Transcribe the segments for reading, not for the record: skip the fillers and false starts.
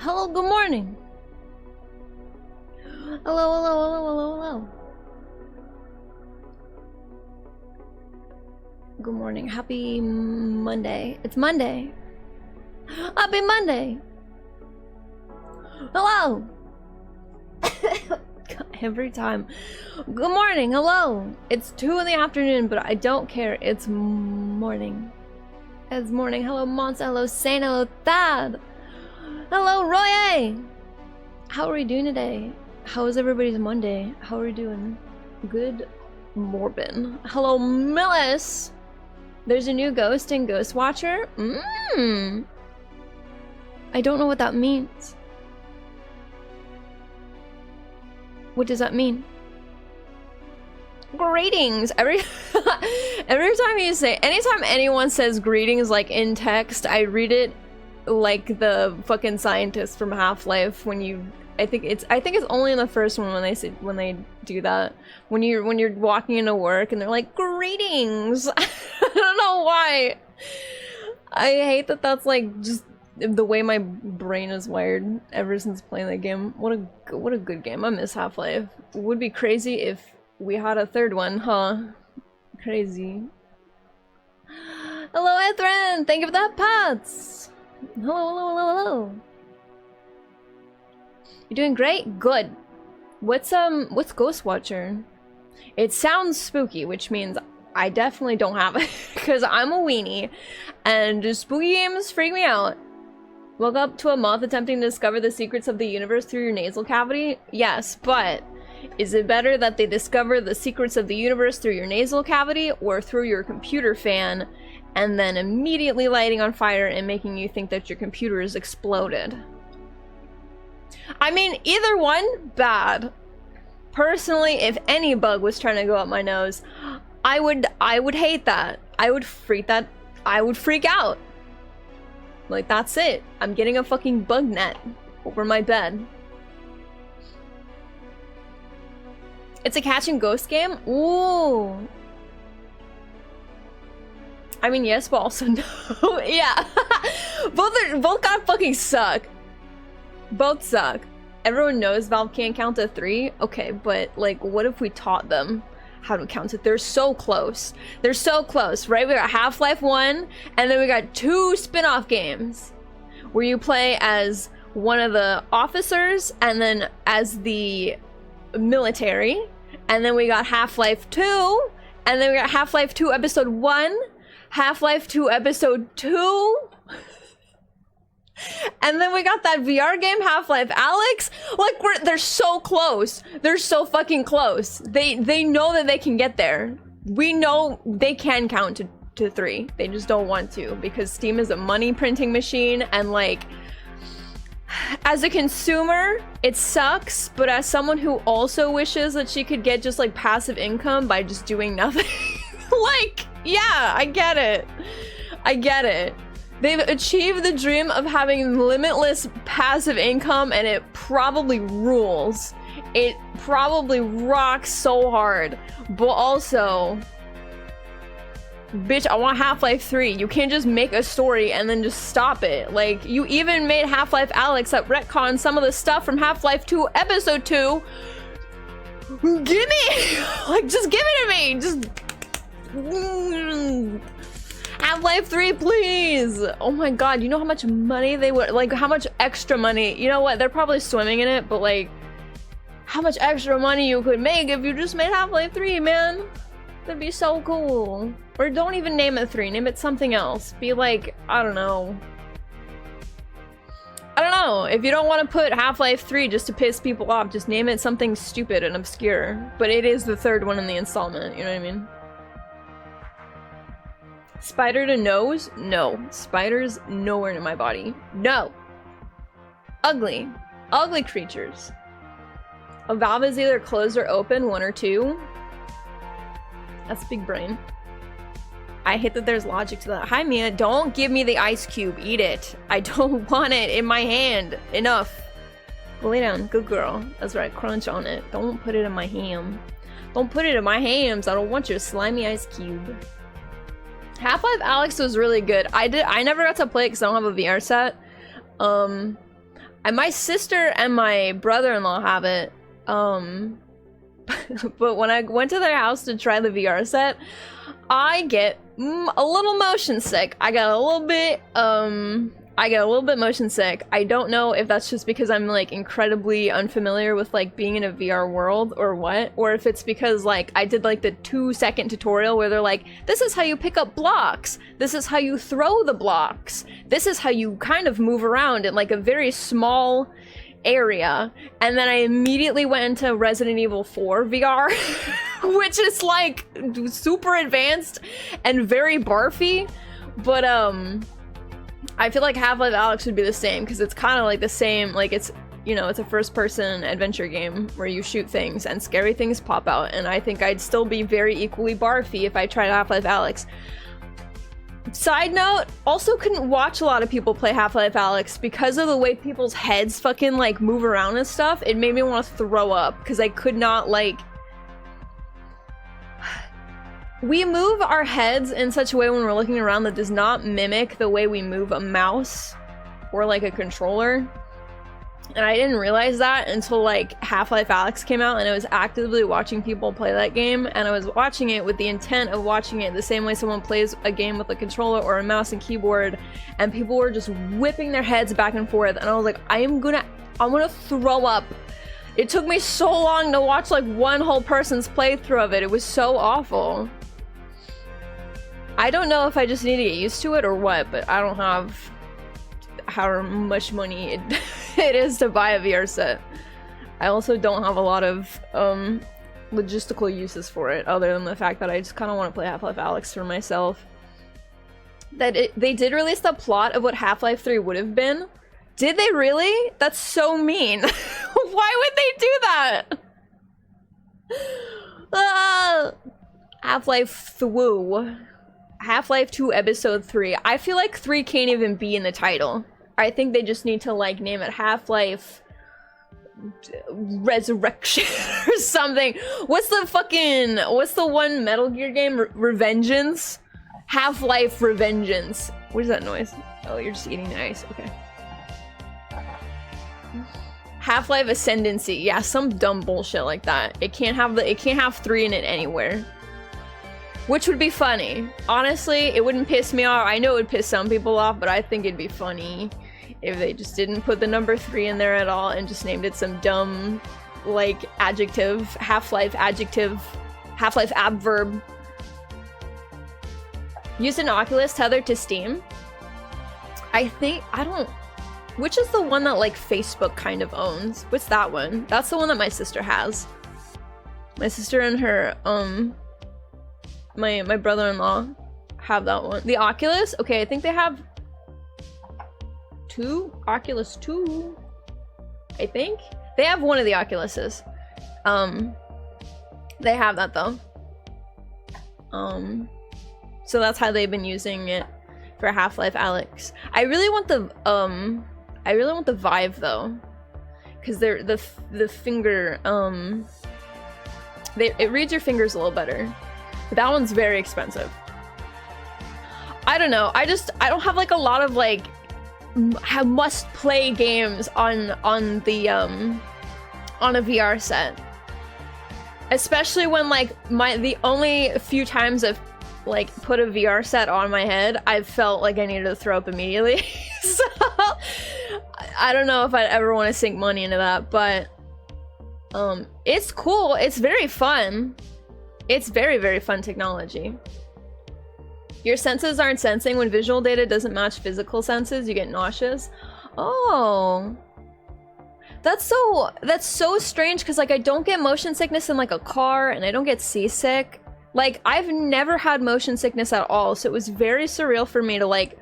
Hello, good morning. Hello. Good morning. Happy Monday. It's Monday. Happy Monday. Hello. Every time. Good morning. Hello. It's 2 in the afternoon, but I don't care. It's morning. It's morning. Hello, Monster. Hello, Saint. Hello, Thad. Hello, Roy. How are we doing today? How is everybody's Monday? How are we doing? Good Morbin. Hello, Millis. There's a new ghost in Ghost Watcher. I don't know what that means. What does that mean? Greetings. Every time you say, anytime anyone says greetings like in text, I read it like the fucking scientist from Half-Life when you I think it's only in the first one when they do that. When you're walking into work and they're like, greetings. I don't know why. I hate that that's like just the way my brain is wired ever since playing that game. What a good game. I miss Half-Life. Would be crazy if we had a third one, huh? Crazy. Hello, Ethrin! Thank you for that, Pats! Hello. You're doing great? Good. What's Ghost Watcher? It sounds spooky, which means I definitely don't have it, because I'm a weenie, and spooky games freak me out. Woke up to a moth attempting to discover the secrets of the universe through your nasal cavity? Yes, but is it better that they discover the secrets of the universe through your nasal cavity or through your computer fan and then immediately lighting on fire and making you think that your computer is exploded? I mean, either one, bad. Personally, if any bug was trying to go up my nose, I would hate that. I would freak out. Like, that's it. I'm getting a fucking bug net over my bed. It's a catch and ghost game? Ooh. I mean, yes, but also no. Yeah. Both gotta fucking suck. Both suck. Everyone knows Valve can't count to 3. Okay, but like, what if we taught them how to count it? They're so close. They're so close, right? We got Half-Life 1, and then we got 2 spin-off games where you play as one of the officers and then as the military. And then we got Half-Life 2, and then we got Half-Life 2 Episode 1, Half-Life 2 Episode 2, and then we got that VR game, Half-Life Alyx. Like, they're so close. They're so fucking close. They know that they can get there. We know they can count to 3. They just don't want to, because Steam is a money printing machine, and like, as a consumer, it sucks, but as someone who also wishes that she could get just like passive income by just doing nothing, like, yeah, I get it. I get it. They've achieved the dream of having limitless passive income, and it probably rules. It probably rocks so hard, but also, bitch, I want Half-Life 3. You can't just make a story and then just stop it. Like, you even made Half-Life Alyx that retconned some of the stuff from Half-Life 2 Episode 2. Give me! Like, just give it to me! Just... Half-Life 3, please! Oh my god, you know how much money they would... Like, how much extra money... You know what? They're probably swimming in it, but like... How much extra money you could make if you just made Half-Life 3, man? That'd be so cool. Or don't even name it 3, name it something else. Be like, I don't know. I don't know. If you don't want to put Half-Life 3 just to piss people off, just name it something stupid and obscure. But it is the 3rd one in the installment, you know what I mean? Spider to nose? No. Spiders nowhere in my body. No. Ugly. Ugly creatures. A valve is either closed or open, 1 or 2. That's big brain. I hate that there's logic to that. Hi, Mia. Don't give me the ice cube. Eat it. I don't want it in my hand. Enough. Go lay down. Good girl. That's right. Crunch on it. Don't put it in my ham. Don't put it in my hams. I don't want your slimy ice cube. Half-Life Alyx was really good. I never got to play it because I don't have a VR set. my sister and my brother-in-law have it. But when I went to their house to try the VR set, I get a little motion sick. I got a little bit motion sick. I don't know if that's just because I'm like incredibly unfamiliar with like being in a VR world or what, or if it's because like I did like the 2-second tutorial where they're like, this is how you pick up blocks, this is how you throw the blocks, this is how you kind of move around in like a very small area, and then I immediately went into Resident Evil 4 VR, which is like super advanced and very barfy, but I feel like Half-Life Alyx would be the same, because it's kind of like the same, like it's, you know, it's a first-person adventure game where you shoot things and scary things pop out, and I think I'd still be very equally barfy if I tried Half-Life Alyx. Side note, also couldn't watch a lot of people play Half-Life Alyx because of the way people's heads fucking like move around and stuff. It made me want to throw up because I could not like... We move our heads in such a way when we're looking around that does not mimic the way we move a mouse or like a controller. And I didn't realize that until like Half-Life Alyx came out, and I was actively watching people play that game, and I was watching it with the intent of watching it the same way someone plays a game with a controller or a mouse and keyboard, and people were just whipping their heads back and forth, and I was like, I'm gonna throw up. It took me so long to watch like one whole person's playthrough of it. It was so awful. I don't know if I just need to get used to it or what, but I don't have however much money it is to buy a VR set. I also don't have a lot of logistical uses for it, other than the fact that I just kind of want to play Half-Life Alyx for myself. They did release the plot of what Half-Life 3 would have been. Did they really? That's so mean. Why would they do that? Half-Life 2. Half-Life 2 Episode 3. I feel like 3 can't even be in the title. I think they just need to like name it Half-Life Resurrection or something. What's the one Metal Gear game? Revengeance? Half-Life Revengeance. What is that noise? Oh, you're just eating the ice. Okay. Half-Life Ascendancy. Yeah, some dumb bullshit like that. It can't have 3 in it anywhere. Which would be funny. Honestly, it wouldn't piss me off. I know it would piss some people off, but I think it'd be funny if they just didn't put the number 3 in there at all and just named it some dumb, like, adjective. Half-Life adjective. Half-Life adverb. Use an Oculus tethered to Steam. Which is the one that, like, Facebook kind of owns? What's that one? That's the one that my sister has. My sister and her, my brother-in-law have that one. The Oculus? Okay, I think they have 2? Oculus 2? I think? They have one of the Oculuses. They have that though. So that's how they've been using it for Half-Life Alyx. I really want the Vive though. Cause they're the finger, it reads your fingers a little better. But that one's very expensive. I don't know. I don't have like a lot of like must play games on the on a VR set. Especially when like the only few times I've like put a VR set on my head, I've felt like I needed to throw up immediately. So I don't know if I'd ever want to sink money into that, but it's cool. It's very fun. It's very, very fun technology. Your senses aren't sensing when visual data doesn't match physical senses, you get nauseous. Oh. That's so strange, because like I don't get motion sickness in like a car, and I don't get seasick. Like I've never had motion sickness at all, so it was very surreal for me to like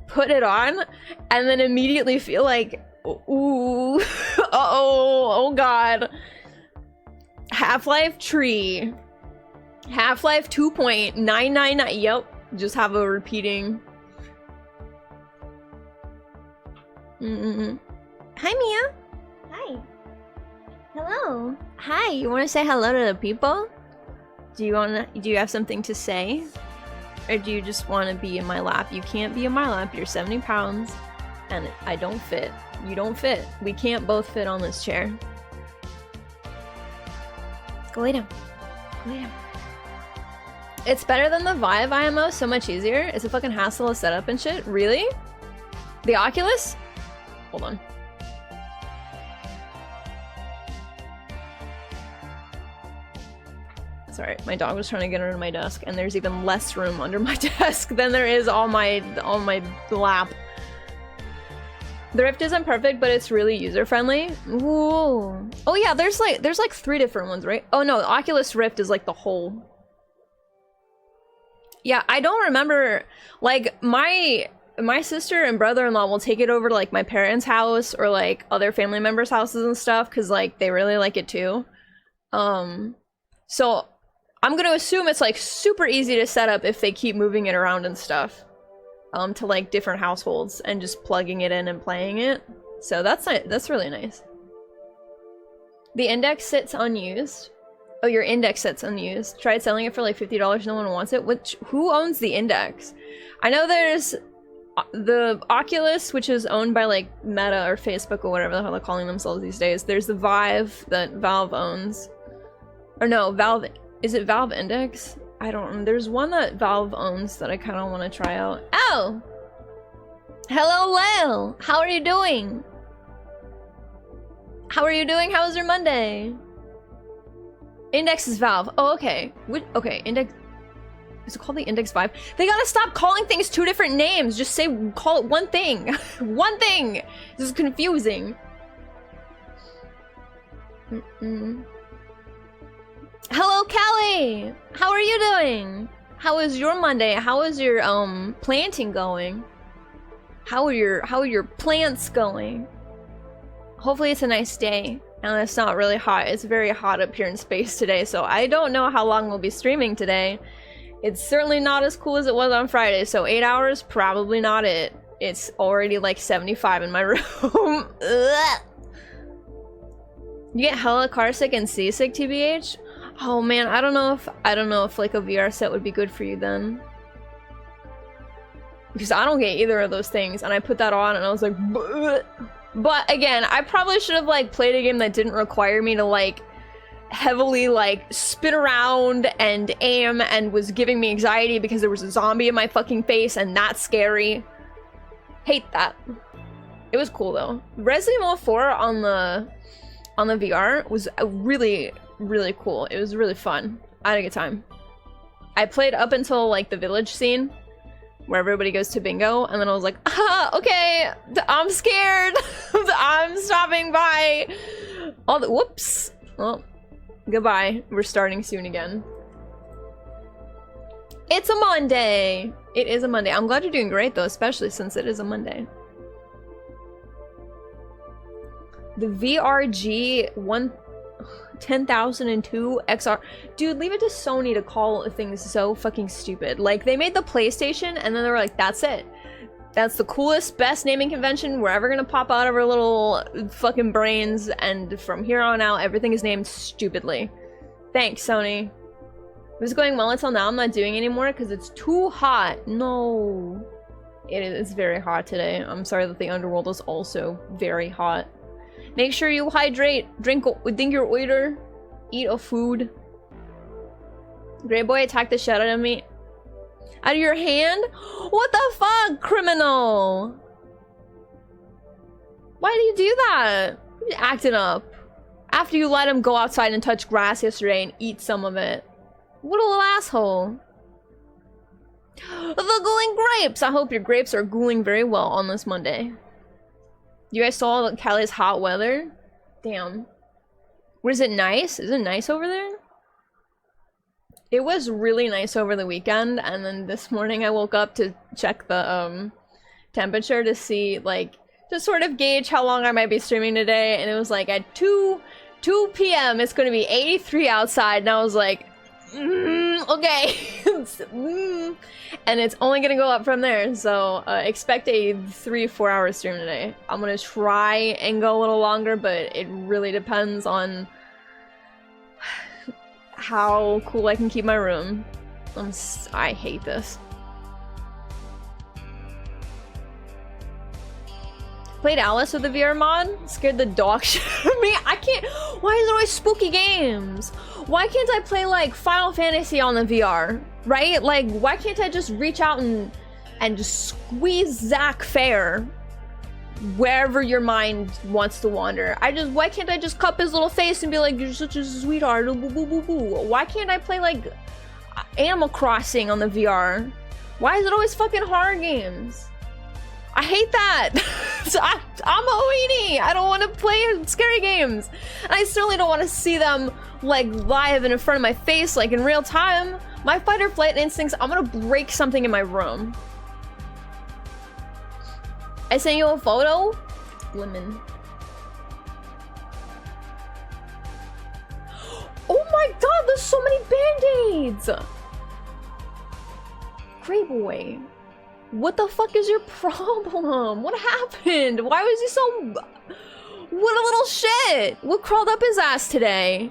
put it on and then immediately feel like, ooh, oh god. Half-Life Tree. Half-Life 2.999. Yep, just have a repeating. Hi, Mia. Hi. Hello. Hi. You want to say hello to the people? Do you have something to say, or do you just want to be in my lap? You can't be in my lap. You're 70 pounds, and I don't fit. You don't fit. We can't both fit on this chair. Go lay down. Go lay down. It's better than the Vive IMO, so much easier. It's a fucking hassle to set up and shit. Really? The Oculus? Hold on. Sorry, my dog was trying to get under my desk, and there's even less room under my desk than there is on my lap. The Rift isn't perfect, but it's really user-friendly. Ooh. Oh yeah, there's like 3 different ones, right? Oh no, the Oculus Rift is like the whole. Yeah, I don't remember, like, my sister and brother-in-law will take it over to, like, my parents' house or, like, other family members' houses and stuff, because, like, they really like it too. So I'm gonna assume it's, like, super easy to set up if they keep moving it around and stuff, to, like, different households and just plugging it in and playing it. So that's really nice. The Index sits unused. Oh, your Index sits unused. Tried selling it for like $50, no one wants it. Who owns the Index? I know there's the Oculus, which is owned by like Meta or Facebook or whatever the hell they're calling themselves these days. There's the Vive that Valve owns. Or no, Valve, is it Valve Index? I don't know. There's one that Valve owns that I kind of want to try out. Oh! Hello, Lyle! How are you doing? How are you doing? How was your Monday? Index is Valve. Oh, okay. Okay, Index... Is it called the Index Vive? They gotta stop calling things 2 different names. Just say, call it one thing. One thing! This is confusing. Hello, Callie! How are you doing? How is your Monday? How is your, planting going? How are your plants going? Hopefully it's a nice day. And it's not really hot. It's very hot up here in space today, so I don't know how long we'll be streaming today. It's certainly not as cool as it was on Friday, so 8 hours, probably not it. It's already like 75 in my room. You get hella car sick and seasick, TBH? Oh man, I don't know if like a VR set would be good for you then. Because I don't get either of those things, and I put that on and I was like, bleh. But again, I probably should have like played a game that didn't require me to like heavily like spin around and aim and was giving me anxiety because there was a zombie in my fucking face and that's scary. Hate that. It was cool though. Resident Evil 4 on the VR was really, really cool. It was really fun. I had a good time. I played up until like the village scene where everybody goes to bingo, and then I was like, okay, I'm scared. I'm stopping by. Whoops. Well, goodbye. We're starting soon again. It's a Monday. It is a Monday. I'm glad you're doing great though, especially since it is a Monday. The VRG 10002 XR. Dude, leave it to Sony to call things so fucking stupid. Like, they made the PlayStation and then they were like, that's it. That's the coolest, best naming convention we're ever gonna pop out of our little fucking brains, and from here on out, everything is named stupidly. Thanks, Sony. It was going well until now. I'm not doing it anymore because it's too hot. No. It's very hot today. I'm sorry that the underworld is also very hot. Make sure you hydrate, drink your water, eat a food. Grey boy attacked the shit out of me. Out of your hand? What the fuck, criminal? Why did you do that? You're acting up. After you let him go outside and touch grass yesterday and eat some of it. What a little asshole. The ghouling grapes! I hope your grapes are ghouling very well on this Monday. You guys saw Cali's hot weather? Damn. Was it nice? Is it nice over there? It was really nice over the weekend, and then this morning I woke up to check the temperature to see, like, to sort of gauge how long I might be streaming today, and it was like at 2 p.m. it's gonna be 83 outside, and I was like, okay. And it's only gonna go up from there, so expect a 3-4 hour stream today. I'm gonna try and go a little longer, but it really depends on how cool I can keep my room. I hate this. Played Alice with the VR mod. Scared the dog shit out of me. I can't. Why is it always spooky games? Why can't I play like Final Fantasy on the VR? Right? Like, why can't I just reach out and just squeeze Zach Fair wherever your mind wants to wander? Why can't I just cup his little face and be like, you're such a sweetheart, boo boo boo boo? Why can't I play like Animal Crossing on the VR? Why is it always fucking horror games? I hate that. I'm a weenie. I don't want to play scary games. And I certainly don't want to see them like live and in front of my face, like in real time. My fight or flight instincts, I'm gonna break something in my room. I sent you a photo? Lemon. Oh my god, there's so many band-aids! Great boy. What the fuck is your problem? What happened? Why was he so... What a little shit! What crawled up his ass today?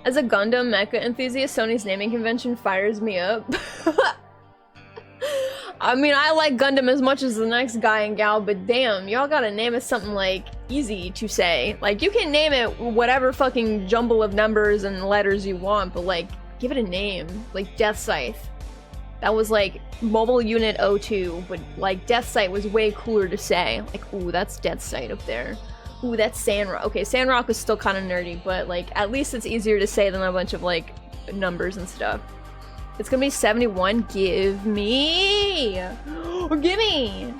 As a Gundam mecha enthusiast, Sony's naming convention fires me up. I mean, I like Gundam as much as the next guy and gal, but damn, y'all gotta name it something, like, easy to say. Like, you can name it whatever fucking jumble of numbers and letters you want, but, like, give it a name. Like, Death Scythe. That was, like, Mobile Unit 02, but, like, Death Sight was way cooler to say. Like, ooh, that's Death Sight up there. Ooh, that's Sandrock. Okay, Sandrock was still kind of nerdy, but, like, at least it's easier to say than a bunch of, like, numbers and stuff. It's gonna be 71. Give me! Gimme!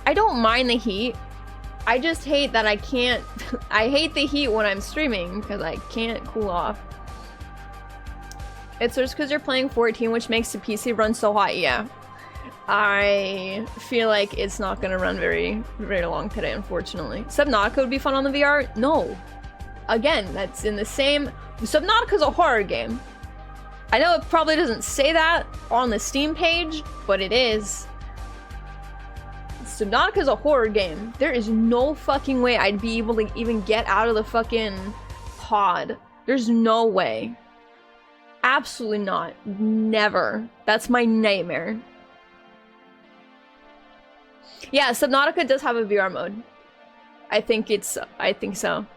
I don't mind the heat. I just hate that I can't... I hate the heat when I'm streaming, because I can't cool off. It's just because you're playing 14, which makes the PC run so hot, yeah. I feel like it's not gonna run very, very long today, unfortunately. Subnautica would be fun on the VR? No. Again, that's in the same... Subnautica's a horror game. I know it probably doesn't say that on the Steam page, but it is. Subnautica's a horror game. There is no fucking way I'd be able to even get out of the fucking pod. There's no way. Absolutely not. Never. That's my nightmare. Yeah, Subnautica does have a VR mode. I think so.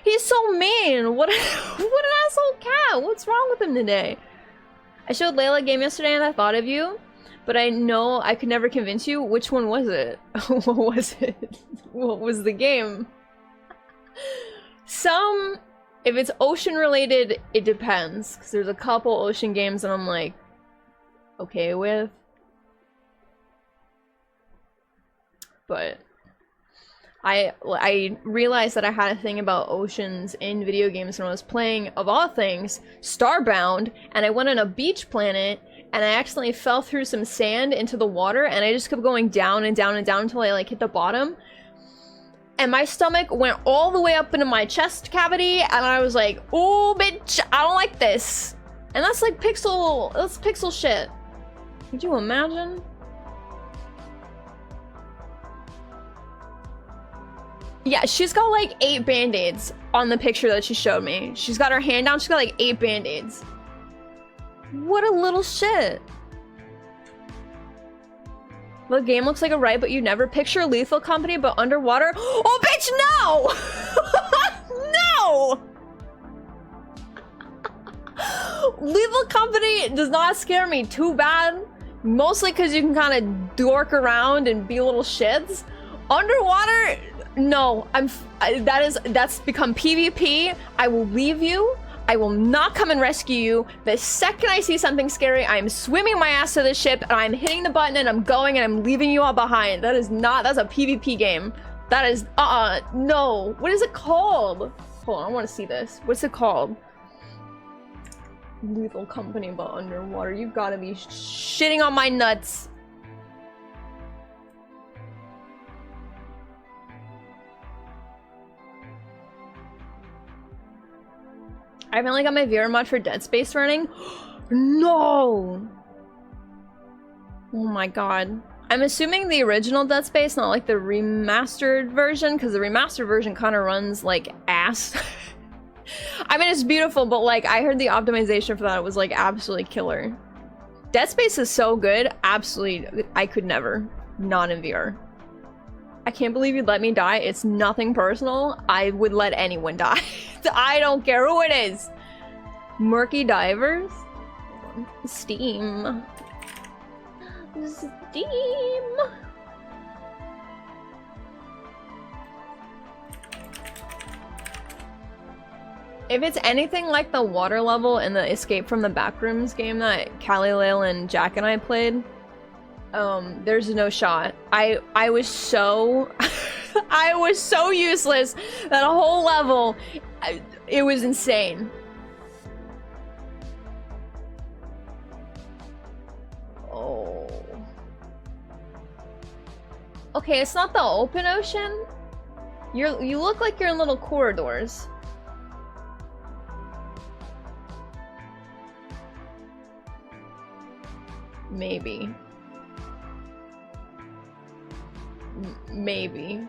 He's so mean! What an asshole cat! What's wrong with him today? I showed Layla a game yesterday and I thought of you, but I know I could never convince you. Which one was it? What was it? What was the game? If it's ocean related, it depends. Because there's a couple ocean games that I'm like, okay with. But I realized that I had a thing about oceans in video games when I was playing, of all things, Starbound, and I went on a beach planet, and I accidentally fell through some sand into the water, and I just kept going down and down and down until I, like, hit the bottom. And my stomach went all the way up into my chest cavity, and I was like, ooh, bitch, I don't like this. And that's like that's pixel shit. Could you imagine? Yeah, she's got like 8 band-aids on the picture that she showed me. She's got her hand down, she's got like 8 band-aids. What a little shit. The game looks like a ride, but you never picture Lethal Company, but underwater. Oh, bitch, no! No! Lethal Company does not scare me too bad. Mostly because you can kind of dork around and be little shits. Underwater, no. That's become PvP. I will leave you. I will not come and rescue you. The second I see something scary, I am swimming my ass to the ship and I'm hitting the button and I'm going and I'm leaving you all behind. That's a PvP game. That is, no. What is it called? Hold on, I want to see this. What's it called? Lethal Company but underwater. You've got to be shitting on my nuts. I finally got my VR mod for Dead Space running. No! Oh my god. I'm assuming the original Dead Space, not like the remastered version, because the remastered version kind of runs like ass. I mean, it's beautiful, but like, I heard the optimization for that was like absolutely killer. Dead Space is so good, absolutely, I could never. Not in VR. I can't believe you'd let me die. It's nothing personal. I would let anyone die. I don't care who it is. Murky divers? Steam. Steam. If it's anything like the water level in the Escape from the Backrooms game that Callie, Lale, and Jack and I played, there's no shot. I was so I was so useless that whole level. It was insane. Oh. Okay, it's not the open ocean. You look like you're in little corridors. Maybe. Maybe.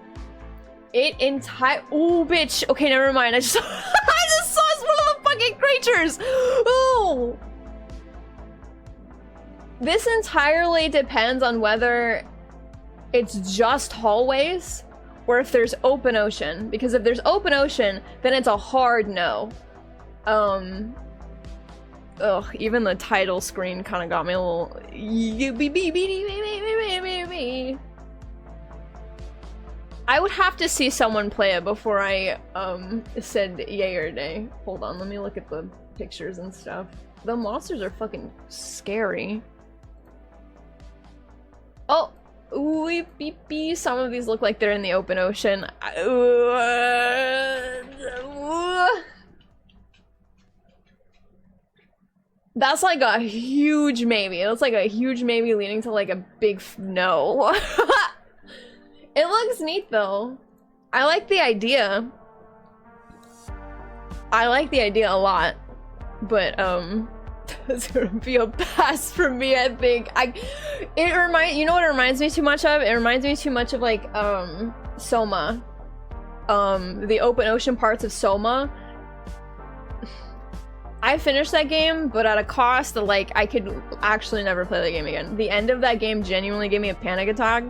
Oh, bitch. Okay, never mind. I just saw one of the fucking creatures. Oh. This entirely depends on whether it's just hallways or if there's open ocean. Because if there's open ocean, then it's a hard no. Ugh, even the title screen kind of got me a little. I would have to see someone play it before I said yay or nay. Hold on, let me look at the pictures and stuff. The monsters are fucking scary. Oh, ooh, beep beep. Some of these look like they're in the open ocean. That's like a huge maybe. That's like a huge maybe leading to like a big no. It looks neat though. I like the idea. I like the idea a lot. But it's gonna be a pass for me, I think. You know what it reminds me too much of? It reminds me too much of like Soma. The open ocean parts of Soma. I finished that game, but at a cost that, like, I could actually never play that game again. The end of that game genuinely gave me a panic attack.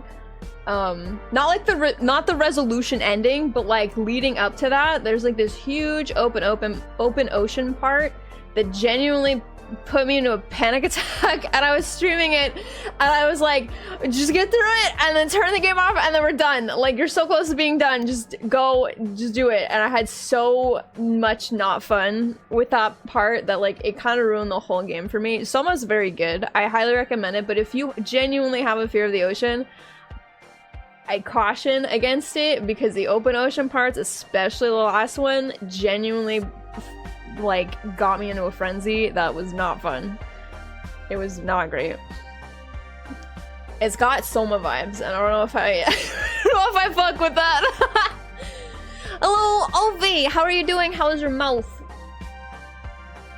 Not like not the resolution ending, but like leading up to that, there's like this huge open ocean part that genuinely put me into a panic attack, and I was streaming it, and I was like, just get through it, and then turn the game off, and then we're done. Like, you're so close to being done, just go, just do it. And I had so much not fun with that part that, like, it kind of ruined the whole game for me. Soma's very good. I highly recommend it, but if you genuinely have a fear of the ocean, I caution against it, because the open ocean parts, especially the last one, genuinely like got me into a frenzy that was not fun. It was not great. It's got Soma vibes, and I don't know if I fuck with that. Hello, Ovi! How are you doing? How is your mouth?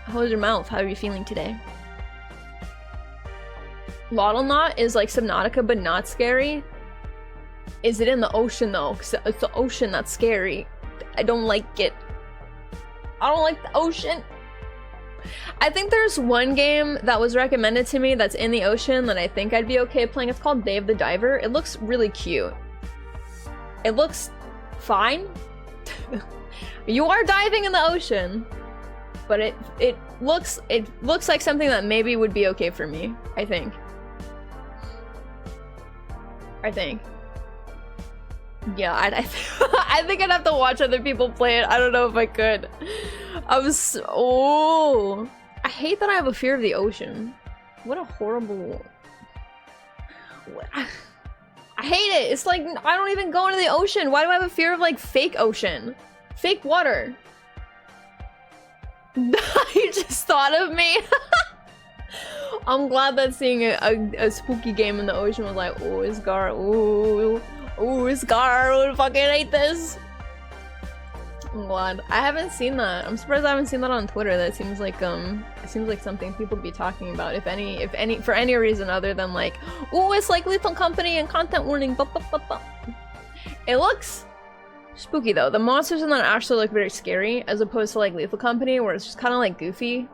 How is your mouth? How are you feeling today? Lottle Knot is like Subnautica, but not scary. Is it in the ocean though? Because it's the ocean that's scary. I don't like it. I don't like the ocean. I think there's one game that was recommended to me that's in the ocean that I think I'd be okay playing. It's called Dave the Diver. It looks really cute. It looks fine. You are diving in the ocean, but it looks like something that maybe would be okay for me. I think. Yeah, I think I'd have to watch other people play it. I don't know if I could. Oh, I hate that I have a fear of the ocean. What a horrible. I hate it. It's like, I don't even go into the ocean. Why do I have a fear of like fake ocean? Fake water. You just thought of me. I'm glad that seeing a spooky game in the ocean was like, oh, Isgar, ooh. Ooh, Scar, I would fucking hate this. I'm glad. I haven't seen that. I'm surprised I haven't seen that on Twitter. That seems like it seems like something people be talking about. If any, for any reason other than like, ooh, it's like Lethal Company and content warning. It looks spooky though. The monsters in that actually look very scary, as opposed to like Lethal Company, where it's just kind of like goofy.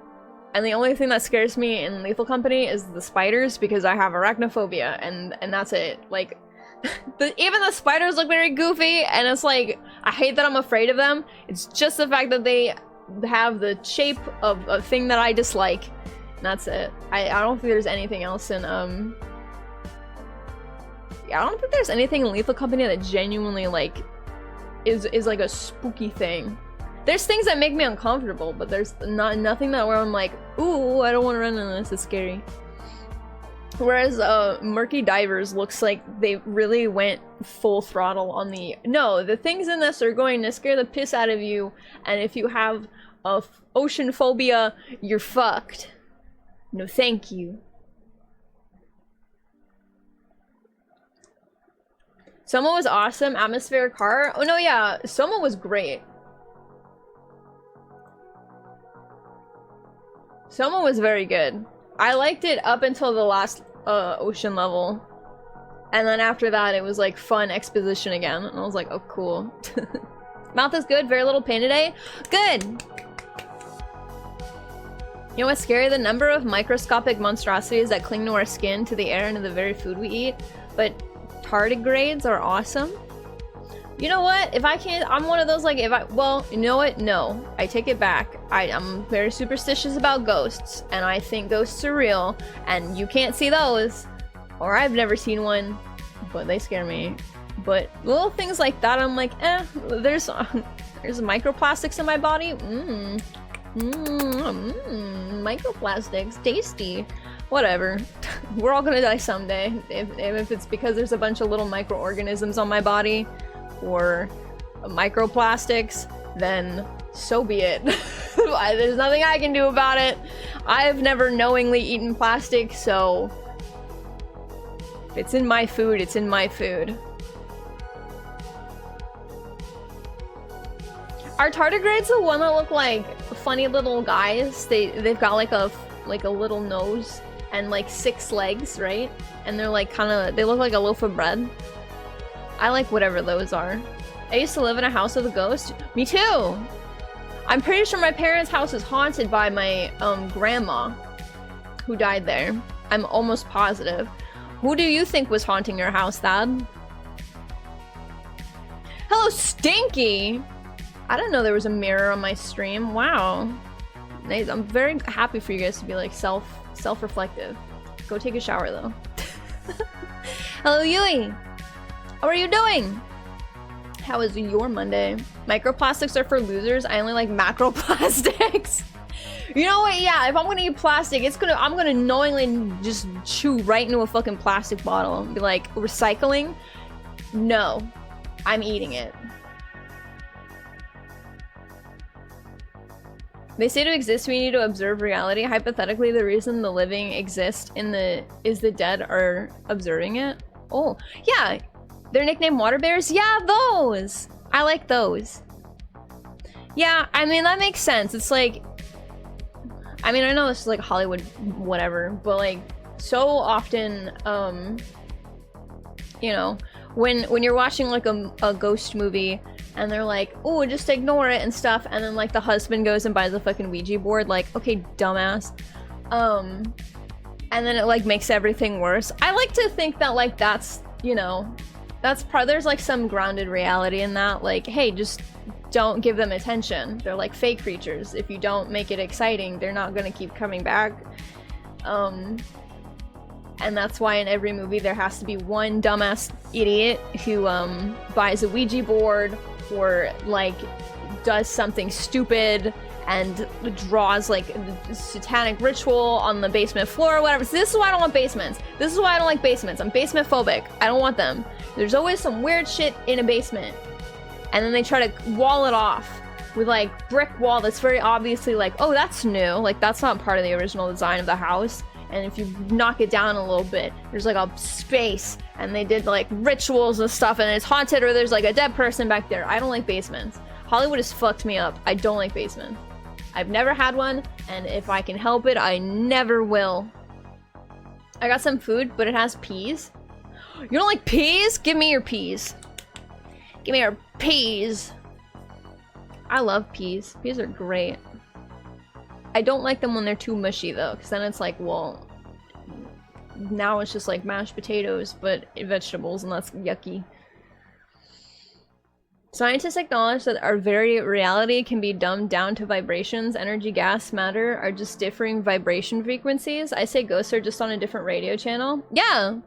And the only thing that scares me in Lethal Company is the spiders, because I have arachnophobia, and that's it. Like, Even the spiders look very goofy, and it's like, I hate that I'm afraid of them. It's just the fact that they have the shape of a thing that I dislike. And that's it. I don't think there's anything else in, yeah, I don't think there's anything in Lethal Company that genuinely, like, is like a spooky thing. There's things that make me uncomfortable, but there's nothing that where I'm like, ooh, I don't want to run into this, it's scary. Whereas Murky Divers looks like they really went full throttle on the... No, the things in this are going to scare the piss out of you, and if you have ocean phobia, you're fucked. No thank you. Soma was awesome. Atmospheric Heart. Oh no, yeah, Soma was great. Soma was very good. I liked it up until the last ocean level. And then after that, it was like fun exposition again. And I was like, oh, cool. Mouth is good. Very little pain today. Good. You know what's scary? The number of microscopic monstrosities that cling to our skin, to the air, and to the very food we eat. But tardigrades are awesome. You know what? If I can't, I'm one of those, like, if I, well, you know what? No, I take it back. I'm very superstitious about ghosts, and I think ghosts are real, and you can't see those, or I've never seen one, but they scare me. But little things like that, I'm like, there's microplastics in my body? Microplastics, tasty. Whatever. We're all gonna die someday. If it's because there's a bunch of little microorganisms on my body, or microplastics, then so be it. There's nothing I can do about it. I've never knowingly eaten plastic, so if it's in my food, it's in my food. Are tardigrades the one that look like funny little guys? They've got like a little nose and like 6 legs, right? And they're like they look like a loaf of bread. I like whatever those are. I used to live in a house with a ghost. Me too! I'm pretty sure my parents' house is haunted by my grandma, who died there. I'm almost positive. Who do you think was haunting your house, Thad? Hello, Stinky! I didn't know there was a mirror on my stream. Wow. Nice. I'm very happy for you guys to be like self-reflective. Go take a shower though. Hello, Yui! How are you doing? How is your Monday? Microplastics are for losers. I only like macroplastics. You know what? Yeah, if I'm gonna eat plastic, I'm gonna knowingly just chew right into a fucking plastic bottle and be like, recycling? No. I'm eating it. They say to exist, we need to observe reality. Hypothetically, the reason the living exist is the dead are observing it. Oh, yeah. They're nicknamed water bears? Yeah, those! I like those. Yeah, I mean, that makes sense. It's like... I mean, I know this is like Hollywood whatever, but like, so often, you know, when you're watching like a ghost movie, and they're like, oh, just ignore it and stuff, and then like the husband goes and buys a fucking Ouija board, like, okay, dumbass. And then it like makes everything worse. I like to think that like that's, you know... there's like some grounded reality in that, like, hey, just don't give them attention. They're like fake creatures. If you don't make it exciting, they're not gonna keep coming back. And that's why in every movie there has to be one dumbass idiot who buys a Ouija board or like does something stupid and draws like a satanic ritual on the basement floor or whatever. So this is why I don't want basements. This is why I don't like basements. I'm basement phobic. I don't want them. There's always some weird shit in a basement. And then they try to wall it off with like brick wall that's very obviously like, oh, that's new. Like that's not part of the original design of the house. And if you knock it down a little bit, there's like a space and they did like rituals and stuff and it's haunted or there's like a dead person back there. I don't like basements. Hollywood has fucked me up. I don't like basements. I've never had one, and if I can help it, I never will. I got some food, but it has peas. You don't like peas? Give me your peas. Give me your peas. I love peas. Peas are great. I don't like them when they're too mushy, though, because then it's like, well, now it's just like mashed potatoes, but vegetables, and that's yucky. Scientists acknowledge that our very reality can be dumbed down to vibrations. Energy, gas, matter are just differing vibration frequencies. I say ghosts are just on a different radio channel. Yeah!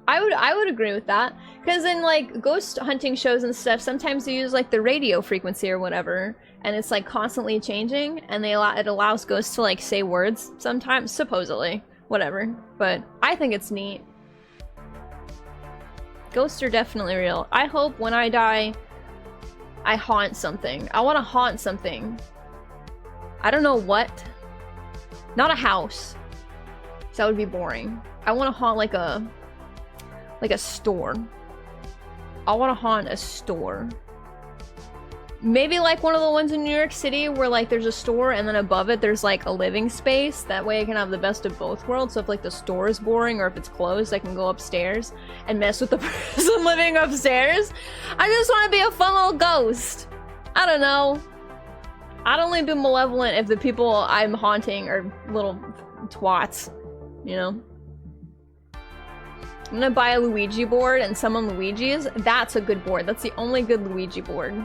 I would agree with that. Because in like ghost hunting shows and stuff, sometimes they use like the radio frequency or whatever, and it's like constantly changing, and it allows ghosts to like say words sometimes, supposedly. Whatever. But I think it's neat. Ghosts are definitely real. I hope when I die, I haunt something. I want to haunt something. I don't know what. Not a house. So that would be boring. I want to haunt like a store. I want to haunt a store. Maybe like one of the ones in New York City where like there's a store and then above it there's like a living space. That way I can have the best of both worlds. So if like the store is boring or if it's closed, I can go upstairs and mess with the person living upstairs. I just want to be a fun little ghost. I don't know. I'd only be malevolent if the people I'm haunting are little twats, you know? I'm gonna buy a Luigi board and summon Luigi's. That's a good board. That's the only good Luigi board.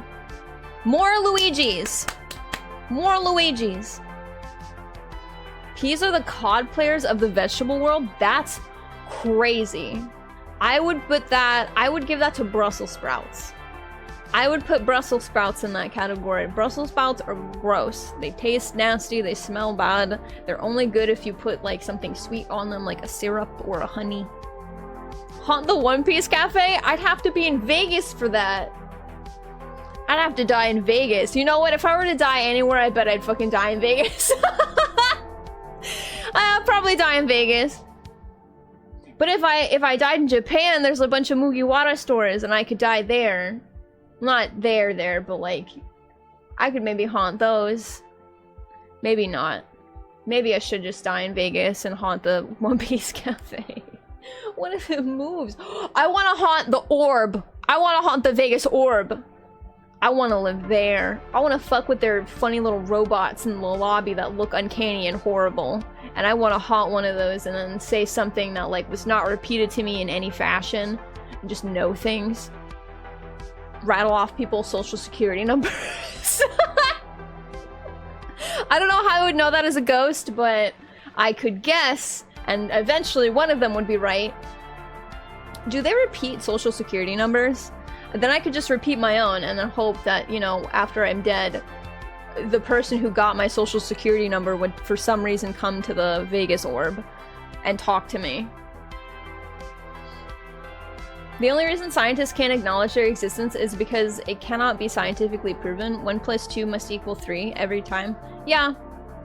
More Luigi's! More Luigi's! Peas are the COD players of the vegetable world? That's crazy. I would give that to Brussels sprouts. I would put Brussels sprouts in that category. Brussels sprouts are gross. They taste nasty, they smell bad. They're only good if you put like something sweet on them, like a syrup or a honey. Haunt the One Piece Cafe? I'd have to be in Vegas for that. I'd have to die in Vegas. You know what? If I were to die anywhere, I bet I'd fucking die in Vegas. I'd probably die in Vegas. But if I died in Japan, there's a bunch of Mugiwara stores and I could die there. Not there, but like, I could maybe haunt those. Maybe not. Maybe I should just die in Vegas and haunt the One Piece Cafe. What if it moves? I want to haunt the orb. I want to haunt the Vegas orb. I want to live there. I want to fuck with their funny little robots in the lobby that look uncanny and horrible. And I want to haunt one of those and then say something that like was not repeated to me in any fashion. And just know things. Rattle off people's social security numbers. I don't know how I would know that as a ghost, but I could guess, and eventually one of them would be right. Do they repeat social security numbers? Then I could just repeat my own and then hope that, you know, after I'm dead, the person who got my social security number would for some reason come to the Vegas orb and talk to me. The only reason scientists can't acknowledge their existence is because it cannot be scientifically proven. 1 + 2 must equal 3 every time. Yeah,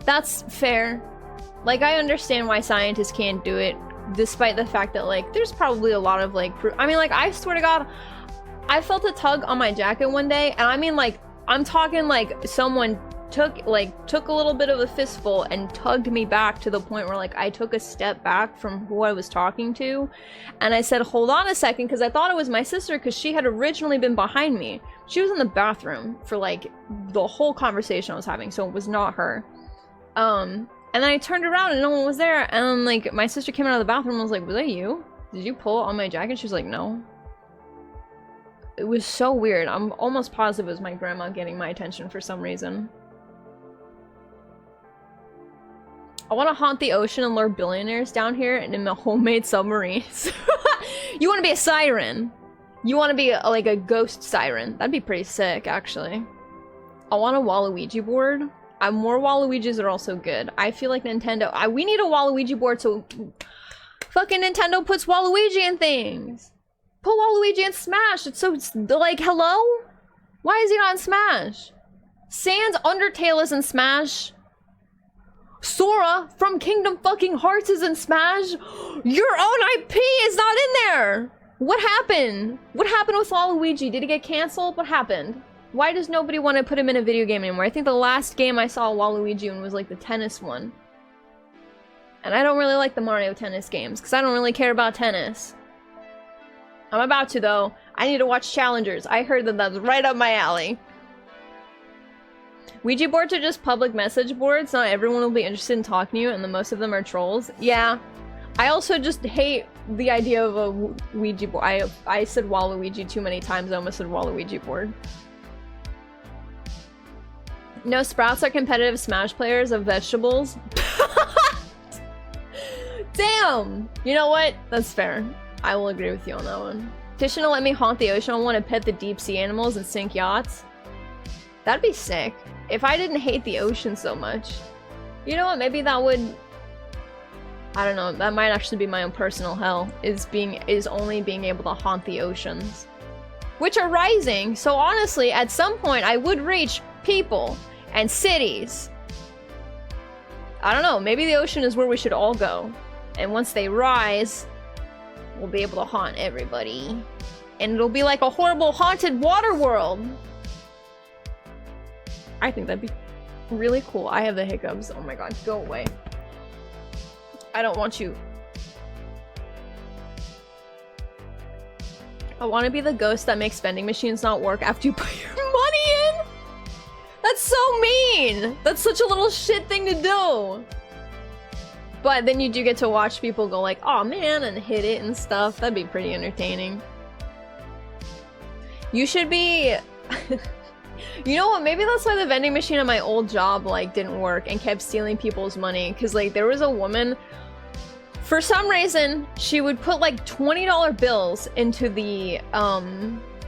that's fair. Like, I understand why scientists can't do it, despite the fact that, like, there's probably a lot of, like, I mean, like, I swear to God, I felt a tug on my jacket one day, and I mean, like, I'm talking, like, someone took a little bit of a fistful and tugged me back to the point where, like, I took a step back from who I was talking to, and I said, hold on a second, because I thought it was my sister, because she had originally been behind me. She was in the bathroom for, like, the whole conversation I was having, so it was not her. And then I turned around and no one was there, and then, like, my sister came out of the bathroom and was like, was that you? Did you pull on my jacket? She was like, no. It was so weird. I'm almost positive it was my grandma getting my attention for some reason. I want to haunt the ocean and lure billionaires down here and in the homemade submarines. You want to be a siren. You want to be like a ghost siren. That'd be pretty sick, actually. I want a Waluigi board. More Waluigis are also good. I feel like Nintendo... we need a Waluigi board so... Fucking Nintendo puts Waluigi in things. Put Waluigi in Smash. It's so... like, hello? Why is he not in Smash? Sans Undertale is in Smash. Sora from Kingdom fucking Hearts is in Smash. Your own IP is not in there. What happened? What happened with Waluigi? Did he get canceled? What happened? Why does nobody want to put him in a video game anymore? I think the last game I saw Waluigi in was like the tennis one. And I don't really like the Mario tennis games because I don't really care about tennis. I'm about to though. I need to watch Challengers. I heard that that's right up my alley. Ouija boards are just public message boards. Not everyone will be interested in talking to you, and the most of them are trolls. Yeah, I also just hate the idea of a Ouija board. I said Waluigi too many times. I almost said Waluigi board. No, sprouts are competitive Smash players of vegetables. Damn! You know what? That's fair. I will agree with you on that one. Petition to let me haunt the ocean. I want to pet the deep sea animals and sink yachts. That'd be sick. If I didn't hate the ocean so much. You know what? Maybe that would... I don't know. That might actually be my own personal hell. Is only being able to haunt the oceans. Which are rising. So honestly, at some point, I would reach people and cities. I don't know. Maybe the ocean is where we should all go. And once they rise, we'll be able to haunt everybody. And it'll be like a horrible haunted water world. I think that'd be really cool. I have the hiccups. Oh my god, go away. I don't want you. I want to be the ghost that makes vending machines not work after you put your money in. That's so mean. That's such a little shit thing to do. But then you do get to watch people go like, oh man, and hit it and stuff. That'd be pretty entertaining. You should be... You know what? Maybe that's why the vending machine at my old job like didn't work and kept stealing people's money. Cause like there was a woman, for some reason, she would put like $20 bills into the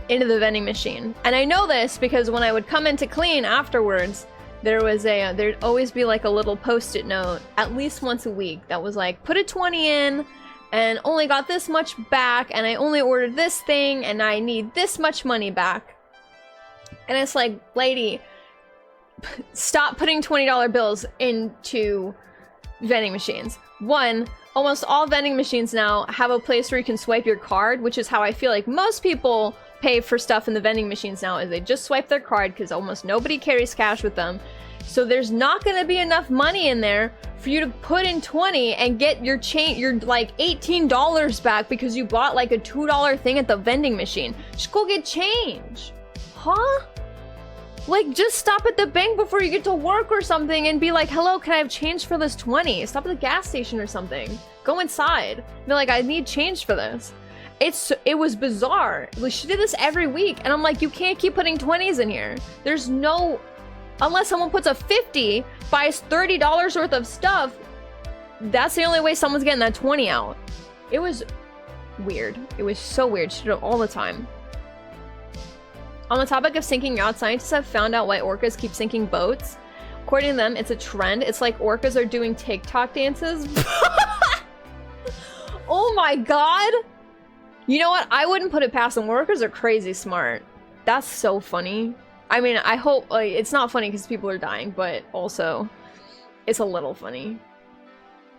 vending machine. And I know this because when I would come in to clean afterwards, there'd always be like a little post-it note at least once a week that was like, put a 20 in and only got this much back and I only ordered this thing and I need this much money back. And it's like, lady, stop putting $20 bills into vending machines. One, almost all vending machines now have a place where you can swipe your card, which is how I feel like most people pay for stuff in the vending machines now, is they just swipe their card because almost nobody carries cash with them. So there's not going to be enough money in there for you to put in 20 and get your like $18 back because you bought like a $2 thing at the vending machine. Just go get change. Huh? Like, just stop at the bank before you get to work or something and be like, hello, can I have change for this 20? Stop at the gas station or something. Go inside. Be like, I need change for this. It was bizarre. Like, she did this every week, and I'm like, you can't keep putting 20s in here. There's no... Unless someone puts a 50, buys $30 worth of stuff, that's the only way someone's getting that 20 out. It was weird. It was so weird. She did it all the time. On the topic of sinking yachts, scientists have found out why orcas keep sinking boats. According to them, it's a trend. It's like orcas are doing TikTok dances. Oh my god! You know what? I wouldn't put it past them. Orcas are crazy smart. That's so funny. I mean, I hope, like, it's not funny because people are dying, but also, it's a little funny.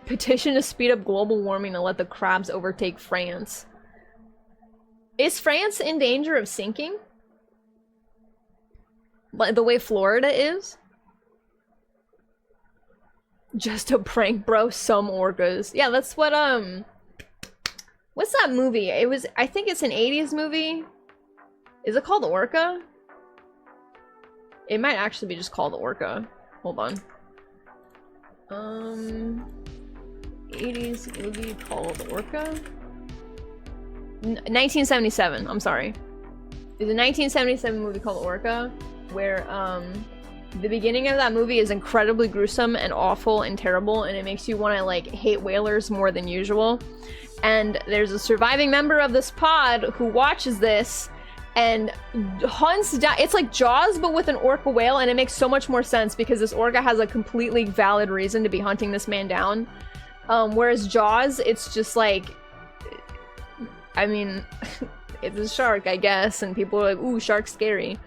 Petition to speed up global warming to let the crabs overtake France. Is France in danger of sinking? Like the way Florida is? Just a prank, bro. Some orcas. Yeah, that's what, what's that movie? It was, I think it's an 80s movie. Is it called Orca? It might actually be just called Orca. Hold on. 80s movie called Orca? 1977, I'm sorry. There's a 1977 movie called Orca, where, the beginning of that movie is incredibly gruesome and awful and terrible, and it makes you want to, like, hate whalers more than usual. And there's a surviving member of this pod who watches this and hunts down... It's like Jaws, but with an orca whale, and it makes so much more sense because this orca has a completely valid reason to be hunting this man down. Whereas Jaws, it's just like... I mean, it's a shark, I guess, and people are like, ooh, shark's scary.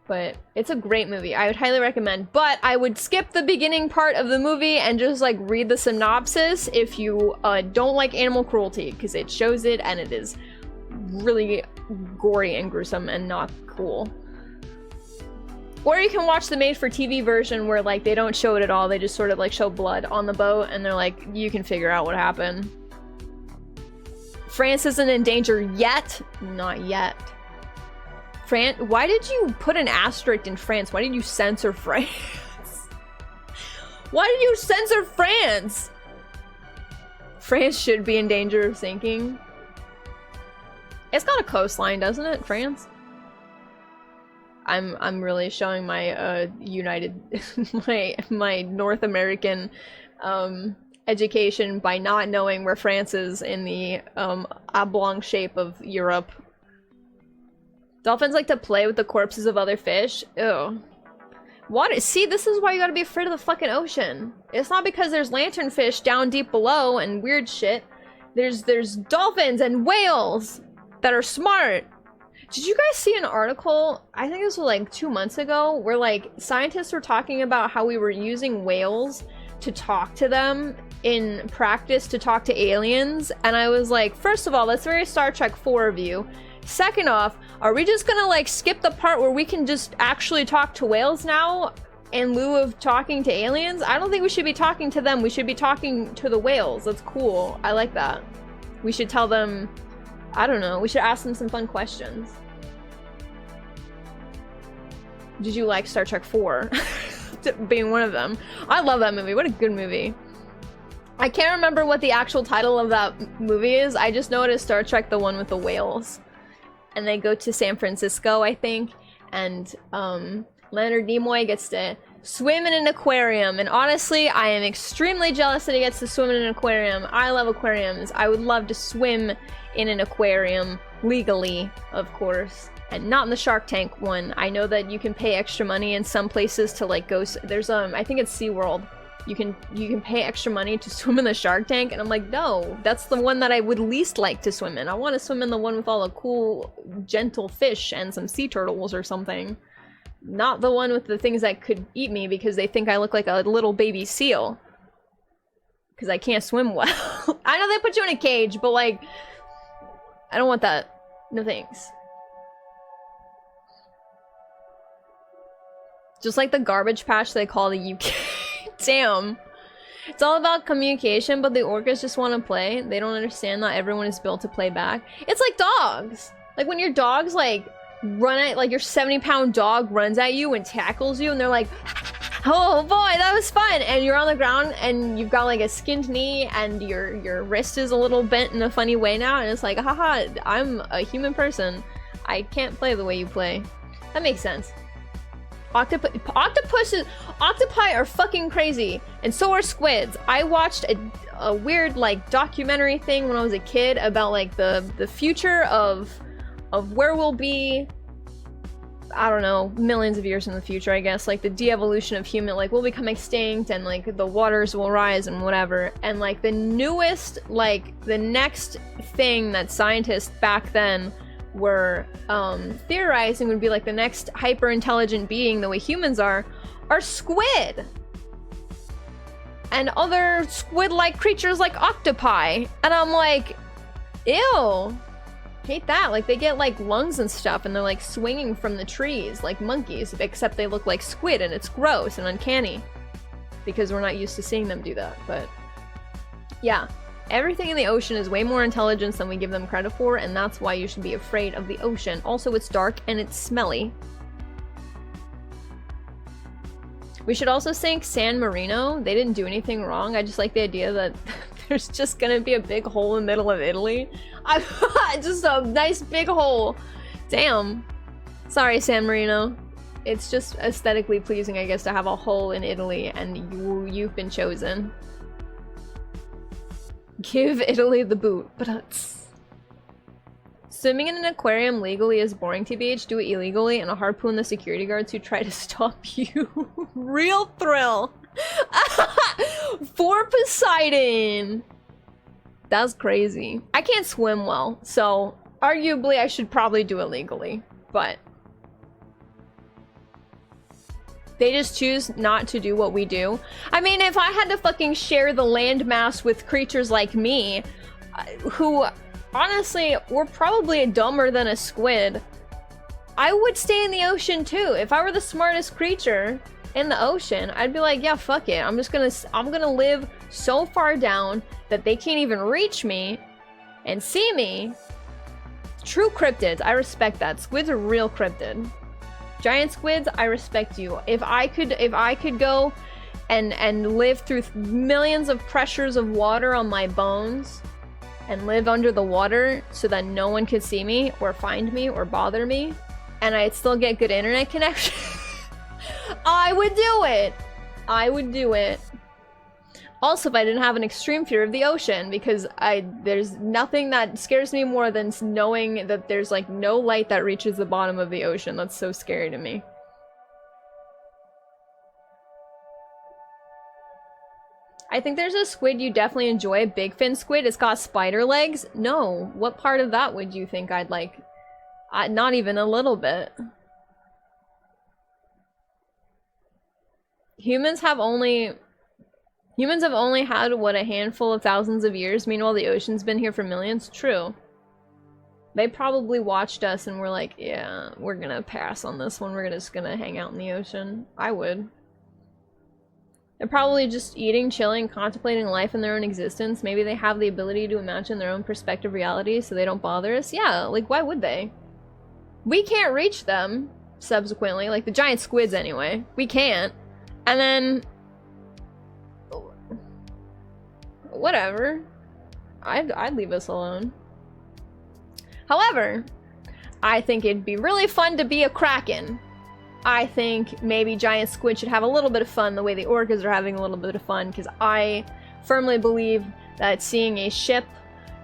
But it's a great movie. I would highly recommend. But I would skip the beginning part of the movie and just, like, read the synopsis if you don't like animal cruelty, because it shows it and it is really gory and gruesome and not cool. Or you can watch the made-for-TV version where, like, they don't show it at all. They just sort of, like, show blood on the boat and they're like, you can figure out what happened. France isn't in danger yet. Not yet. Why did you put an asterisk in France? Why did you censor France? Why did you censor France? France should be in danger of sinking. It's got a coastline, doesn't it, France? I'm really showing my my North American education by not knowing where France is in the oblong shape of Europe. Dolphins like to play with the corpses of other fish. Ew. Water. See, this is why you gotta be afraid of the fucking ocean. It's not because there's lanternfish down deep below and weird shit. There's dolphins and whales that are smart. Did you guys see an article, I think this was like 2 months ago, where like scientists were talking about how we were using whales to talk to them in practice to talk to aliens? And I was like, first of all, that's very Star Trek 4 of you. Second off, are we just gonna like skip the part where we can just actually talk to whales now in lieu of talking to aliens? I don't think we should be talking to them. We should be talking to the whales. That's cool. I like that. We should tell them, I don't know, we should ask them some fun questions. Did you like Star Trek 4? Being one of them. I love that movie. What a good movie. I can't remember what the actual title of that movie is. I just know it is Star Trek, the one with the whales. And they go to San Francisco, I think. And Leonard Nimoy gets to swim in an aquarium. And honestly, I am extremely jealous that he gets to swim in an aquarium. I love aquariums. I would love to swim in an aquarium legally, of course. And not in the Shark Tank one. I know that you can pay extra money in some places to like go. There's I think it's SeaWorld. You can pay extra money to swim in the Shark Tank, and I'm like, no, that's the one that I would least like to swim in. I want to swim in the one with all the cool, gentle fish and some sea turtles or something. Not the one with the things that could eat me because they think I look like a little baby seal. Because I can't swim well. I know they put you in a cage, but like, I don't want that. No thanks. Just like the garbage patch they call the UK. Damn. It's all about communication, but the orcas just want to play. They don't understand that everyone is built to play back. It's like dogs. Like when your dog's like run at, like your 70-pound dog runs at you and tackles you and they're like, oh boy, that was fun. And you're on the ground and you've got like a skinned knee and your wrist is a little bent in a funny way now. And it's like, haha, I'm a human person. I can't play the way you play. That makes sense. Octopi are fucking crazy, and so are squids. I watched a weird like documentary thing when I was a kid about like the future of where we'll be. I don't know, millions of years in the future, I guess, like the de-evolution of human, like we'll become extinct and like the waters will rise and whatever. And like the newest, like the next thing that scientists back then were theorizing would be like the next hyper-intelligent being the way humans are squid and other squid-like creatures like octopi. And I'm like, ew, hate that. Like they get like lungs and stuff and they're like swinging from the trees like monkeys, except they look like squid and it's gross and uncanny because we're not used to seeing them do that. But yeah, everything in the ocean is way more intelligent than we give them credit for, and that's why you should be afraid of the ocean. Also, it's dark and it's smelly. We should also sink San Marino. They didn't do anything wrong. I just like the idea that there's just gonna be a big hole in the middle of Italy. Just a nice big hole. Damn. Sorry, San Marino. It's just aesthetically pleasing, I guess, to have a hole in Italy, and you've been chosen. Give Italy the boot. But swimming in an aquarium legally is boring, TBH. Do it illegally and harpoon the security guards who try to stop you. Real thrill. For Poseidon. That's crazy. I can't swim well, so arguably I should probably do it legally, but they just choose not to do what we do. I mean, if I had to fucking share the landmass with creatures like me, who honestly were probably dumber than a squid, I would stay in the ocean too. If I were the smartest creature in the ocean, I'd be like, yeah, fuck it. I'm gonna live so far down that they can't even reach me and see me. True cryptids, I respect that. Squids are real cryptid. Giant squids, I respect you. If I could go and live through millions of pressures of water on my bones and live under the water so that no one could see me or find me or bother me, and I'd still get good internet connection, I would do it. I would do it. Also, if I didn't have an extreme fear of the ocean, because there's nothing that scares me more than knowing that there's like no light that reaches the bottom of the ocean. That's so scary to me. I think there's a squid you definitely enjoy, big fin squid. It's got spider legs. No, what part of that would you think I'd like? Not even a little bit. Humans have only had, what, a handful of thousands of years? Meanwhile, the ocean's been here for millions? True. They probably watched us and were like, yeah, we're gonna pass on this one. We're just gonna hang out in the ocean. I would. They're probably just eating, chilling, contemplating life in their own existence. Maybe they have the ability to imagine their own perspective reality so they don't bother us. Yeah, like, why would they? We can't reach them, subsequently. Like, the giant squids, anyway. We can't. And then... whatever. I'd leave us alone. However, I think it'd be really fun to be a kraken. I think maybe giant squid should have a little bit of fun the way the orcas are having a little bit of fun, because I firmly believe that seeing a ship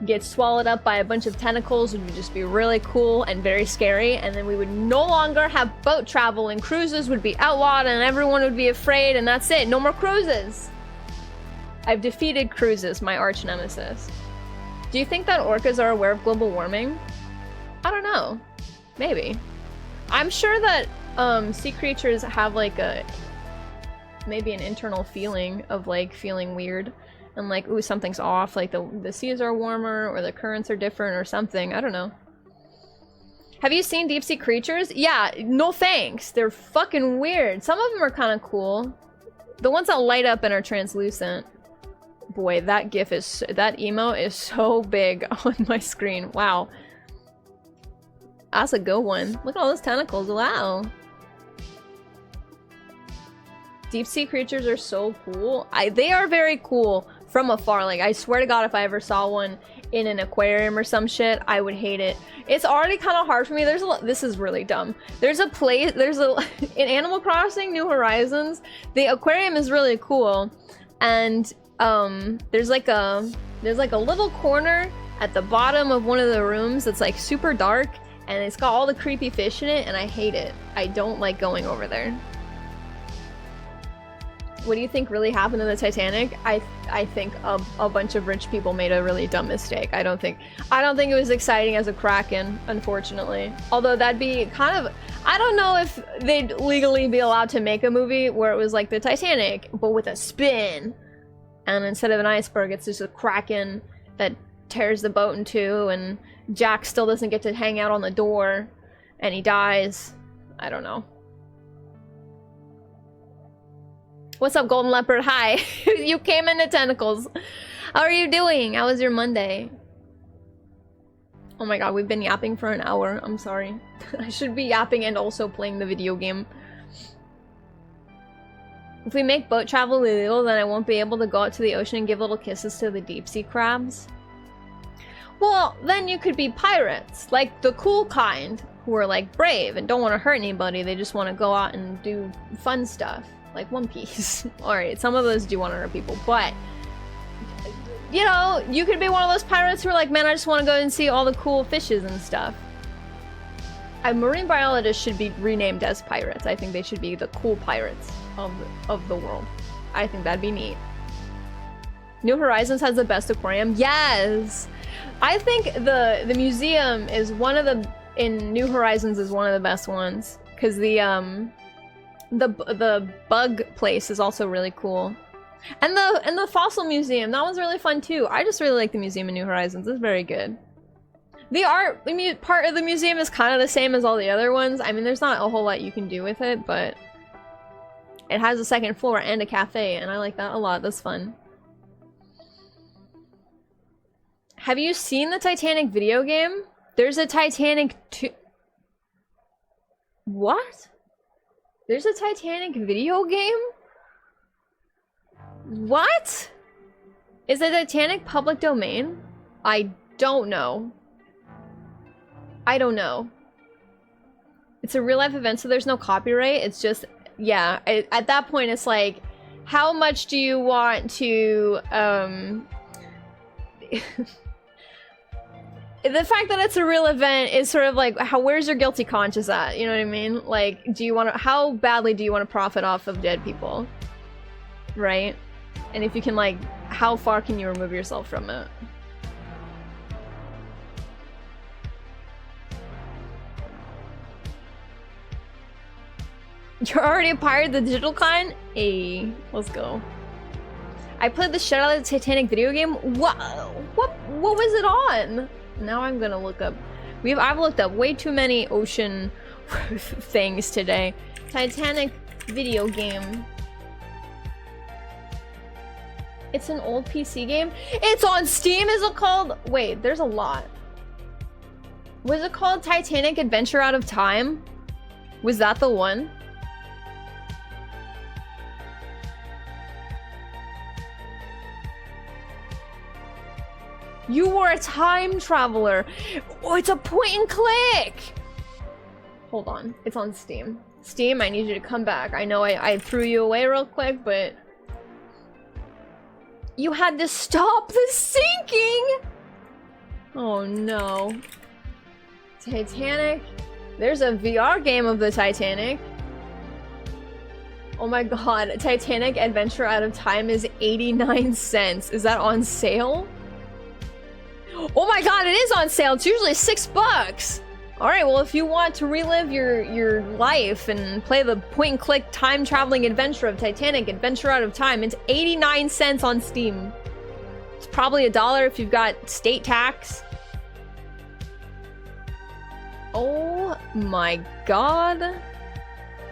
get swallowed up by a bunch of tentacles would just be really cool and very scary, and then we would no longer have boat travel and cruises would be outlawed and everyone would be afraid, and that's it. No more cruises. I've defeated cruises, my arch nemesis. Do you think that orcas are aware of global warming? I don't know. Maybe. I'm sure that sea creatures have like maybe an internal feeling of like feeling weird and like, ooh, something's off, like the seas are warmer or the currents are different or something. I don't know. Have you seen deep sea creatures? Yeah, no thanks. They're fucking weird. Some of them are kind of cool. The ones that light up and are translucent. Boy, that gif is, that emo is so big on my screen. Wow. That's a good one. Look at all those tentacles. Wow. Deep sea creatures are so cool. They are very cool from afar. Like, I swear to God, if I ever saw one in an aquarium or some shit, I would hate it. It's already kind of hard for me. This is really dumb. There's a place, in Animal Crossing New Horizons, the aquarium is really cool. And, there's like a little corner at the bottom of one of the rooms that's like super dark, and it's got all the creepy fish in it, and I hate it. I don't like going over there. What do you think really happened to the Titanic? I think a bunch of rich people made a really dumb mistake. I don't think it was exciting as a Kraken, unfortunately. Although that'd be kind of, I don't know if they'd legally be allowed to make a movie where it was like the Titanic, but with a spin. And instead of an iceberg, it's just a Kraken that tears the boat in two, and Jack still doesn't get to hang out on the door, and he dies. I don't know. What's up, Golden Leopard? Hi. You came into Tentacles. How are you doing? How was your Monday? Oh my god, we've been yapping for an hour. I'm sorry. I should be yapping and also playing the video game. If we make boat travel illegal, then I won't be able to go out to the ocean and give little kisses to the deep sea crabs. Well, then you could be pirates. Like the cool kind, who are like brave and don't want to hurt anybody. They just want to go out and do fun stuff. Like One Piece. Alright, some of those do want to hurt people, but you know, you could be one of those pirates who are like, man, I just want to go and see all the cool fishes and stuff. Marine biologists should be renamed as pirates. I think they should be the cool pirates of the world. I think that'd be neat. New Horizons has the best aquarium. Yes! I think the museum is one of the, in New Horizons is one of the best ones. Because the bug place is also really cool. And the fossil museum, that one's really fun too. I just really like the museum in New Horizons. It's very good. The art part of the museum is kind of the same as all the other ones. I mean, there's not a whole lot you can do with it, but it has a second floor and a cafe, and I like that a lot. That's fun. Have you seen the Titanic video game? There's a Titanic 2. What? There's a Titanic video game? What? Is the Titanic public domain? I don't know. I don't know. It's a real life event, so there's no copyright. It's just, yeah, at that point it's like, how much do you want to, the fact that it's a real event is sort of like, where's your guilty conscience at? You know what I mean? Like, do you want to, how badly do you want to profit off of dead people? Right? And if you can, like, how far can you remove yourself from it? You're already a pirate, the digital kind? Hey, let's go. I played the shit out of the Titanic video game. What was it on? Now I'm gonna look up. I've looked up way too many ocean things today. Titanic video game. It's an old PC game. It's on Steam, is it called? Wait, there's a lot. Was it called Titanic Adventure Out of Time? Was that the one? You were a time traveler. Oh, it's a point and click. Hold on, it's on Steam. Steam, I need you to come back. I know I threw you away real quick, but you had to stop the sinking. Oh no. Titanic. There's a VR game of the Titanic. Oh my god, Titanic Adventure Out of Time is 89 cents. Is that on sale? Oh my god, it is on sale. It's usually $6. Alright, well if you want to relive your life and play the point-and-click time-traveling adventure of Titanic Adventure Out of Time, it's 89 cents on Steam. It's probably $1 if you've got state tax. Oh my god.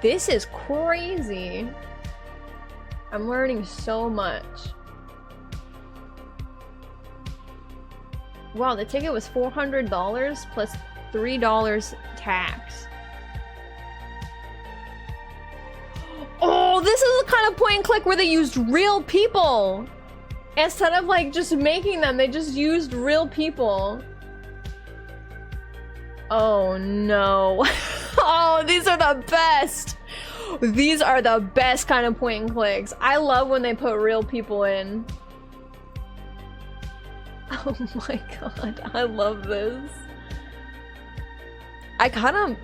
This is crazy. I'm learning so much. Wow, the ticket was $400 plus $3 tax. Oh, this is the kind of point and click where they used real people. Instead of like just making them, they just used real people. Oh no. Oh, these are the best. These are the best kind of point and clicks. I love when they put real people in. Oh my god, I love this. I kind of...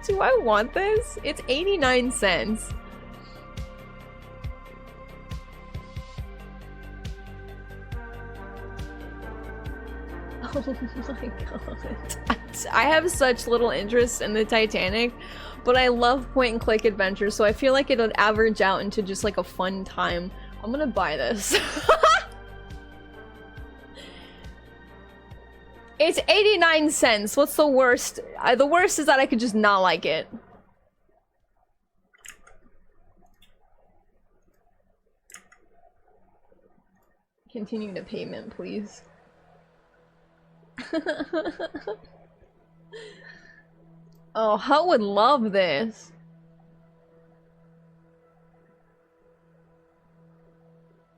Do I want this? It's 89 cents. Oh my god. I have such little interest in the Titanic, but I love point and click adventures, so I feel like it'll average out into just like a fun time. I'm gonna buy this. It's 89 cents. What's the worst? The worst is that I could just not like it. Continue to payment, please. Oh, Hut would love this.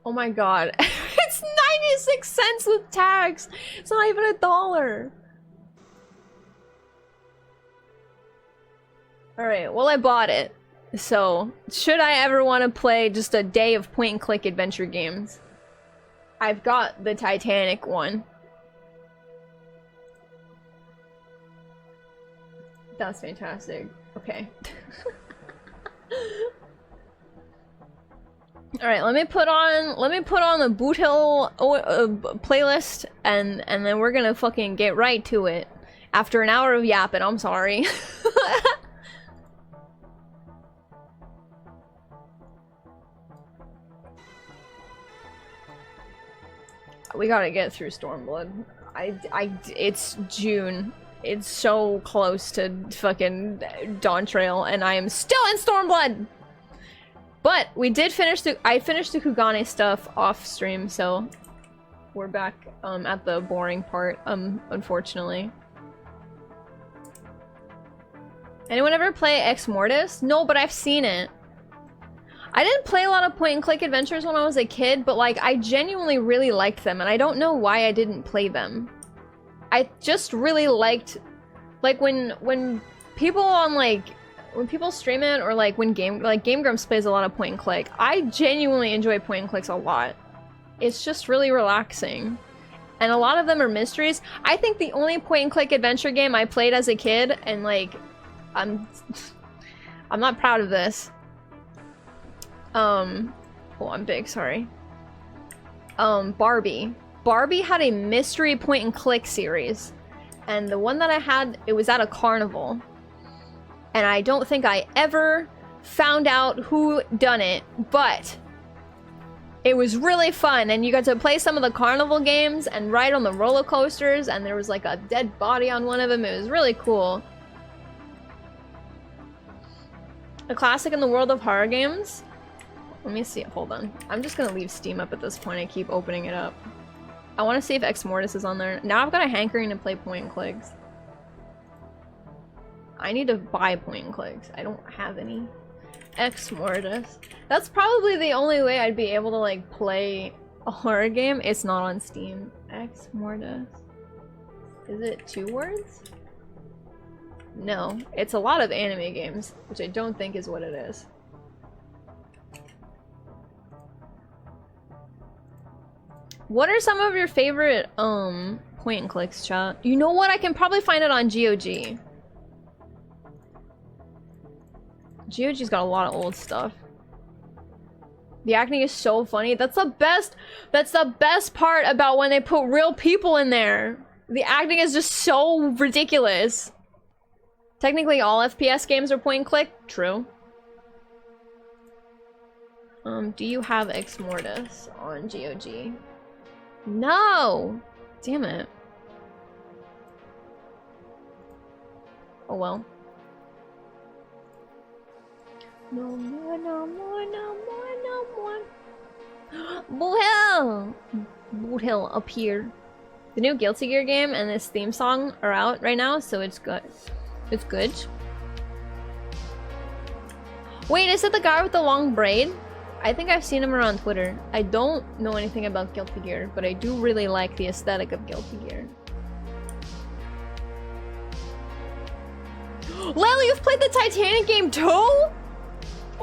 Oh my god. It's 96 cents with tax. It's not even $1. Alright, well I bought it. So, should I ever want to play just a day of point and click adventure games? I've got the Titanic one. That's fantastic. Okay. All right, let me put on the Boot Hill playlist, and then we're gonna fucking get right to it. After an hour of yapping, I'm sorry. We gotta get through Stormblood. It's June. It's so close to fucking Dawntrail, and I am still in Stormblood! But we did finish I finished the Kugane stuff off stream, so we're back at the boring part, unfortunately. Anyone ever play Ex Mortis? No, but I've seen it. I didn't play a lot of point and click adventures when I was a kid, but like I genuinely really liked them and I don't know why I didn't play them. I just really liked, like when people on like, when people stream it or like when Game Grumps plays a lot of point and click, I genuinely enjoy point and clicks a lot. It's just really relaxing. And a lot of them are mysteries. I think the only point and click adventure game I played as a kid, and like, I'm not proud of this. Oh, I'm big, sorry. Barbie. Barbie had a mystery point and click series. And the one that I had, it was at a carnival. And I don't think I ever found out who done it, but it was really fun. And you got to play some of the carnival games and ride on the roller coasters, and there was like a dead body on one of them. It was really cool. A classic in the world of horror games. Let me see. Hold on. I'm just gonna leave Steam up at this point. I keep opening it up. I want to see if Ex Mortis is on there. Now I've got a hankering to play point and clicks. I need to buy point and clicks. I don't have any. Ex Mortis. That's probably the only way I'd be able to like play a horror game. It's not on Steam. Ex Mortis. Is it 2 words? No. It's a lot of anime games, which I don't think is what it is. What are some of your favorite point and clicks, chat? You know what? I can probably find it on GOG. GOG's got a lot of old stuff. The acting is so funny. That's the best part about when they put real people in there. The acting is just so ridiculous. Technically all FPS games are point and click. True. Do you have Ex Mortis on GOG? No! Damn it. Oh well. No more, no more, no more, no more. Boot Hill! Boot Hill up here. The new Guilty Gear game and this theme song are out right now, so it's good. It's good. Wait, is it the guy with the long braid? I think I've seen him around Twitter. I don't know anything about Guilty Gear, but I do really like the aesthetic of Guilty Gear. Lel, you've played the Titanic game too?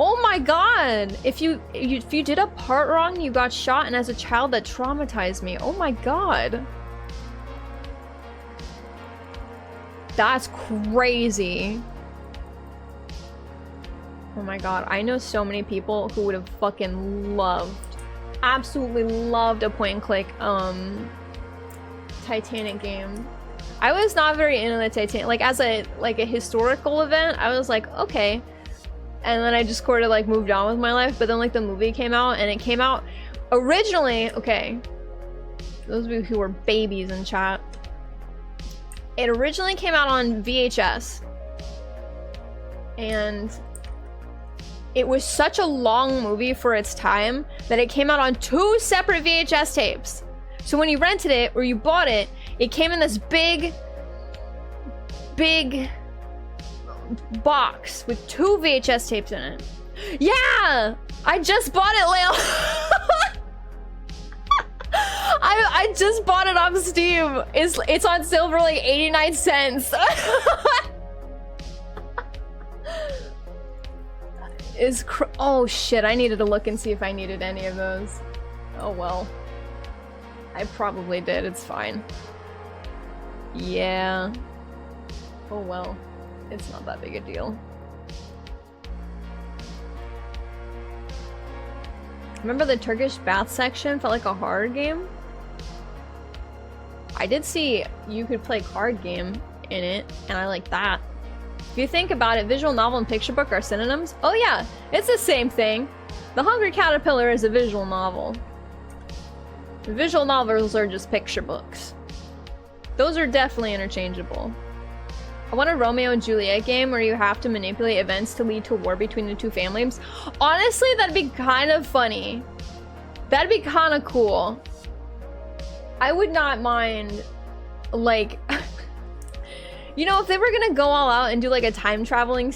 Oh my god! If you did a part wrong, you got shot, and as a child that traumatized me. Oh my god. That's crazy. Oh my god, I know so many people who would have fucking loved, absolutely loved a point and click Titanic game. I was not very into the Titanic, like as a historical event, I was like, okay. And then I just sort of like moved on with my life, but then like the movie came out, and it came out originally, okay, those of you who were babies in chat, it originally came out on VHS, and it was such a long movie for its time that it came out on 2 separate VHS tapes. So when you rented it or you bought it, it came in this big box with 2 VHS tapes in it. Yeah! I just bought it, Leo! I just bought it off Steam. It's on sale for like 89 cents. Oh shit, I needed to look and see if I needed any of those. Oh well. I probably did, it's fine. Yeah. Oh well. It's not that big a deal. Remember the Turkish bath section felt like a horror game? I did see you could play card game in it, and I like that. If you think about it, visual novel and picture book are synonyms. Oh yeah, it's the same thing. The Hungry Caterpillar is a visual novel. Visual novels are just picture books. Those are definitely interchangeable. I want a Romeo and Juliet game where you have to manipulate events to lead to a war between the 2 families. Honestly, that'd be kind of funny. That'd be kind of cool. I would not mind, like, you know, if they were gonna go all out and do like a time traveling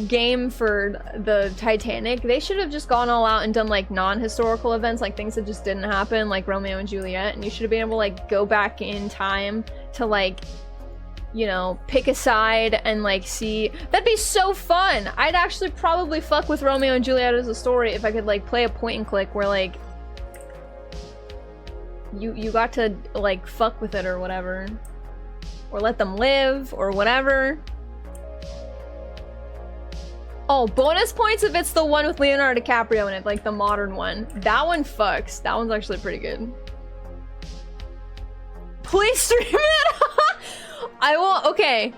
game for the Titanic, they should have just gone all out and done like non-historical events, like things that just didn't happen, like Romeo and Juliet, and you should have been able to like go back in time to like, you know, pick a side and like see. That'd be so fun. I'd actually probably fuck with Romeo and Juliet as a story if I could like play a point and click where like you got to like fuck with it or whatever, or let them live or whatever. Oh, bonus points if it's the one with Leonardo DiCaprio in it, like the modern one. That one fucks. That one's actually pretty good. Please stream it. I will. Okay,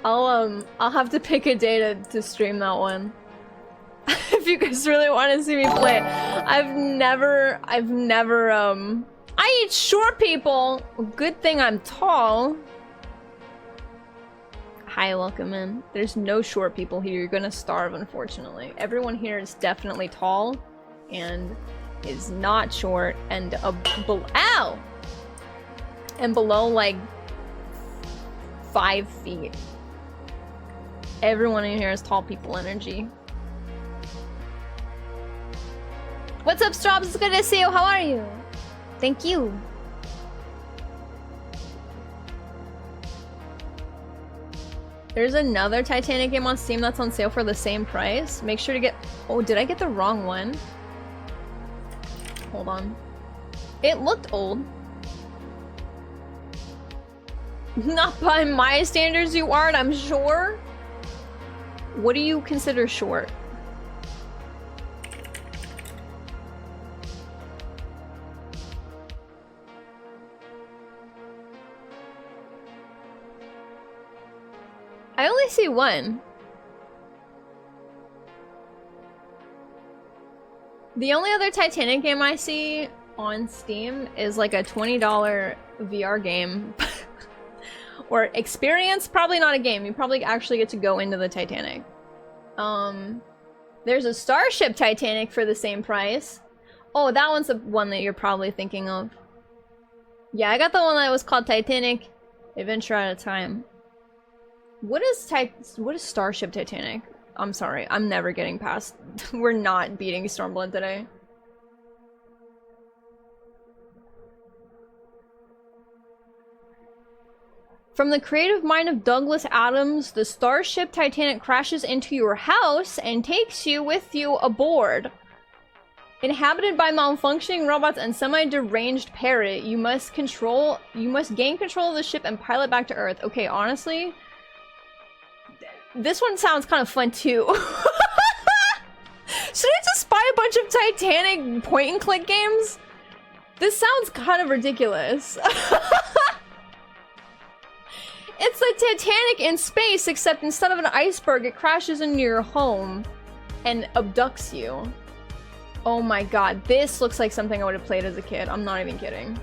I'll have to pick a day to stream that one. If you guys really want to see me play it. I've never I eat short people. Good thing I'm tall. Hi, welcome in. There's no short people here. You're gonna starve, unfortunately. Everyone here is definitely tall and is not short and ow! And below like 5 feet. Everyone in here is tall people energy. What's up, Straubs? It's good to see you. How are you? Thank you. There's another Titanic game on Steam that's on sale for the same price. Make sure to get... Oh, did I get the wrong one? Hold on. It looked old. Not by my standards, you aren't, I'm sure. What do you consider short? I only see one. The only other Titanic game I see on Steam is like a $20 VR game. Or experience, probably not a game. You probably actually get to go into the Titanic. There's a Starship Titanic for the same price. Oh, that one's the one that you're probably thinking of. Yeah, I got the one that was called Titanic Adventure at a Time. What is Starship Titanic? I'm sorry, I'm never getting past. We're not beating Stormblood today. From the creative mind of Douglas Adams, the Starship Titanic crashes into your house and takes you with you aboard. Inhabited by malfunctioning robots and semi-deranged parrot, you must gain control of the ship and pilot back to Earth. Okay, honestly, this one sounds kind of fun too. Should I just buy a bunch of Titanic point-and-click games? This sounds kind of ridiculous. It's the Titanic in space, except instead of an iceberg, it crashes into your home and abducts you. Oh my god, this looks like something I would have played as a kid. I'm not even kidding.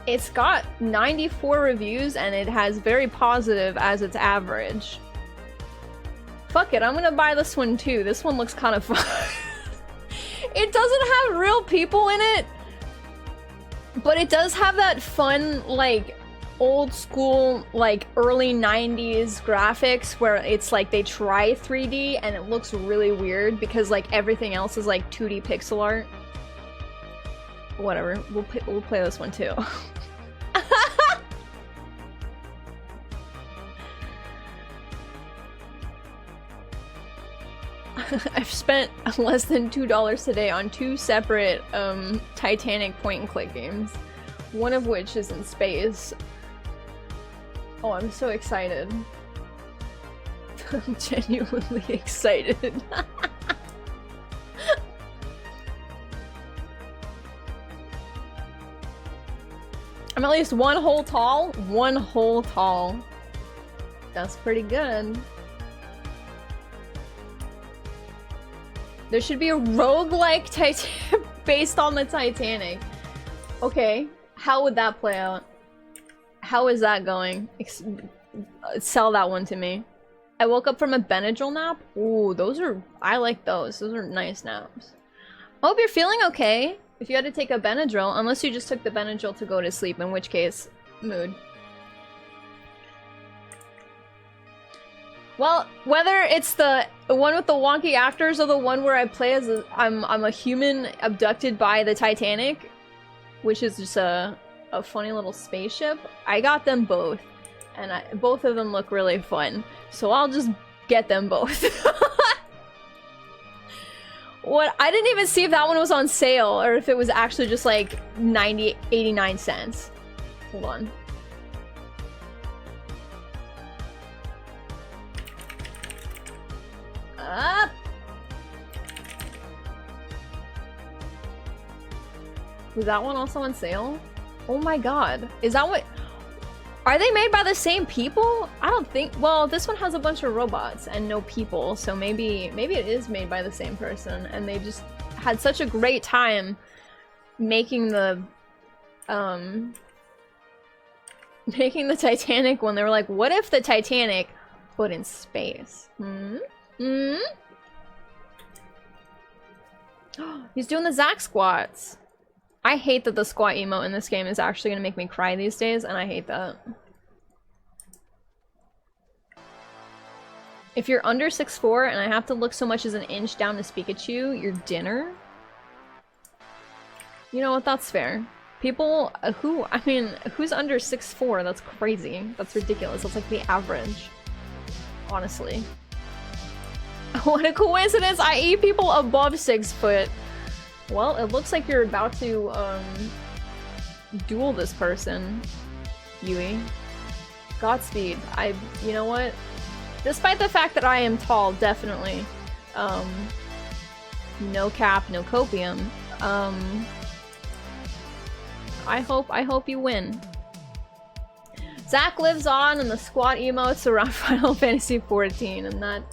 It's got 94 reviews and it has very positive as its average. Fuck it, I'm gonna buy this one too. This one looks kind of fun. It doesn't have real people in it, but it does have that fun, like, old school, like, early 90s graphics where it's like they try 3D and it looks really weird because, like, everything else is like 2D pixel art. Whatever, we'll play this one too. I've spent less than $2 today on 2 separate Titanic point-and-click games, one of which is in space. Oh, I'm so excited. I'm genuinely excited. I'm at least one hole tall. One hole tall. That's pretty good. There should be a roguelike Titan based on the Titanic. Okay, how would that play out? How is that going? Sell that one to me. I woke up from a Benadryl nap. Ooh, those are... I like those. Those are nice naps. I hope you're feeling okay. If you had to take a Benadryl, unless you just took the Benadryl to go to sleep, in which case, mood. Well, whether it's the one with the wonky actors or the one where I play as I'm a human abducted by the Titanic, which is just a funny little spaceship, I got them both. And both of them look really fun. So I'll just get them both. What? I didn't even see if that one was on sale or if it was actually just like 89 cents. Hold on. Up. Was that one also on sale? Oh my god. Is that what... Are they made by the same people? I don't think... Well, this one has a bunch of robots and no people, so maybe it is made by the same person and they just had such a great time making the Titanic one. They were like, what if the Titanic but in space? He's doing the Zack squats. I hate that the squat emote in this game is actually gonna make me cry these days, and I hate that. If you're under 6'4" and I have to look so much as an inch down to Pikachu, you're dinner? You know what, that's fair. People who's under 6'4"? That's crazy. That's ridiculous. That's like the average. Honestly. What a coincidence! I eat people above 6 foot. Well, it looks like you're about to, duel this person, Yui. Godspeed. You know what? Despite the fact that I am tall, definitely. No cap, no copium. I hope you win. Zack lives on and the squat emotes around Final Fantasy XIV, and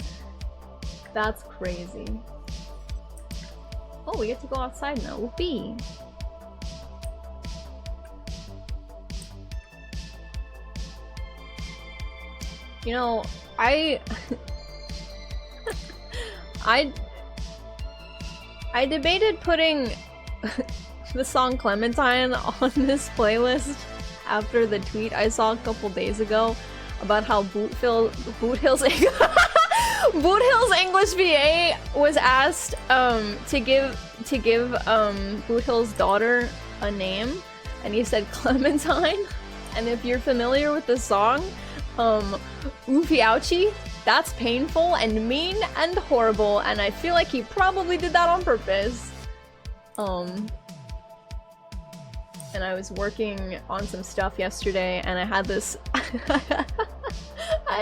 that's crazy. Oh, we get to go outside now. Whoopee! You know, I debated putting the song Clementine on this playlist after the tweet I saw a couple days ago about how Boot Hill's English VA was asked to give Boot Hill's daughter a name, and he said Clementine. And if you're familiar with the song, Oofy Ouchie, that's painful and mean and horrible, and I feel like he probably did that on purpose. And I was working on some stuff yesterday, and I had this I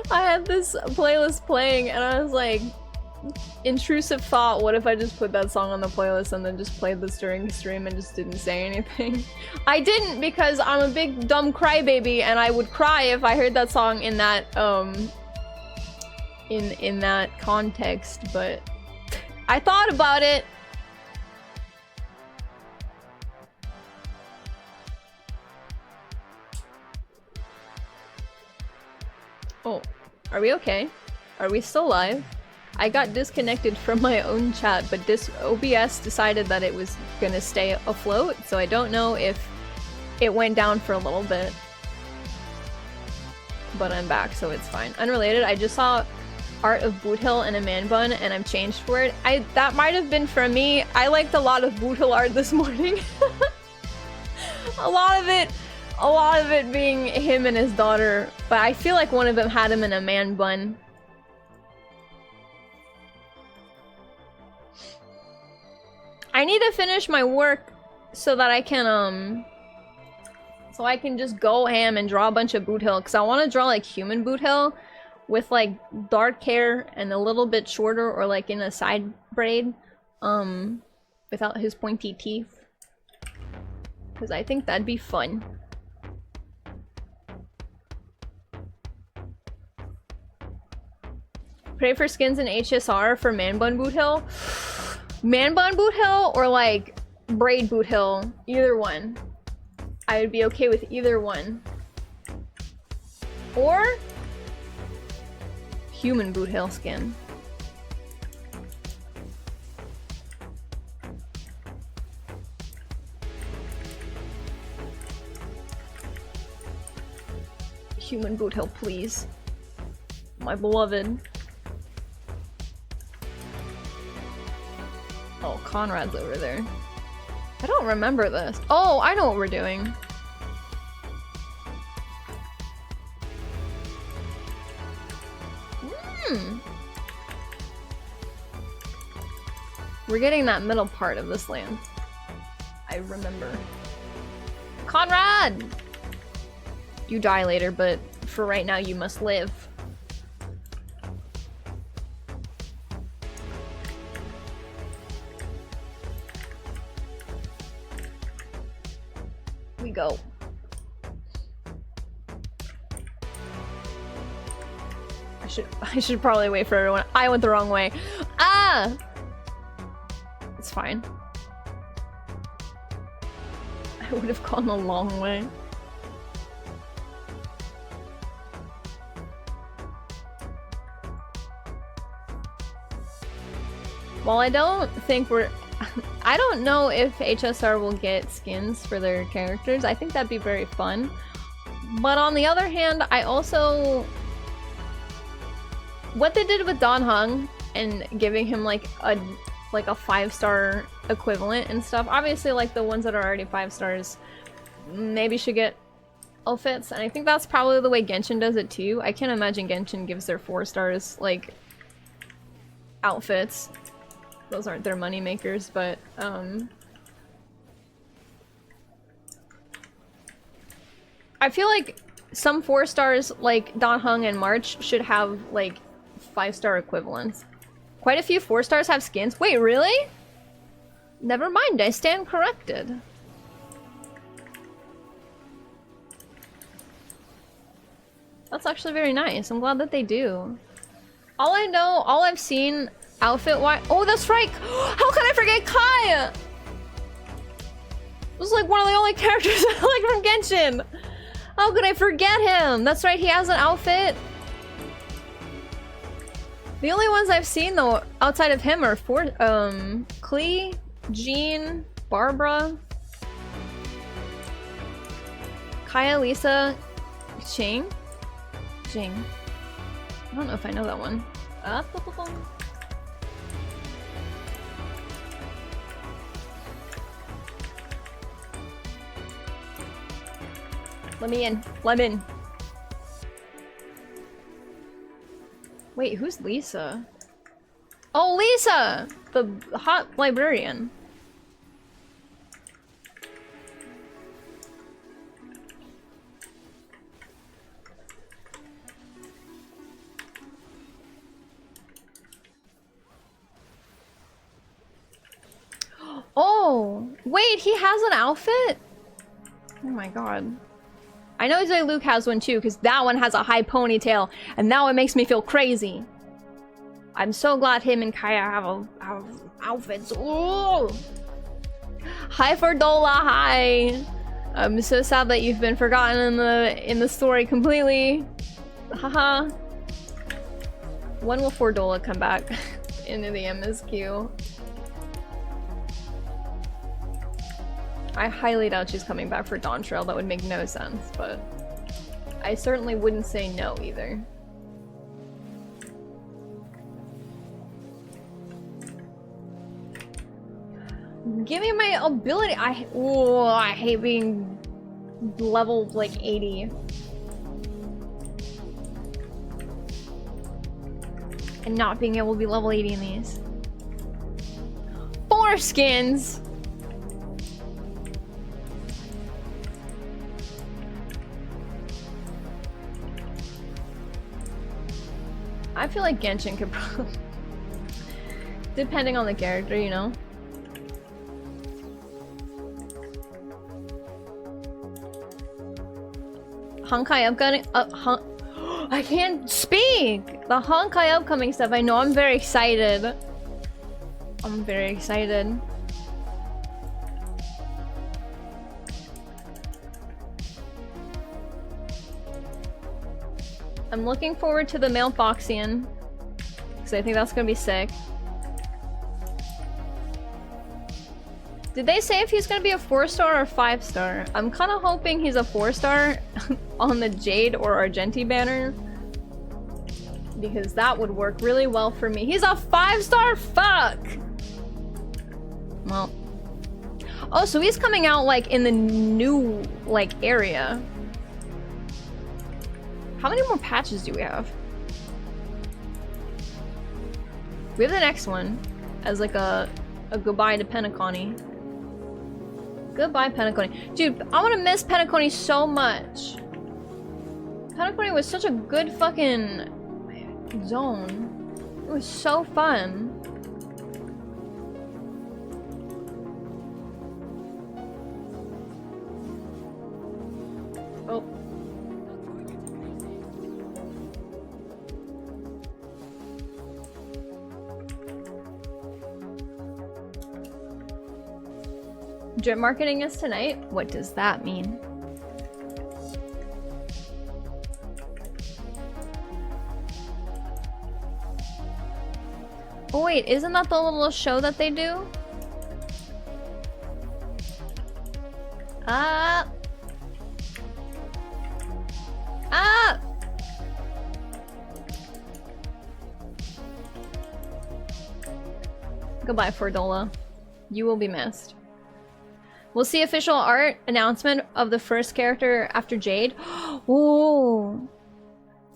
had this playlist playing, and I was like, intrusive thought, what if I just put that song on the playlist and then just played this during the stream and just didn't say anything? I didn't, because I'm a big dumb crybaby and I would cry if I heard that song in that in that context, but I thought about it. Oh, are we okay? Are we still live? I got disconnected from my own chat, but this OBS decided that it was gonna stay afloat, so I don't know if it went down for a little bit. But I'm back, so it's fine. Unrelated, I just saw art of Boot Hill in a man bun, and I've changed for it. That might have been from me. I liked a lot of Boot Hill art this morning. A lot of it being him and his daughter, but I feel like one of them had him in a man bun. I need to finish my work so that I can just go ham and draw a bunch of Boot Hill, because I want to draw like human Boot Hill with like dark hair and a little bit shorter, or like in a side braid, without his pointy teeth, because I think that'd be fun. Pray for skins in HSR for Man Bun Boot Hill. Man Bun Boot Hill or like braid Boot Hill, either one. I would be okay with either one. Or human Boot Hill skin. Human Boot Hill, please. My beloved. Oh, Conrad's over there. I don't remember this. Oh, I know what we're doing. We're getting that middle part of this land. I remember. Conrad! You die later, but for right now you must live. We go. I should probably wait for everyone. I went the wrong way. Ah! It's fine. I would have gone the long way. Well, I don't think we're... I don't know if HSR will get skins for their characters. I think that'd be very fun. But on the other hand, I also... What they did with Don Hung and giving him like a 5-star equivalent and stuff. Obviously, like the ones that are already 5 stars maybe should get outfits. And I think that's probably the way Genshin does it too. I can't imagine Genshin gives their 4 stars like outfits. Those aren't their money makers, but I feel like some 4 stars like Don Hung and March should have like 5-star equivalents. Quite a few 4 stars have skins. Wait, really? Never mind, I stand corrected. That's actually very nice. I'm glad that they do. All I know, all I've seen outfit-wise— oh, that's right! How could I forget Kai? This is like one of the only characters I like from Genshin. How could I forget him? That's right, he has an outfit. The only ones I've seen though outside of him are Klee, Jean, Barbara, Kaya, Lisa, Jing. I don't know if I know that one. Let me in. Let in. Wait, who's Lisa? Oh, Lisa! The hot librarian. Oh! Wait, he has an outfit? Oh my god. I know Zoe Luke has one too, because that one has a high ponytail, and now it makes me feel crazy. I'm so glad him and Kaya have outfits. Ooh! Hi Fordola, hi! I'm so sad that you've been forgotten in the story completely. Haha. When will Fordola come back into the MSQ? I highly doubt she's coming back for Dawn Trail. That would make no sense, but I certainly wouldn't say no either. Give me my ability. I hate being level like 80. And not being able to be level 80 in these. 4 skins! I feel like Genshin could probably... depending on the character, you know? Honkai upcoming... I can't speak! The Honkai upcoming stuff, I know, I'm very excited. I'm very excited. I'm looking forward to the Mailboxian, because I think that's gonna be sick. Did they say if he's gonna be a 4-star or 5-star? I'm kind of hoping he's a 4-star on the Jade or Argenti banner, because that would work really well for me. He's a 5-star? Fuck! Well. Oh, so he's coming out, like, in the new, like, area. How many more patches do we have? We have the next one as, like, a goodbye to Penacony. Goodbye, Penacony. Dude, I want to miss Penacony so much. Penacony was such a good fucking zone. It was so fun. Oh. Drip marketing is tonight? What does that mean? Oh wait, isn't that the little show that they do? Ah! Ah! Goodbye, Fordola. You will be missed. We'll see official art announcement of the first character after Jade. Ooh!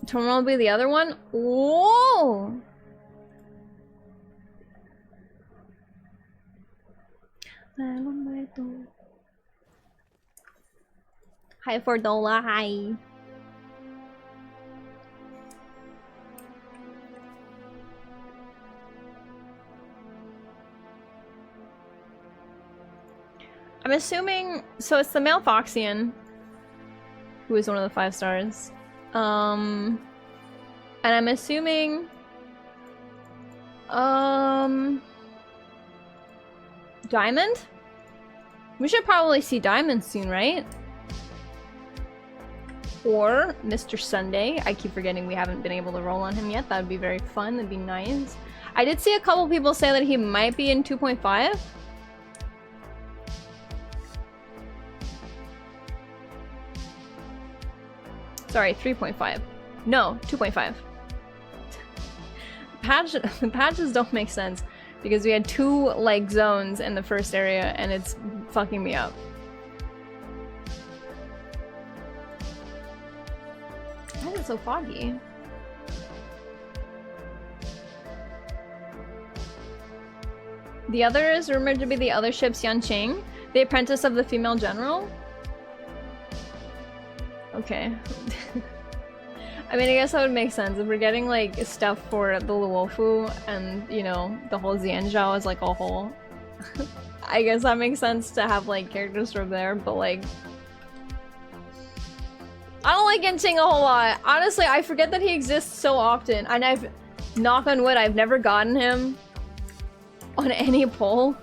Tomorrow will be the other one? Whoa! Hi, Fordola. Hi. I'm assuming, so it's the male Foxian, who is one of the 5 stars. And I'm assuming, Diamond? We should probably see Diamond soon, right? Or Mr. Sunday. I keep forgetting we haven't been able to roll on him yet. That would be very fun. That'd be nice. I did see a couple people say that he might be in 2.5. Sorry, 3.5. No, 2.5. The patches don't make sense because we had 2 like zones in the first area and it's fucking me up. Why is it so foggy? The other is rumored to be the other ship's Yanqing, the apprentice of the female general. Okay. I mean, I guess that would make sense if we're getting like stuff for the Luofu and, you know, the whole Xianzhao as like a whole. I guess that makes sense to have like characters from there, but like I don't like Yanqing a whole lot. Honestly, I forget that he exists so often, and I've, knock on wood, I've never gotten him on any poll.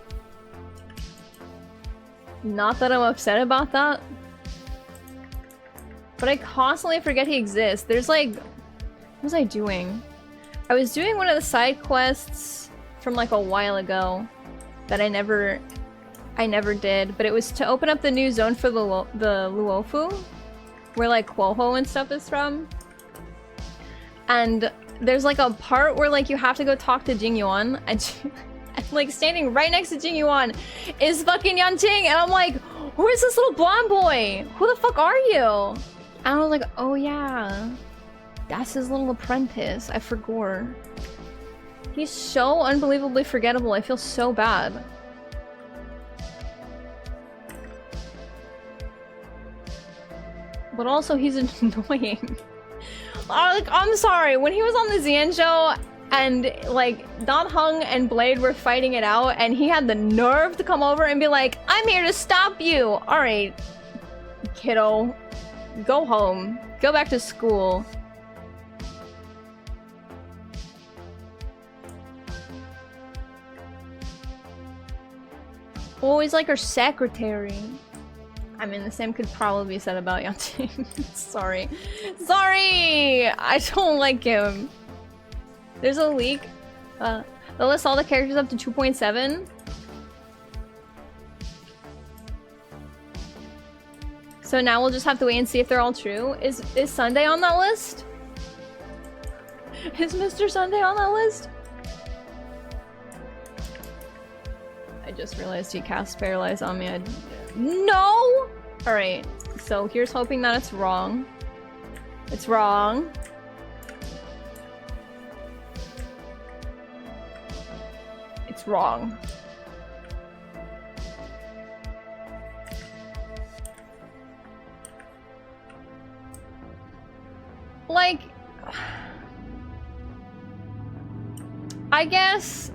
Not that I'm upset about that. But I constantly forget he exists. There's like... What was I doing? I was doing one of the side quests from like a while ago that I never did, but it was to open up the new zone for the Luofu, where like Quoho and stuff is from. And there's like a part where like you have to go talk to Jingyuan, and like standing right next to Jingyuan is fucking Yanqing, and I'm like, where's this little blonde boy? Who the fuck are you? And I was like, oh yeah, that's his little apprentice. I forgot. He's so unbelievably forgettable. I feel so bad. But also, he's annoying. Like, I'm sorry. When he was on the Xianzhou and like Dan Heng and Blade were fighting it out, and he had the nerve to come over and be like, "I'm here to stop you." All right, kiddo. Go home. Go back to school. Always like her secretary. I mean, the same could probably be said about Yanqing. Sorry. Sorry! I don't like him. There's a leak. They'll list all the characters up to 2.7. So now we'll just have to wait and see if they're all true. Is Sunday on that list? Is Mr. Sunday on that list? I just realized he cast Paralyze on me. No! Alright, so here's hoping that it's wrong. It's wrong. It's wrong. Like, I guess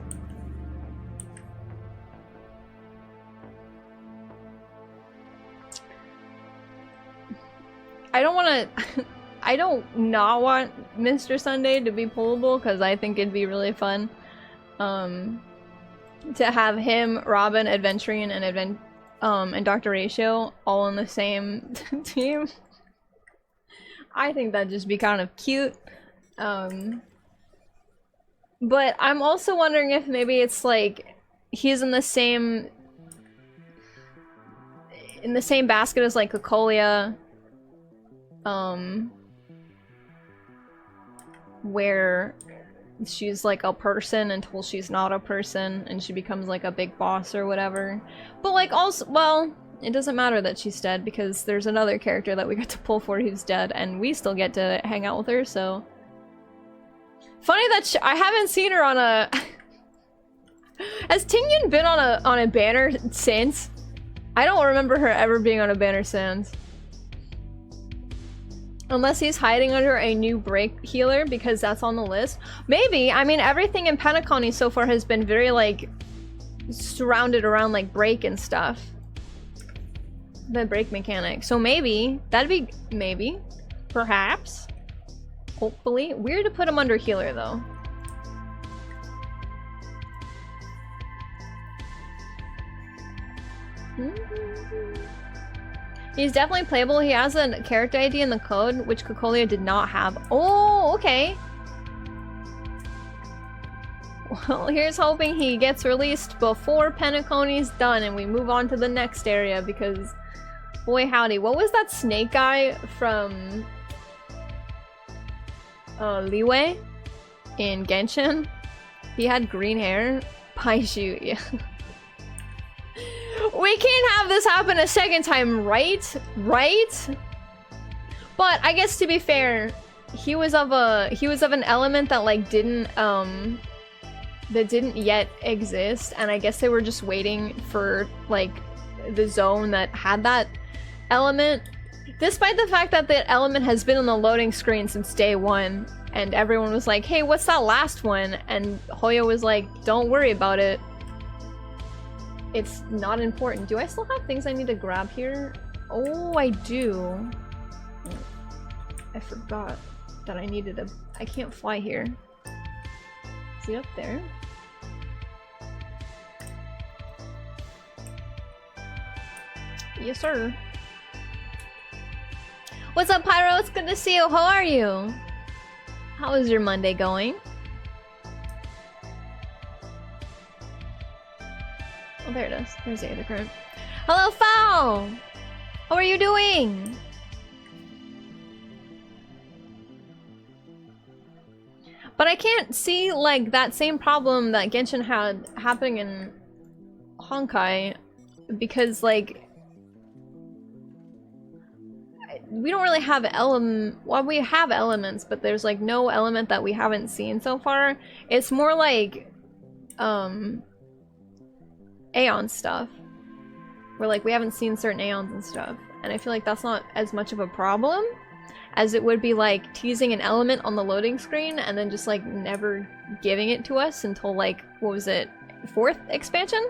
I don't want to I don't not want Mr. Sunday to be pullable because I think it'd be really fun to have him, Robin, Adventurine, and Dr. Ratio all on the same team. I think that'd just be kind of cute. But I'm also wondering if maybe it's like he's in the same basket as like Cocolia, where she's like a person until she's not a person and she becomes like a big boss or whatever. But like also, well, it doesn't matter that she's dead because there's another character that we got to pull for who's dead and we still get to hang out with her, so. Funny that I haven't seen her on a... Has Tingyan been on a banner since? I don't remember her ever being on a banner since. Unless he's hiding under a new break healer because that's on the list. Maybe. I mean, everything in Pentaconi so far has been very, like, surrounded around, like, break and stuff. The break mechanic. So maybe. That'd be... maybe. Perhaps. Hopefully. Weird to put him under healer, though. He's definitely playable. He has a character ID in the code, which Cocolia did not have. Oh, okay. Well, here's hoping he gets released before Pentaconi's done and we move on to the next area because... boy howdy. What was that snake guy from... Leeway in Genshin? He had green hair. Paishu, yeah. We can't have this happen a second time, right? Right? But I guess to be fair, he was of an element that like didn't yet exist, and I guess they were just waiting for like the zone that had that element. Despite the fact that the element has been on the loading screen since day one, and everyone was like, hey, what's that last one? And Hoyo was like, don't worry about it. It's not important. Do I still have things I need to grab here? Oh, I do. I forgot that I needed a... I can't fly here. Is he up there? Yes, sir. What's up, Pyro? It's good to see you. How are you? How is your Monday going? Oh, there it is. There's the other card. Hello, Fowl! How are you doing? But I can't see, like, that same problem that Genshin had happening in Honkai because, like, we don't really have well, we have elements, but there's like no element that we haven't seen so far. It's more like Aeon stuff, where like we haven't seen certain Aeons and stuff, and I feel like that's not as much of a problem as it would be like teasing an element on the loading screen and then just like never giving it to us until like, what was it, 4th expansion?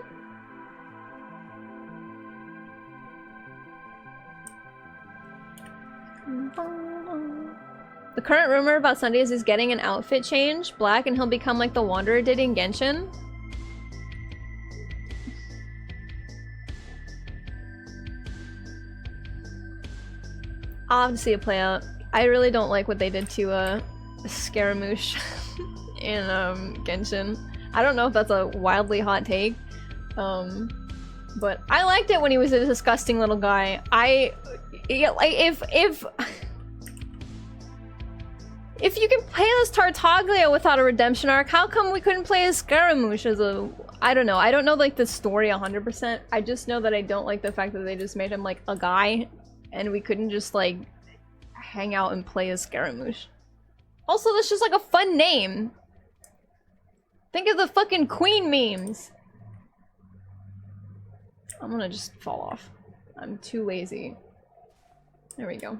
The current rumor about Sundays is getting an outfit change, black, and he'll become like the Wanderer did in Genshin. I'll have to see it play out. I really don't like what they did to Scaramouche in Genshin. I don't know if that's a wildly hot take, but I liked it when he was a disgusting little guy. If you can play as Tartaglia without a redemption arc, how come we couldn't play as Scaramouche as a... I don't know. I don't know, like, the story 100%. I just know that I don't like the fact that they just made him, like, a guy. And we couldn't just, like, hang out and play as Scaramouche. Also, that's just, like, a fun name. Think of the fucking Queen memes. I'm gonna just fall off. I'm too lazy. There we go.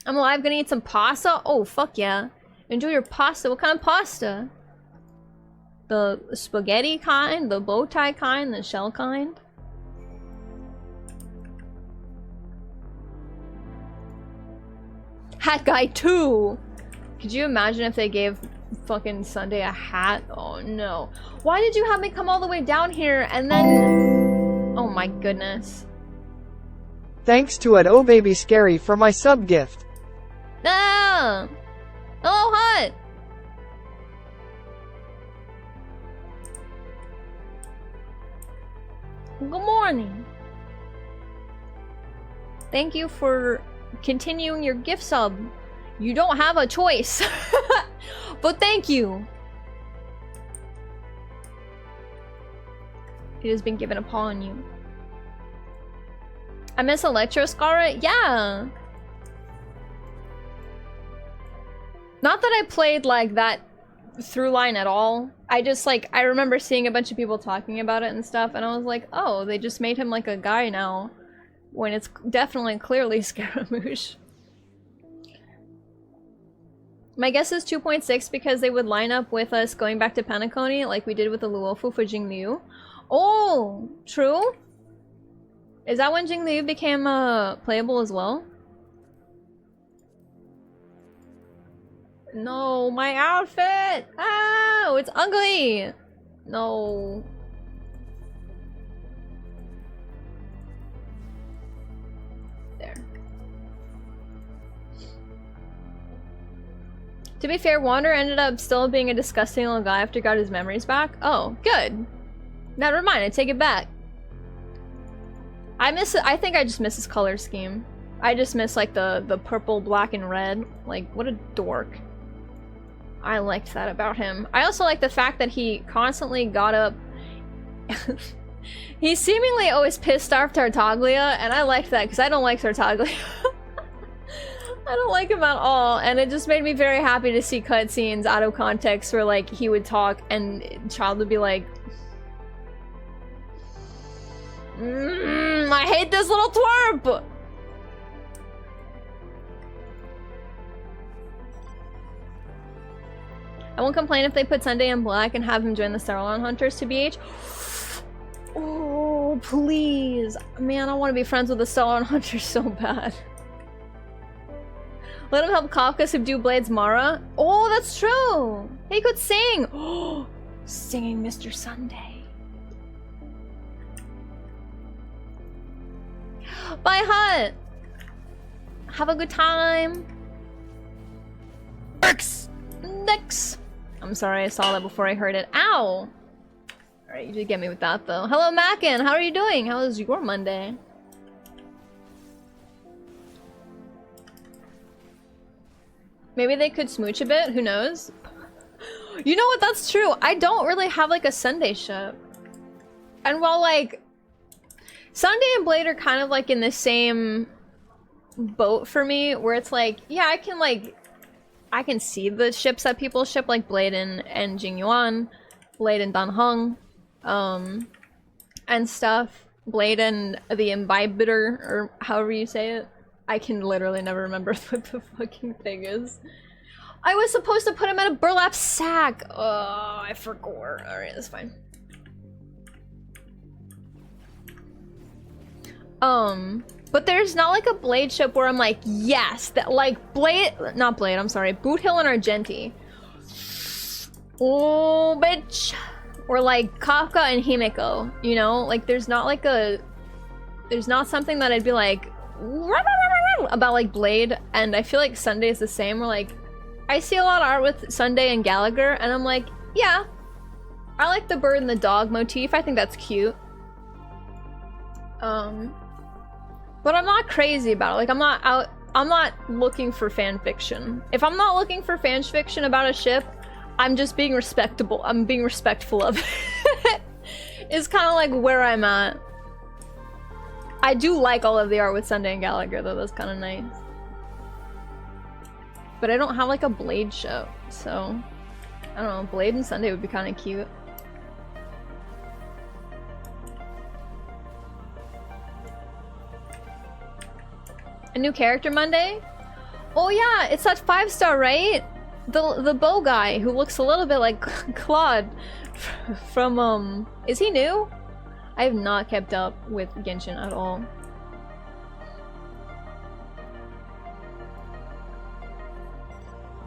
I'm alive, gonna eat some pasta? Oh, fuck yeah. Enjoy your pasta. What kind of pasta? The spaghetti kind? The bow tie kind? The shell kind? Hat guy 2! Could you imagine if they gave fucking Sunday a hat? Oh no. Why did you have me come all the way down here and then... Oh my goodness. Thanks to an Oh Baby Scary for my sub gift. Ah! Hello, Hut! Good morning. Thank you for continuing your gift sub. You don't have a choice. But thank you. It has been given upon you. I miss Electro Scarlet? Yeah. Not that I played like that through line at all. I just like, I remember seeing a bunch of people talking about it and stuff, and I was like, oh, they just made him like a guy now. When it's definitely clearly Scaramouche. My guess is 2.6 because they would line up with us going back to Penacony like we did with the Luofu for Jingliu. Oh, true? Is that when Jingliu became playable as well? No, my outfit! Oh, it's ugly! No. There. To be fair, Wander ended up still being a disgusting little guy after he got his memories back. Oh, good. Never mind, I take it back. I think I just miss his color scheme. I just miss like the purple, black, and red. Like, what a dork. I liked that about him. I also like the fact that he constantly got up. He's seemingly always pissed off Tartaglia, and I liked that because I don't like Tartaglia. I don't like him at all, and it just made me very happy to see cutscenes out of context where like he would talk and Child would be like, I hate this little twerp! I won't complain if they put Sunday in black and have him join the Starlon Hunters to BH. Oh, please. Man, I want to be friends with the Starlon Hunters so bad. Let him help Kafka subdue Blade's Mara. Oh, that's true. He could sing. Oh, singing Mr. Sunday. Bye, Hut. Have a good time. Next. I'm sorry, I saw that before I heard it. Ow! Alright, you did get me with that, though. Hello, Mackin! How are you doing? How was your Monday? Maybe they could smooch a bit? Who knows? You know what? That's true. I don't really have, like, a Sunday ship. And while, like... Sunday and Blade are kind of, like, in the same boat for me, where it's like, yeah, I can, like... I can see the ships that people ship, like Blade and Jingyuan, Blade and Danheng, and stuff. Blade and the Imbibiter, or however you say it. I can literally never remember what the fucking thing is. I was supposed to put him in a burlap sack! Oh, I forgot. Alright, that's fine. But there's not like a Blade ship where I'm like, yes, that like Blade, not Blade, I'm sorry, Boot Hill and Argenti. Oh, bitch. Or like Kafka and Himiko, you know? Like there's not like there's not something that I'd be like, about like Blade, and I feel like Sunday is the same, where like, I see a lot of art with Sunday and Gallagher, and I'm like, yeah, I like the bird and the dog motif, I think that's cute. But I'm not crazy about it. Like, I'm not out I'm not looking for fan fiction. If I'm not looking for fan fiction about a ship, I'm just being respectable. I'm being respectful of it. It's kind of like where I'm at. I do like all of the art with Sunday and Gallagher, though. That's kind of nice. But I don't have like a Blade ship, so I don't know. Blade and Sunday would be kind of cute. A new character Monday? Oh yeah, it's that 5-star, right? The bow guy who looks a little bit like Claude from is he new? I have not kept up with Genshin at all.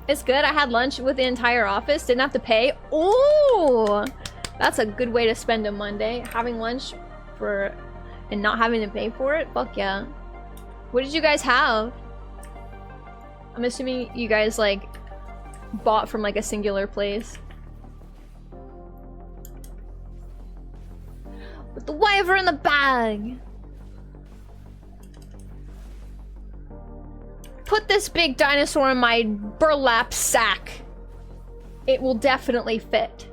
It's good. I had lunch with the entire office. Didn't have to pay. Oh, that's a good way to spend a Monday. Having lunch for and not having to pay for it. Fuck yeah. What did you guys have? I'm assuming you guys like bought from like a singular place. With the wyver in the bag. Put this big dinosaur in my burlap sack. It will definitely fit.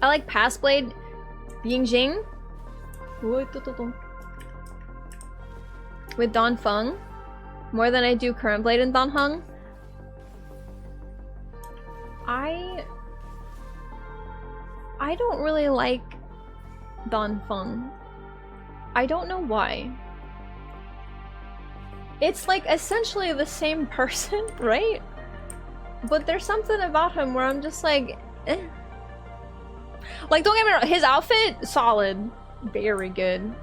I like Past Blade Yingjing with Don Feng more than I do Current Blade and Dan Heng. I don't really like Dan Feng. I don't know why. It's like essentially the same person, right? But there's something about him where I'm just like, eh. Like, don't get me wrong, his outfit, solid. Very good.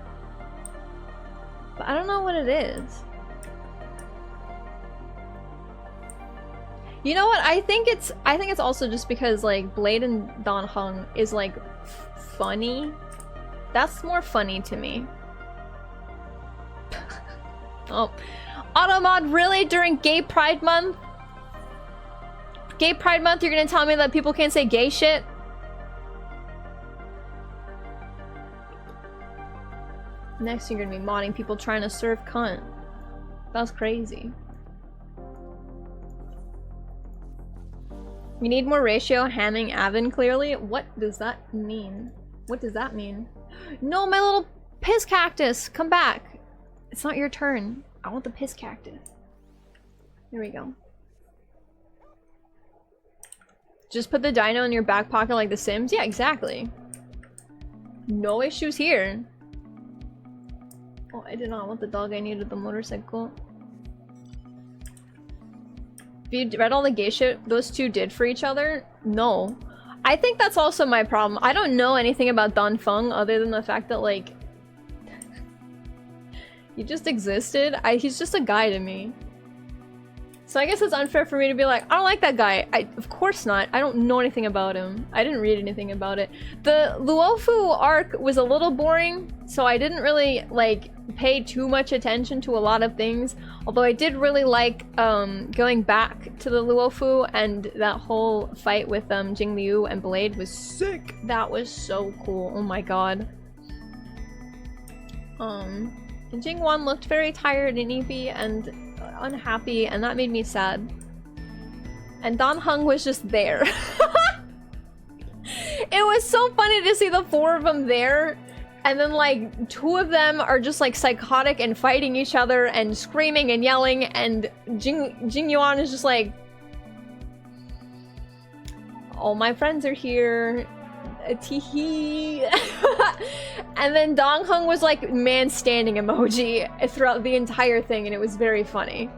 But I don't know what it is. You know what? I think it's also just because like Blade and Dan Heng is like funny. That's more funny to me. Oh. Automod, really? During Gay Pride Month? Gay Pride Month, you're gonna tell me that people can't say gay shit? Next, you're gonna be modding people trying to serve cunt. That's crazy. You need more ratio hamming Avon clearly? What does that mean? What does that mean? No, my little piss cactus! Come back! It's not your turn. I want the piss cactus. Here we go. Just put the dino in your back pocket like The Sims? Yeah, exactly. No issues here. Oh, I did not want the dog. I needed the motorcycle. If you read all the gay shit those two did for each other, no. I think that's also my problem. I don't know anything about Dan Feng other than the fact that, like, he just existed. He's just a guy to me. So I guess it's unfair for me to be like, I don't like that guy. Of course not. I don't know anything about him. I didn't read anything about it. The Luofu arc was a little boring, so I didn't really, like, pay too much attention to a lot of things. Although I did really like going back to the Luofu, and that whole fight with Jing Liu and Blade was sick. That was so cool. Oh my god. And Jing Wan looked very tired and eepy and unhappy, and that made me sad. And Dan Heng was just there. It was so funny to see the four of them there, and then like two of them are just like psychotic and fighting each other and screaming and yelling, and Jing Yuan is just like, all my friends are here. Teehee. And then Dong Heng was like man standing emoji throughout the entire thing, and it was very funny.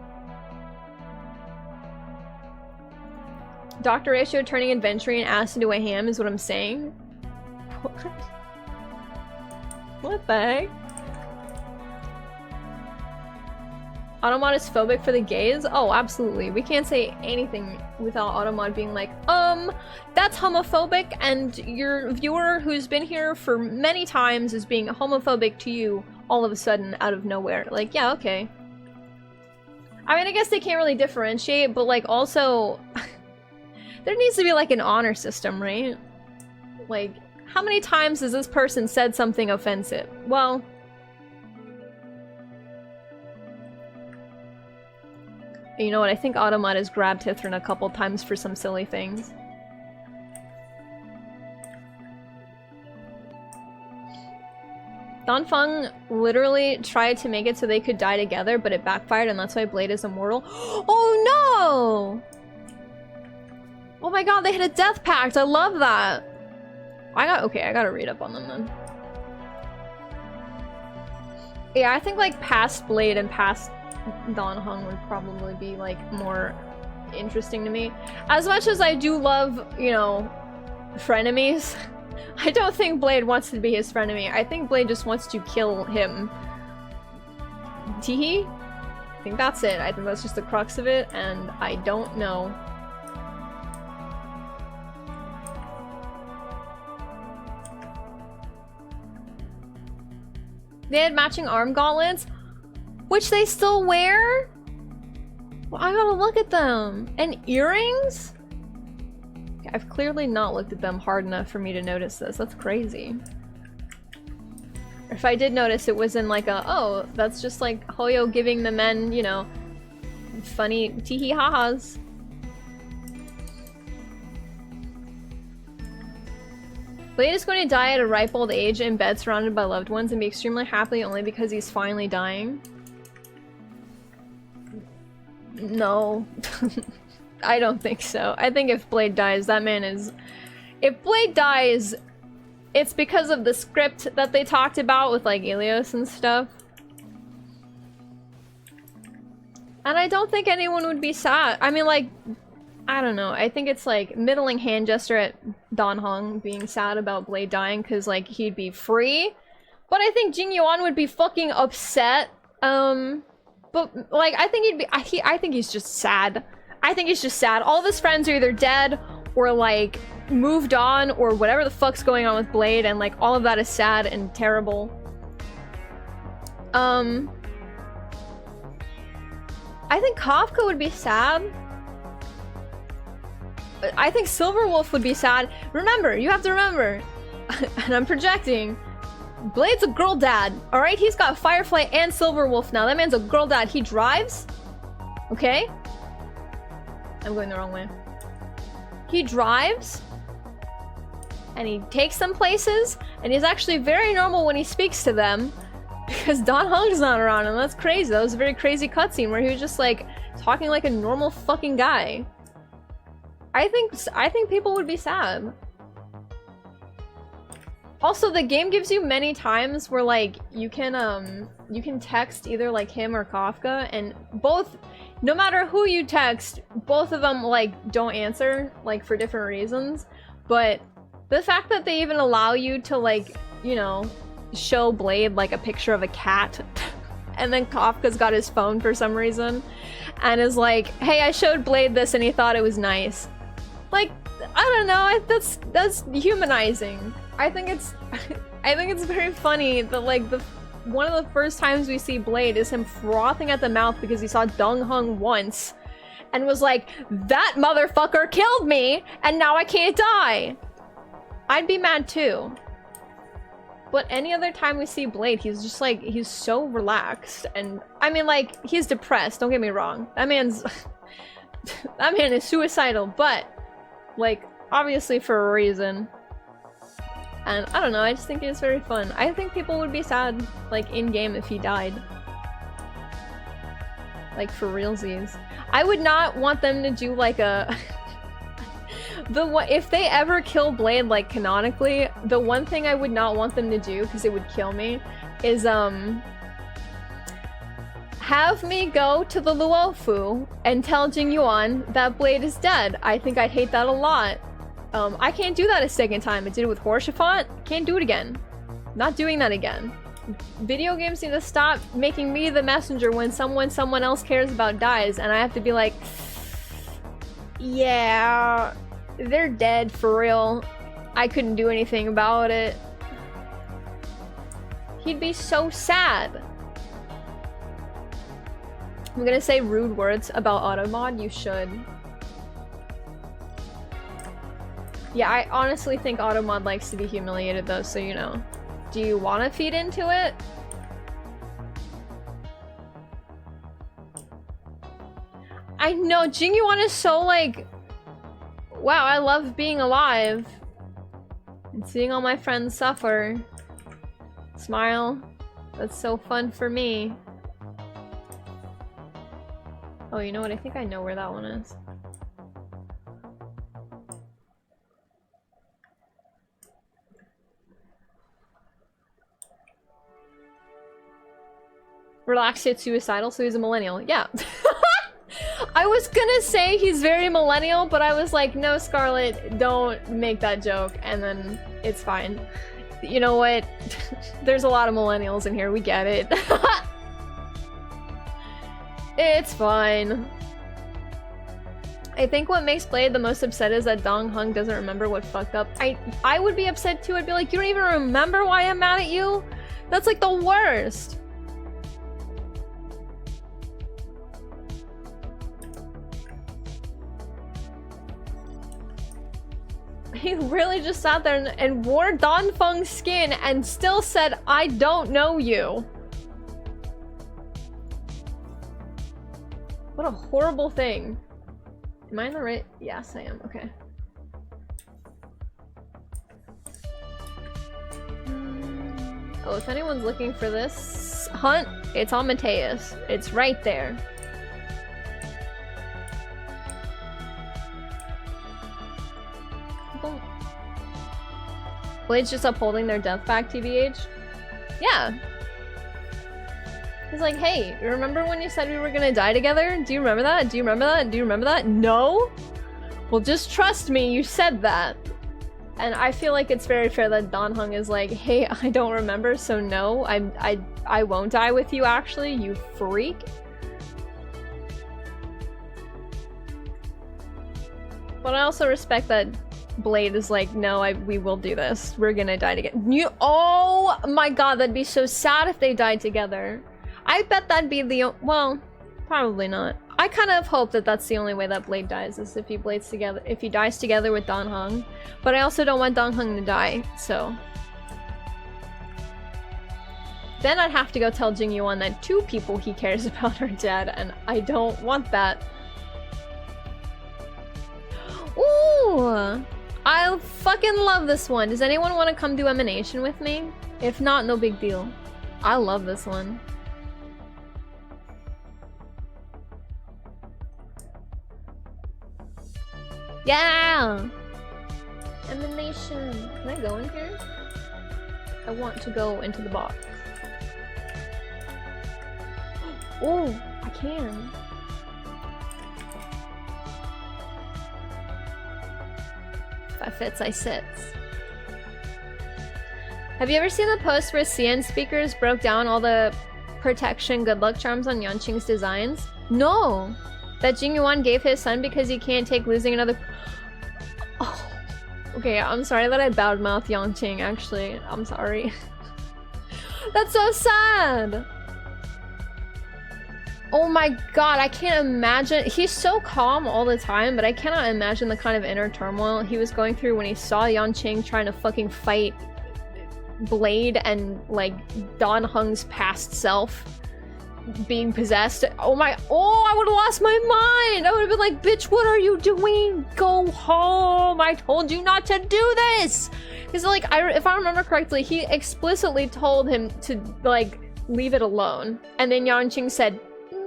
Dr. Ratio turning adventuring ass into a ham is what I'm saying. What? What the heck? Automod is phobic for the gays? Oh, absolutely. We can't say anything without Automod being like, that's homophobic, and your viewer who's been here for many times is being homophobic to you all of a sudden out of nowhere. Like, yeah, okay. I mean, I guess they can't really differentiate, but like also, there needs to be like an honor system, right? Like, how many times has this person said something offensive? Well, You know what? I think Automod has grabbed Hithrin a couple times for some silly things. Danfeng literally tried to make it so they could die together, but it backfired, and that's why Blade is immortal. Oh no! Oh my god, they had a death pact! I love that! Okay, I gotta read up on them then. Yeah, I think like past Blade and past Danheng would probably be like more interesting to me. As much as I do love, you know, frenemies, I don't think Blade wants to be his frenemy. I think Blade just wants to kill him. Teehee? I think that's it. I think that's just the crux of it, and I don't know. They had matching arm gauntlets, which they still wear? Well, I gotta look at them. And earrings? I've clearly not looked at them hard enough for me to notice this. That's crazy. If I did notice, it was in like a, oh, that's just like Hoyo giving the men, you know, funny tee-hee-ha-has. Blade is going to die at a ripe old age in bed surrounded by loved ones and be extremely happy only because he's finally dying. No. I don't think so. I think if Blade dies, that man is... If Blade dies, it's because of the script that they talked about with like Ilios and stuff. And I don't think anyone would be sad. I mean, like, I don't know. I think it's like middling hand gesture at Danheng being sad about Blade dying because like he'd be free. But I think Jing Yuan would be fucking upset. But like I think he'd be I think he's just sad. I think he's just sad. All of his friends are either dead or like moved on or whatever the fuck's going on with Blade, and like all of that is sad and terrible. I think Kafka would be sad. I think Silverwolf would be sad. Remember, you have to remember, and I'm projecting, Blade's a girl dad, alright? He's got Firefly and Silverwolf now. That man's a girl dad. He drives, okay? I'm going the wrong way. He drives, and he takes them places, and he's actually very normal when he speaks to them, because Danheng's not around, and that's crazy. That was a very crazy cutscene where he was just like talking like a normal fucking guy. I think people would be sad. Also, the game gives you many times where like you can text either like him or Kafka, and both, no matter who you text, both of them like don't answer, like for different reasons. But the fact that they even allow you to like, you know, show Blade like a picture of a cat and then Kafka's got his phone for some reason and is like, hey, I showed Blade this and he thought it was nice. Like, I don't know, that's humanizing. I think it's very funny that like one of the first times we see Blade is him frothing at the mouth because he saw Danheng once and was like, that motherfucker killed me and now I can't die. I'd be mad too. But any other time we see Blade, he's just like, he's so relaxed. And I mean, like, he's depressed, don't get me wrong. That man's that man is suicidal, but like obviously for a reason. And I don't know, I just think it's very fun. I think people would be sad, like, in-game if he died. Like, for realsies. I would not want them to do, like, a... If they ever kill Blade, like, canonically, the one thing I would not want them to do, because it would kill me, is, have me go to the Luofu and tell Jing Yuan that Blade is dead. I think I'd hate that a lot. I can't do that a second time. I did it with Horshaphant. Can't do it again. Not doing that again. Video games need to stop making me the messenger when someone else cares about dies, and I have to be like, yeah, they're dead for real. I couldn't do anything about it. He'd be so sad. I'm gonna say rude words about Automod. You should. Yeah, I honestly think Automod likes to be humiliated though, so you know. Do you want to feed into it? I know, Jingyuan is so like... Wow, I love being alive. And seeing all my friends suffer. Smile. That's so fun for me. Oh, you know what? I think I know where that one is. Relax yet suicidal, so he's a millennial. Yeah. I was gonna say he's very millennial, but I was like, no, Scarlet, don't make that joke, and then it's fine. You know what? There's a lot of millennials in here, we get it. It's fine. I think what makes Blade the most upset is that Dong Hung doesn't remember what fucked up. I would be upset too. I'd be like, you don't even remember why I'm mad at you? That's like the worst. He really just sat there and wore Don Feng's skin and still said, I don't know you. What a horrible thing. Am I in the right? Yes, I am. Okay. Oh, if anyone's looking for this hunt, it's on Mateus. It's right there. Blade's just upholding their death pact, TBH? Yeah. He's like, hey, remember when you said we were gonna die together? Do you remember that? Do you remember that? Do you remember that? No? Well, just trust me, you said that. And I feel like it's very fair that Don Hung is like, hey, I don't remember, so no, I won't die with you actually, you freak. But I also respect that Blade is like, no, we will do this. We're gonna die together. Oh my god, that'd be so sad if they died together. I bet that'd be the well, probably not. I kind of hope that that's the only way that Blade dies, is if he dies together with Don Hung. But I also don't want Don Hung to die, so. Then I'd have to go tell Jingyuan that 2 people he cares about are dead, and I don't want that. Ooh! I fucking love this one. Does anyone want to come do Emanation with me? If not, no big deal. I love this one. Yeah! Emanation. Can I go in here? I want to go into the box. Oh, I can. If I fits, I sits. Have you ever seen the post where CN speakers broke down all the protection good luck charms on Yanqing's designs? No! That Jingyuan gave his son because he can't take losing another... Oh. Okay, I'm sorry that I bad mouthed Yanqing, actually. I'm sorry. That's so sad! Oh my god, I can't imagine. He's so calm all the time, but I cannot imagine the kind of inner turmoil he was going through when he saw Yanqing trying to fucking fight Blade and, like, Don Hung's past self being possessed. Oh my, oh, I would have lost my mind! I would have been like, bitch, what are you doing? Go home! I told you not to do this! Because, like, if I remember correctly, he explicitly told him to, like, leave it alone. And then Yanqing said,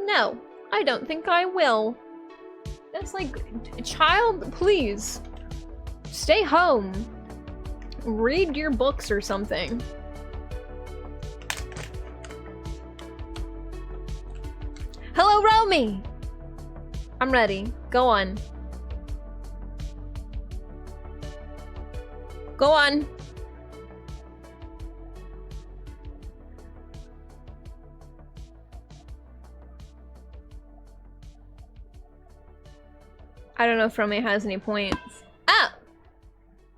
no, I don't think I will. It's like, child, please. Stay home. Read your books or something. Hello, Romy! I'm ready. Go on. Go on. I don't know if Romy has any points. Ah!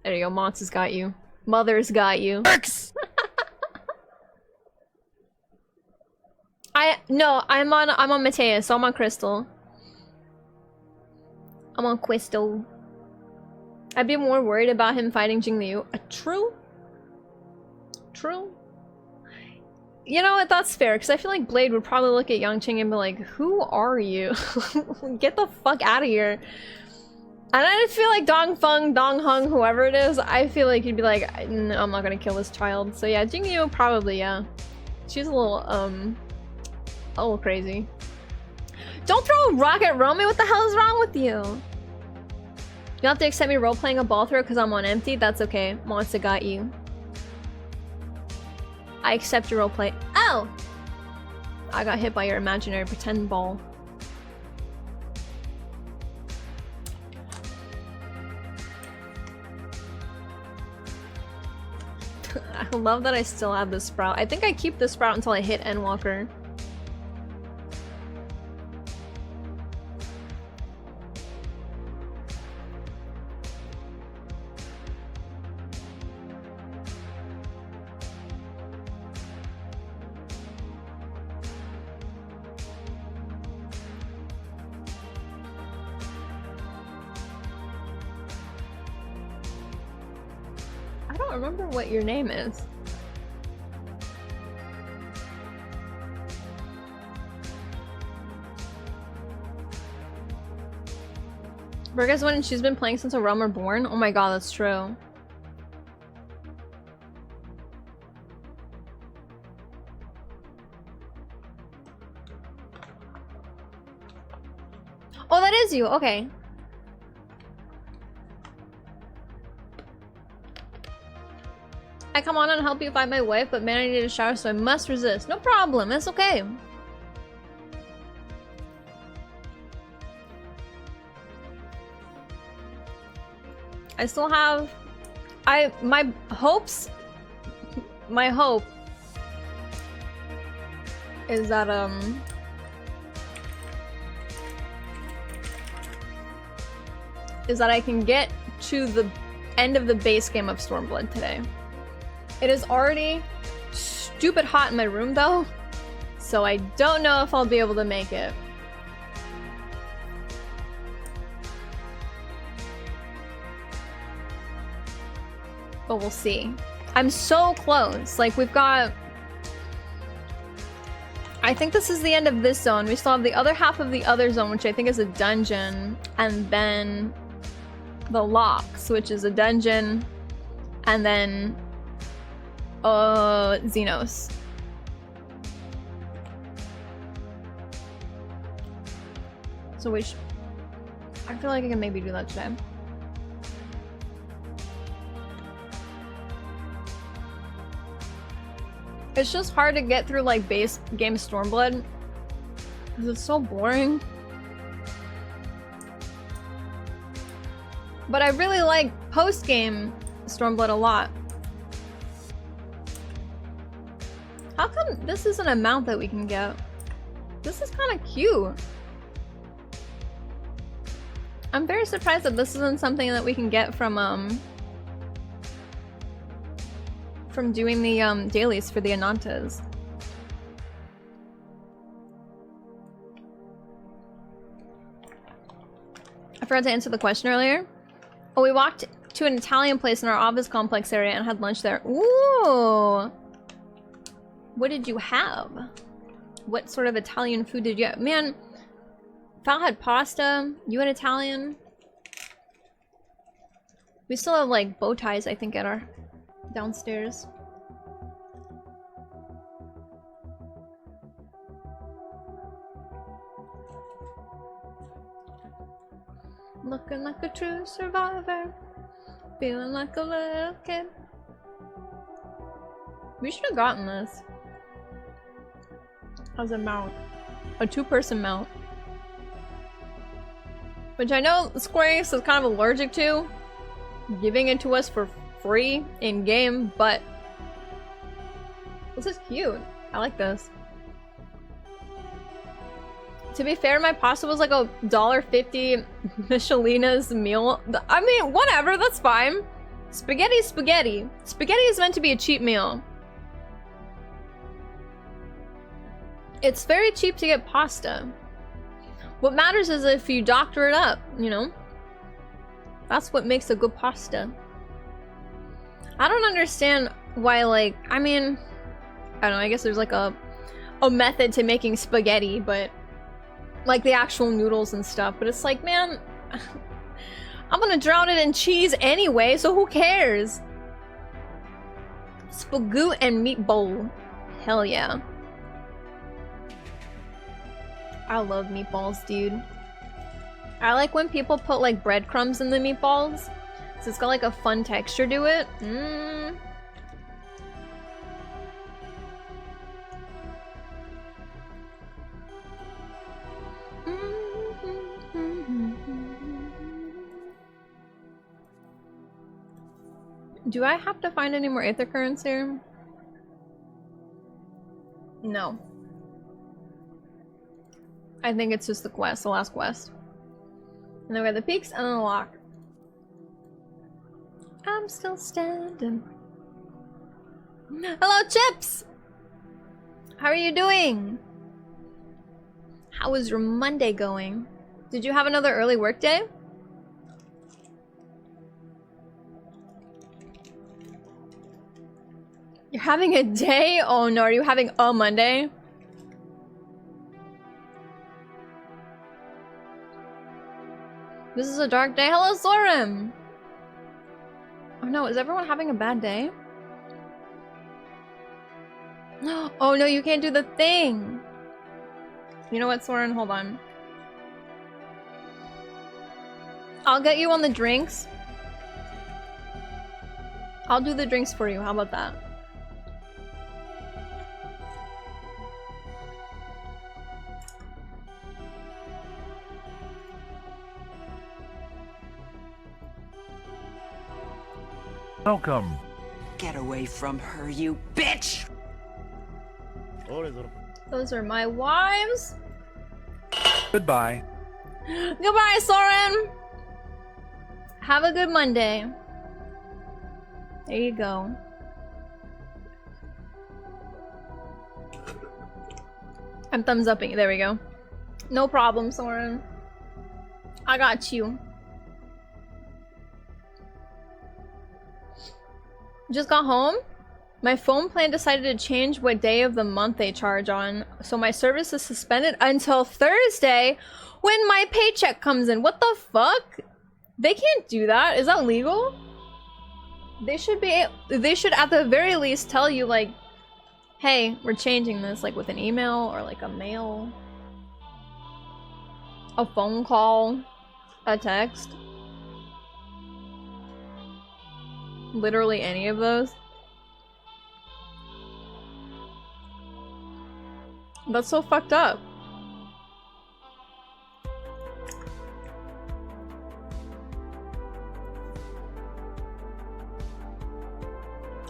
There you go, Mott's has got you. Mother's got you. I'm on Mateus, so I'm on Crystal. I'm on Crystal. I'd be more worried about him fighting Jing Liu. True? True? You know what? That's fair, because I feel like Blade would probably look at Yang and be like, who are you? Get the fuck out of here. And I just feel like Dong Feng, Dong Hung, whoever it is, I feel like he'd be like, no, I'm not gonna kill this child. So yeah, Jingyu probably, yeah. She's a little crazy. Don't throw a rock at Romy, what the hell is wrong with you? You'll have to accept me role-playing a ball throw because I'm on empty? That's okay. Monster got you. I accept your roleplay. Oh! I got hit by your imaginary pretend ball. I love that I still have this sprout. I think I keep this sprout until I hit Endwalker. I don't remember what your name is. Virga's one and she's been playing since a realm were born? Oh my god, that's true. Oh, that is you. Okay. I come on and help you find my wife, but man, I need a shower, so I must resist. No problem. It's okay. I still have... my hopes... My hope... is that, is that I can get to the end of the base game of Stormblood today. It is already stupid hot in my room, though, so I don't know if I'll be able to make it. But we'll see. I'm so close. Like, we've got... I think this is the end of this zone. We still have the other half of the other zone, which I think is a dungeon, and then the locks, which is a dungeon, and then Xenos. So I feel like I can maybe do that today. It's just hard to get through like base game Stormblood because it's so boring. But I really like post game Stormblood a lot. How come this is an amount that we can get? This is kind of cute. I'm very surprised that this isn't something that we can get from doing the dailies for the Anantas. I forgot to answer the question earlier. Oh, we walked to an Italian place in our office complex area and had lunch there. Ooh! What did you have? What sort of Italian food did you have? Man, Val had pasta. You had Italian. We still have like bow ties, I think, at our downstairs. Looking like a true survivor, feeling like a little kid. We should have gotten this as a mount, a two-person mount, which I know Square Enix is kind of allergic to giving it to us for free in game, but this is cute. I like this. To be fair, my pasta was like a $1.50 Michelina's meal. I mean, whatever, that's fine. Spaghetti's spaghetti. Spaghetti is meant to be a cheap meal. It's very cheap to get pasta. What matters is if you doctor it up, you know? That's what makes a good pasta. I don't understand why, like, I mean, I don't know, I guess there's like a method to making spaghetti, but like the actual noodles and stuff. But it's like, man, I'm gonna drown it in cheese anyway, so who cares? Spagoot and meatball. Hell yeah. I love meatballs, dude. I like when people put like breadcrumbs in the meatballs. So it's got like a fun texture to it. Do I have to find any more Aether Currents here? No. I think it's just the quest, the last quest. And then we got the peaks and then the lock. I'm still standing. Hello, Chips! How are you doing? How was your Monday going? Did you have another early work day? You're having a day? Oh no, are you having a Monday? This is a dark day. Hello, Sorim! Oh no, is everyone having a bad day? Oh no, you can't do the thing! You know what, Soren? Hold on. I'll get you on the drinks. I'll do the drinks for you. How about that? Welcome. Get away from her, you bitch! Those are my wives. Goodbye. Goodbye, Soren! Have a good Monday. There you go. I'm thumbs upping. There we go. No problem, Soren. I got you. Just got home. My phone plan decided to change what day of the month they charge on, so my service is suspended until Thursday when my paycheck comes in. What the fuck? They can't do that. Is that legal? They should at the very least tell you like, hey, we're changing this, like with an email or like a mail, a phone call, a text. Literally any of those. That's so fucked up.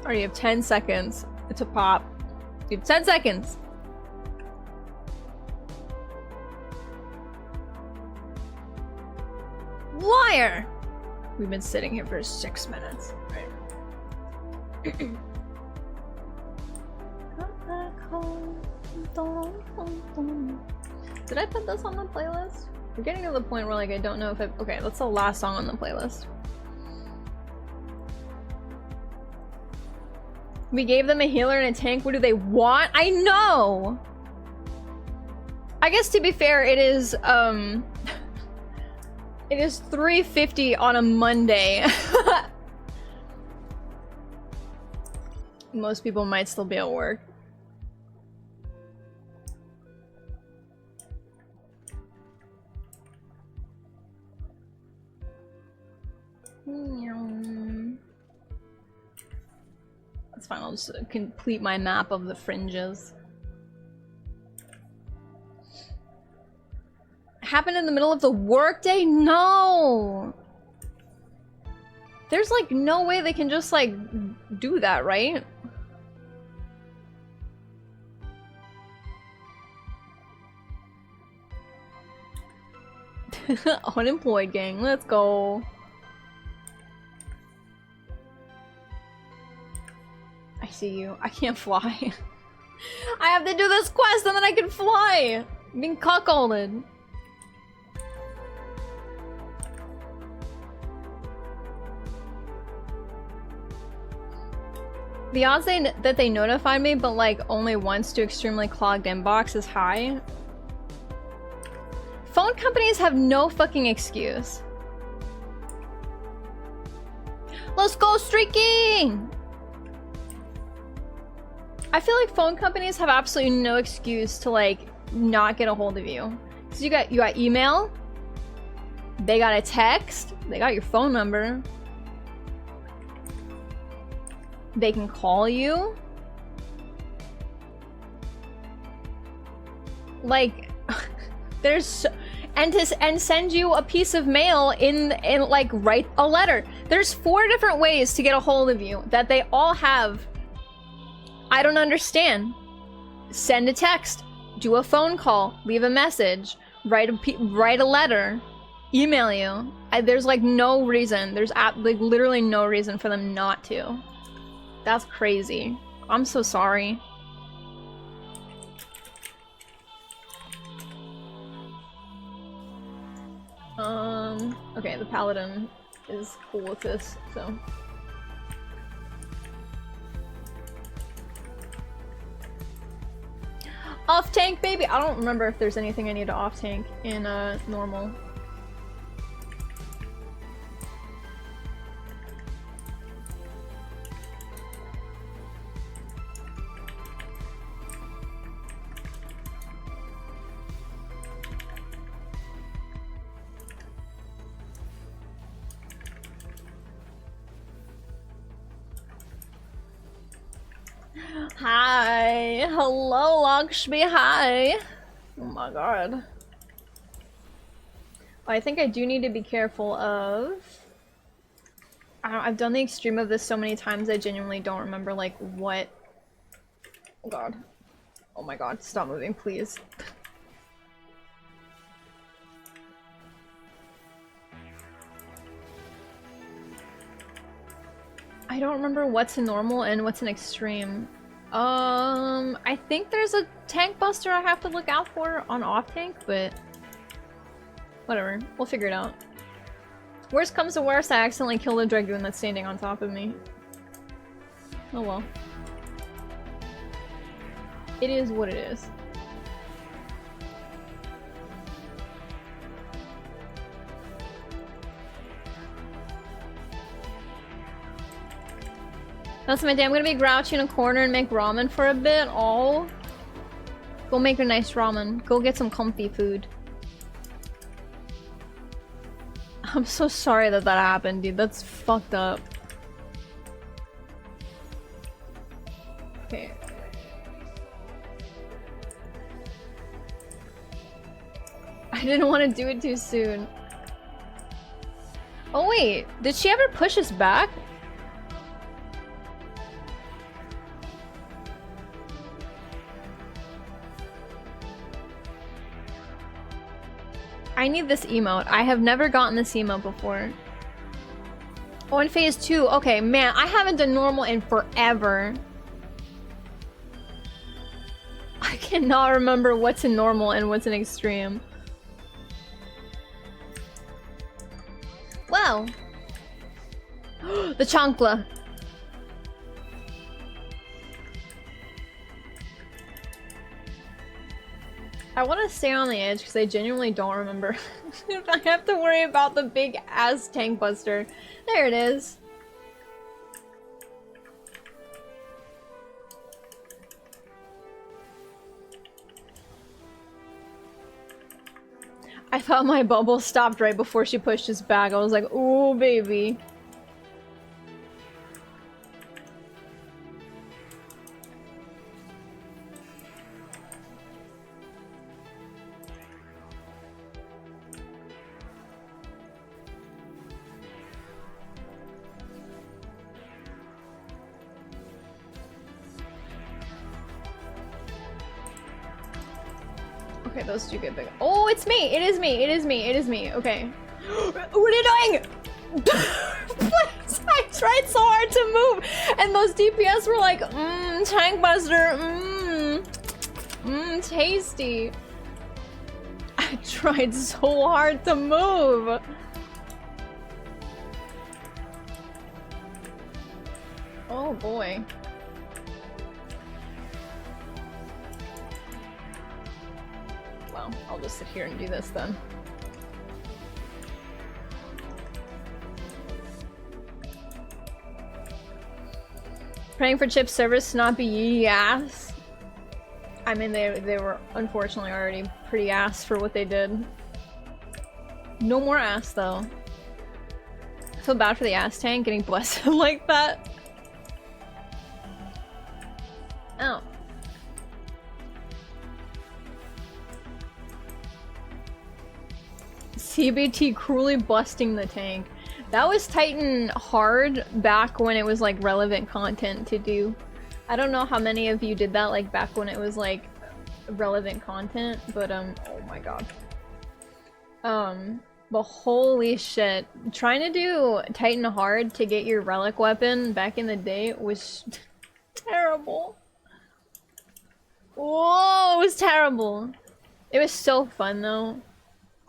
Alright, you have 10 seconds to pop. You have 10 seconds. Liar! We've been sitting here for 6 minutes. Right. Did I put this on the playlist? We're getting to the point where like I don't know if it. Okay, that's the last song on the playlist. We gave them a healer and a tank. What do they want? I know! I guess to be fair, it is it is 3:50 on a Monday. Most people might still be at work. That's fine, I'll just complete my map of the fringes. Happened in the middle of the workday? No! There's like no way they can just like do that, right? Unemployed gang, let's go. I see you. I can't fly. I have to do this quest and then I can fly! I'm being cuckolded. The odds that they notified me, but like only once to extremely clogged inbox is high. Phone companies have no fucking excuse. Let's go streaking! I feel like phone companies have absolutely no excuse to like not get a hold of you. So you got email, they got a text, they got your phone number. They can call you. Like, there's so, and send you a piece of mail in like write a letter. There's 4 different ways to get a hold of you that they all have. I don't understand. Send a text, do a phone call, leave a message, write a letter, email you. There's like no reason. There's like literally no reason for them not to. That's crazy. I'm so sorry. Okay, the paladin is cool with this, so. Off tank, baby! I don't remember if there's anything I need to off tank in normal. Hi! Hello, Lakshmi, hi! Oh my god. I think I do need to be careful of... I've done the extreme of this so many times I genuinely don't remember, like, what... Oh god. Oh my god, stop moving, please. I don't remember what's a normal and what's an extreme. I think there's a tank buster I have to look out for on off tank, but whatever, we'll figure it out. Worst comes to worst, I accidentally killed a dragoon that's standing on top of me. Oh well. It is what it is. That's my day. I'm gonna be grouchy in a corner and make ramen for a bit. Oh. Go make a nice ramen. Go get some comfy food. I'm so sorry that that happened, dude. That's fucked up. Okay. I didn't want to do it too soon. Oh wait, did she ever push us back? I need this emote. I have never gotten this emote before. Oh, in phase 2. Okay, man, I haven't done normal in forever. I cannot remember what's in normal and what's in extreme. Well. The chancla. I want to stay on the edge because I genuinely don't remember if I have to worry about the big ass tank buster. There it is. I thought my bubble stopped right before she pushed us back. I was like, ooh, baby. Okay, those do get big. Oh, it's me! It is me! It is me! It is me! Okay. What are you doing? Please, I tried so hard to move! And those DPS were like, tank buster, tasty. I tried so hard to move! Oh boy. no. I'll just sit here and do this then. Praying for chip service to not be ass. I mean, they were unfortunately already pretty ass for what they did. No more ass though. I feel bad for the ass tank getting blessed like that. Oh. CBT cruelly busting the tank. That was Titan hard back when it was like relevant content to do. I don't know how many of you did that like back when it was like relevant content, but oh my god. But holy shit. Trying to do Titan hard to get your relic weapon back in the day was terrible. Whoa, it was terrible. It was so fun though.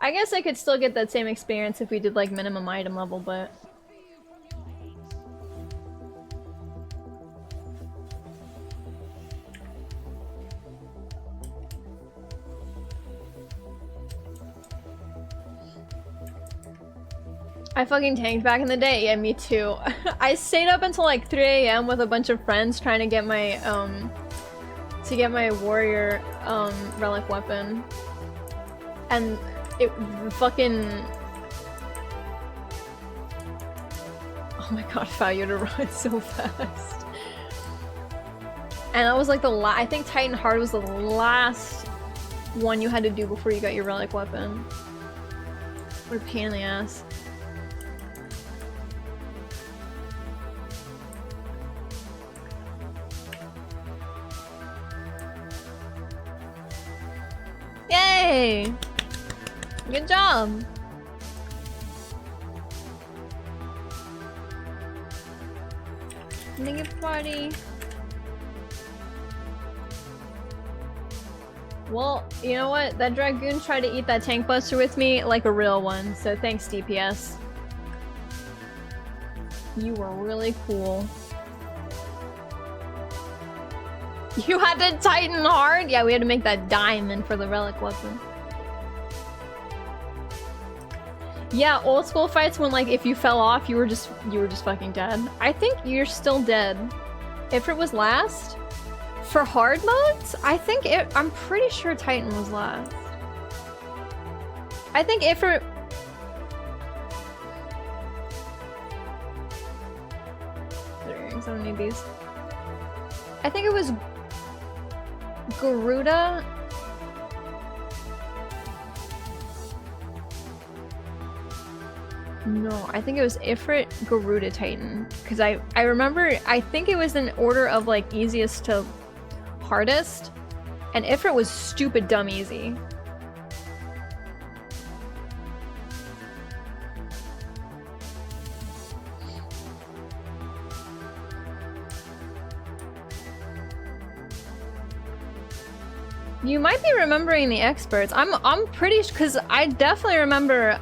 I guess I could still get that same experience if we did like minimum item level, but... I fucking tanked back in the day. Yeah, me too. I stayed up until like 3 AM with a bunch of friends trying to get my warrior relic weapon. And it fucking... Oh my god, Fao, you had to run so fast. And that was like the I think Titan Hard was the last one you had to do before you got your relic weapon. What a pain in the ass. Yay! Good job! Make a party. Well, you know what? That Dragoon tried to eat that tank buster with me like a real one, so thanks DPS. You were really cool. You had to Titan hard? Yeah, we had to make that diamond for the relic weapon. Yeah, old school fights when like if you fell off, you were just fucking dead. I think you're still dead. If it was last for hard modes, I'm pretty sure Titan was last. I think if it I don't need these. I think it was Garuda. No, I think it was Ifrit, Garuda, Titan. Because I remember, I think it was in order of like easiest to hardest. And Ifrit was stupid dumb easy. You might be remembering the experts. I'm pretty sure, because I definitely remember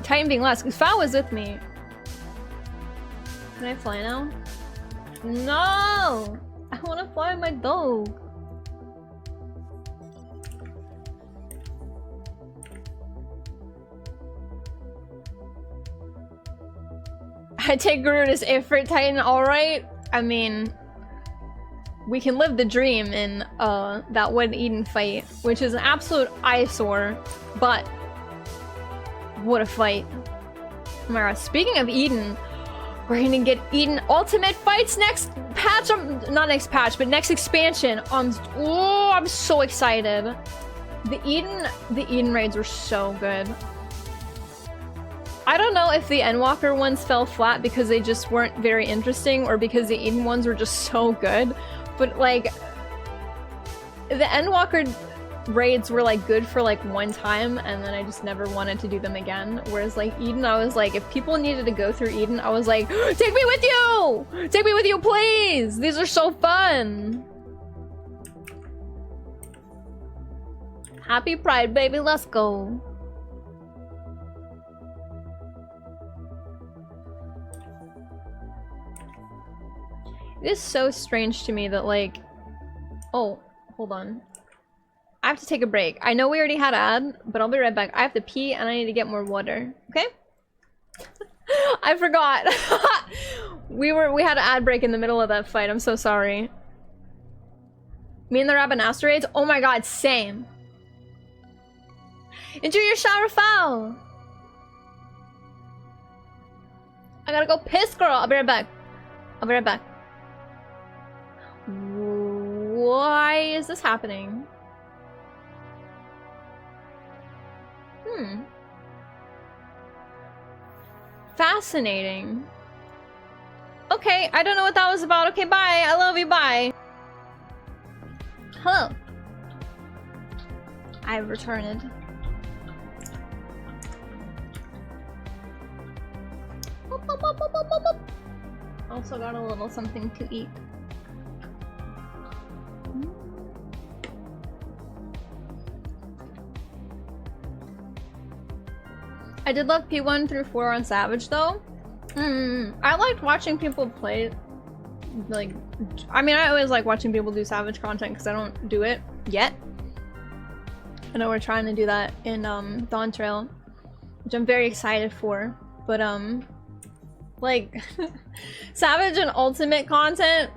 Titan being last, because Fao was with me. Can I fly now? No! I want to fly my dog. I take Garuda's Ifrit Titan, alright? I mean... we can live the dream in that Wood Eden fight, which is an absolute eyesore, but what a fight. Oh my god, speaking of Eden, we're gonna get Eden Ultimate fights next patch, not next patch, but next expansion. Oh, I'm so excited. The Eden raids were so good. I don't know if the Endwalker ones fell flat because they just weren't very interesting or because the Eden ones were just so good. But like, the Endwalker raids were like good for like one time and then I just never wanted to do them again. Whereas like Eden, I was like, if people needed to go through Eden, I was like, take me with you! Take me with you, please! These are so fun! Happy Pride, baby, let's go! It is so strange to me that like... oh, hold on. I have to take a break. I know we already had an ad, but I'll be right back. I have to pee and I need to get more water. Okay? I forgot. we had an ad break in the middle of that fight. I'm so sorry. Me and the rabbit asteroids? Oh my god, same. Enjoy your shower, foul. I gotta go piss, girl. I'll be right back. I'll be right back. Why is this happening? Fascinating. Okay, I don't know what that was about. Okay, bye. I love you. Bye. Hello. I've returned. Also got a little something to eat. I did love P1 through 4 on Savage though. I liked watching people play, like, I mean, I always like watching people do Savage content because I don't do it yet. I know we're trying to do that in Dawn Trail, which I'm very excited for. But like Savage and Ultimate content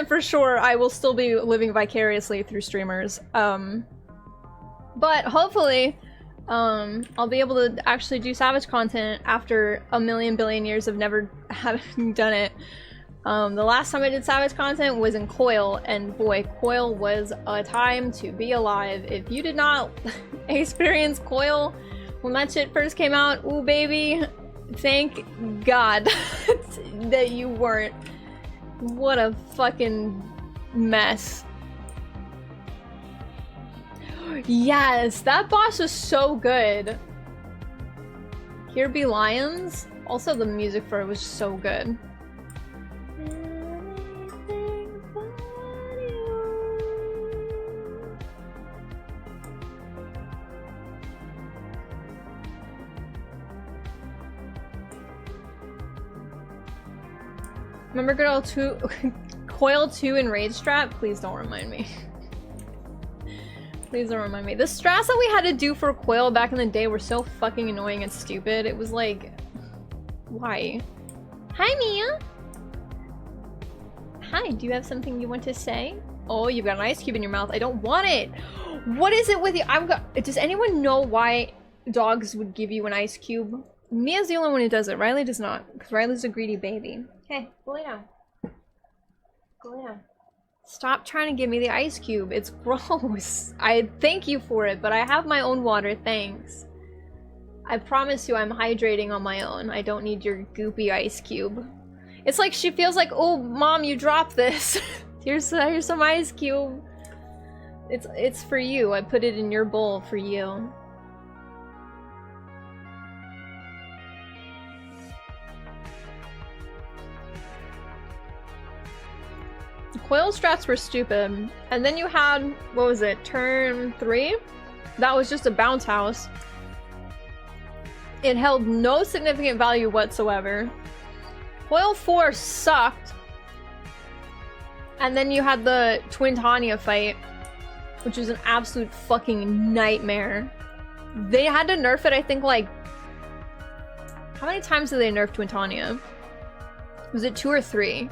for sure, I will still be living vicariously through streamers. But hopefully I'll be able to actually do Savage content after a million billion years of never having done it. The last time I did Savage content was in Coil, and boy, Coil was a time to be alive. If you did not experience Coil when that shit first came out, ooh baby, thank God that you weren't. What a fucking mess. Yes, that boss was so good. Here Be Lions. Also, the music for it was so good. Remember good old Coil 2 and Rage Strat? Please don't remind me. Please don't remind me. The strats that we had to do for Coil back in the day were so fucking annoying and stupid. It was like, why? Hi, Mia. Hi, do you have something you want to say? Oh, you've got an ice cube in your mouth. I don't want it. What is it with you? Does anyone know why dogs would give you an ice cube? Mia's the only one who does it. Riley does not, because Riley's a greedy baby. Okay, go lay down. Go lay down. Stop trying to give me the ice cube. It's gross. I thank you for it, but I have my own water, thanks. I promise you I'm hydrating on my own. I don't need your goopy ice cube. It's like she feels like, oh, mom, you dropped this. here's some ice cube. It's for you. I put it in your bowl for you. Coil strats were stupid. And then you had, what was it, turn 3? That was just a bounce house. It held no significant value whatsoever. Coil 4 sucked. And then you had the Twin Tanya fight, which was an absolute fucking nightmare. They had to nerf it, I think, like... How many times did they nerf Twin Tanya? Was it 2 or 3?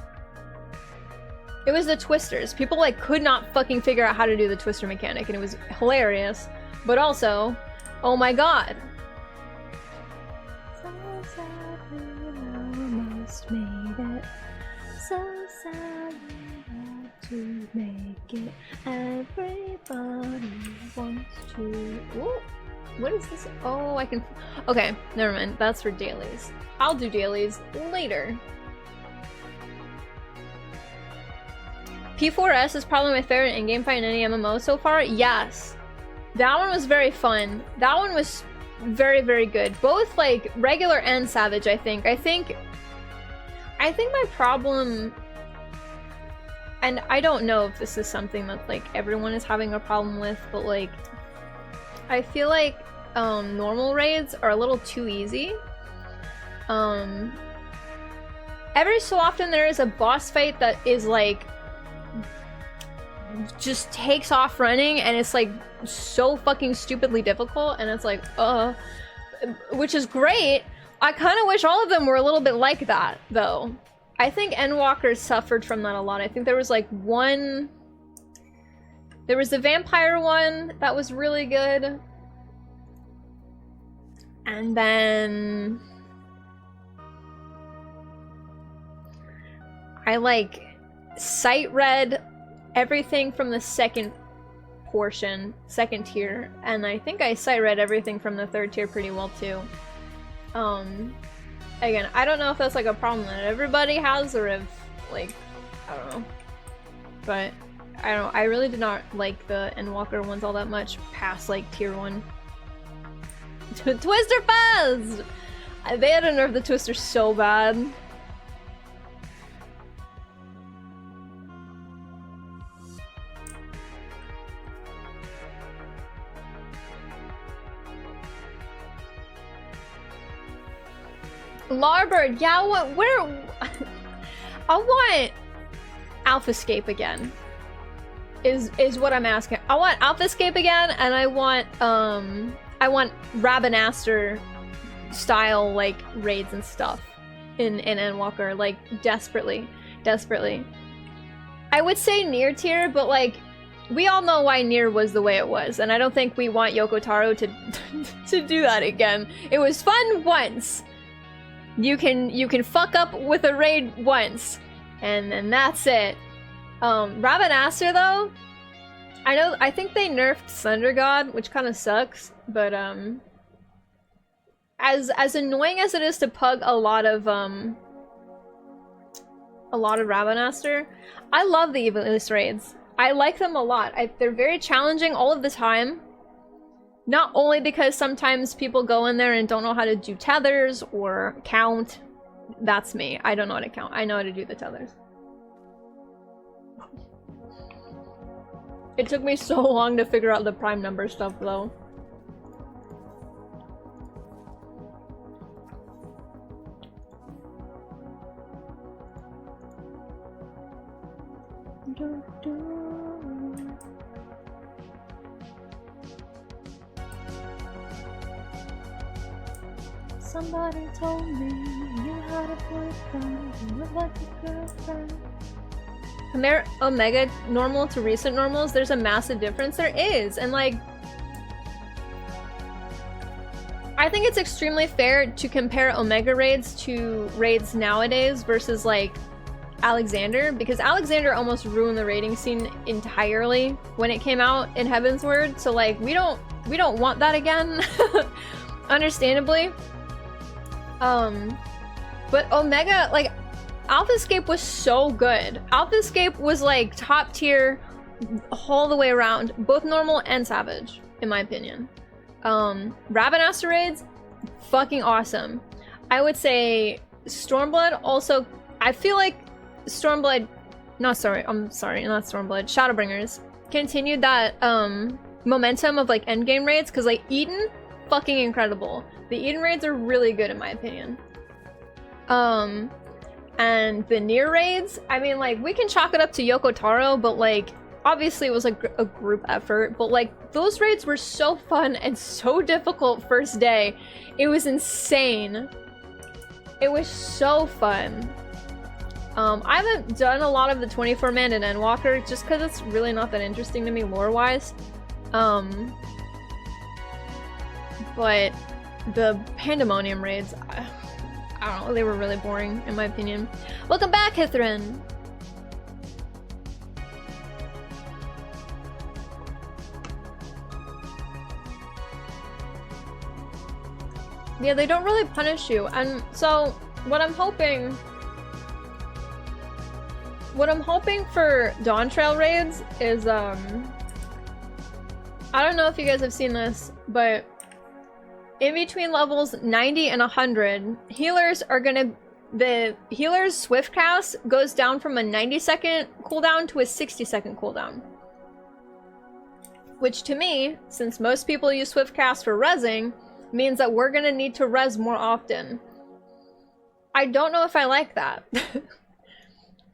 It was the twisters. People like could not fucking figure out how to do the twister mechanic, and it was hilarious. But also, oh my god. So sad we almost made it. So sad we had to make it. Everybody wants to. Ooh, what is this? Oh, I can. Okay, never mind. That's for dailies. I'll do dailies later. P4S is probably my favorite in-game fight in any MMO so far. Yes. That one was very fun. That one was very, very good. Both like regular and Savage, I think. I think my problem, and I don't know if this is something that like everyone is having a problem with, but like I feel like normal raids are a little too easy. Every so often there is a boss fight that is like just takes off running, and it's like so fucking stupidly difficult, and it's like, which is great. I kind of wish all of them were a little bit like that, though. I think Endwalker suffered from that a lot. I think there was like one... There was the vampire one that was really good. And then... I like sight read everything from the second portion, second tier, and I think I sight read everything from the third tier pretty well too. Again, I don't know if that's like a problem that everybody has or if like, I don't know. But I don't know, I really did not like the Endwalker ones all that much past like tier 1. Twister Fuzz! They had to nerf the Twister so bad. Larbird, yeah, I want Alphascape again. Is what I'm asking. I want Alphascape again, and I want Rabanaster style like raids and stuff in Endwalker, like desperately. I would say near tier, but like we all know why Nier was the way it was, and I don't think we want Yoko Taro to to do that again. It was fun once. You can fuck up with a raid once, and then that's it. Rabanaster though, I think they nerfed Thunder God, which kind of sucks, but as annoying as it is to pug a lot of Rabanaster, I love the Evilist raids. I like them a lot. They're very challenging all of the time. Not only because sometimes people go in there and don't know how to do tethers or count. That's me. I don't know how to count. I know how to do the tethers. It took me so long to figure out the prime number stuff, though. Somebody told me you had a boyfriend, you look like a girlfriend. Compare Omega normal to recent normals, there's a massive difference. There is, and like... I think it's extremely fair to compare Omega raids to raids nowadays versus like Alexander, because Alexander almost ruined the raiding scene entirely when it came out in Heavensward, so like we don't want that again. Understandably. But Omega, like, Alphascape was so good. Alphascape was like top tier all the way around, both normal and savage, in my opinion. Rabanaster raids, fucking awesome. I would say Stormblood also, I feel like Stormblood, not Stormblood, Shadowbringers continued that momentum of like endgame raids, because like Eden, fucking incredible. The Eden raids are really good in my opinion. And the Nier raids, I mean, like, we can chalk it up to Yoko Taro, but like, obviously it was like a group effort, but like, those raids were so fun and so difficult first day. It was insane. It was so fun. I haven't done a lot of the 24-man in Endwalker just because it's really not that interesting to me lore-wise. But the Pandemonium raids, I don't know, they were really boring in my opinion. Welcome back, Hithrin! Yeah, they don't really punish you, and so what I'm hoping for Dawn Trail raids is I don't know if you guys have seen this, but in between levels 90 and 100, the healer's swift cast goes down from a 90-second cooldown to a 60-second cooldown. Which to me, since most people use swift cast for rezzing, means that we're gonna need to res more often. I don't know if I like that.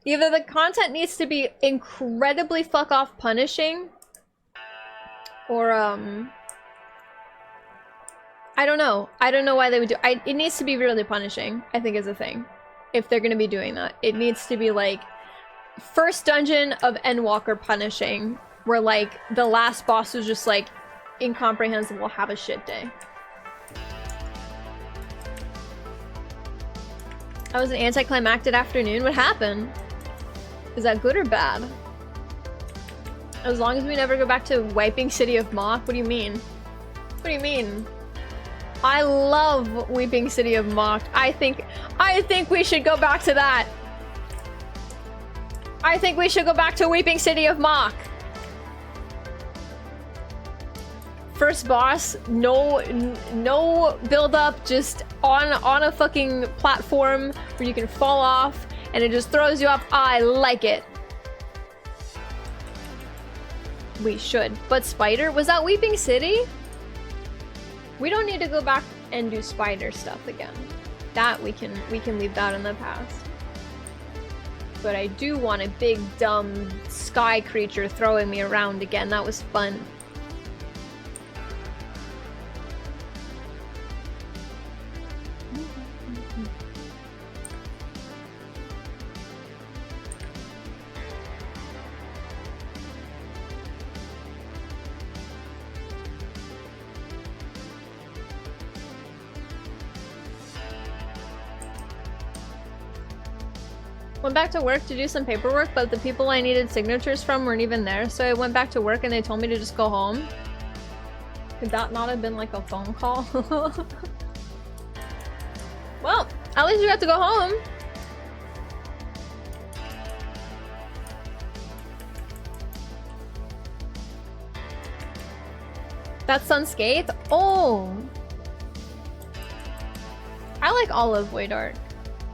Either the content needs to be incredibly fuck off punishing, or I don't know. I don't know why they would do it needs to be really punishing, I think is a thing. If they're gonna be doing that. It needs to be like first dungeon of Endwalker punishing, where like the last boss was just like incomprehensible, have a shit day. That was an anticlimactic afternoon. What happened? Is that good or bad? As long as we never go back to wiping City of Mock? What do you mean? What do you mean? I love Weeping City of Mock. I think we should go back to that. I think we should go back to Weeping City of Mock. First boss, no build up, just on a fucking platform where you can fall off and it just throws you up. I like it. We should. But Spider, was that Weeping City? We don't need to go back and do spider stuff again. That we can leave that in the past. But I do want a big dumb sky creature throwing me around again. That was fun. Went back to work to do some paperwork, but the people I needed signatures from weren't even there, so I went back to work and they told me to just go home. Could that not have been like a phone call? Well, at least you got to go home. That's Unscathed? Oh! I like all of Void Ark.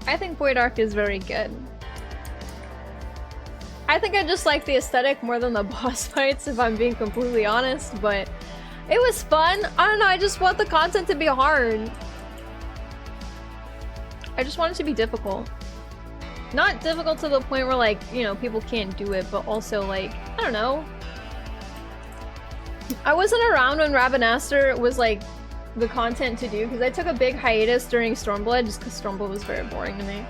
I think Void Ark is very good. I think I just like the aesthetic more than the boss fights, if I'm being completely honest, but it was fun. I don't know, I just want the content to be hard. I just want it to be difficult. Not difficult to the point where, like, you know, people can't do it, but also, like, I don't know. I wasn't around when Ravenaster was, like, the content to do, because I took a big hiatus during Stormblood, just because Stormblood was very boring to me.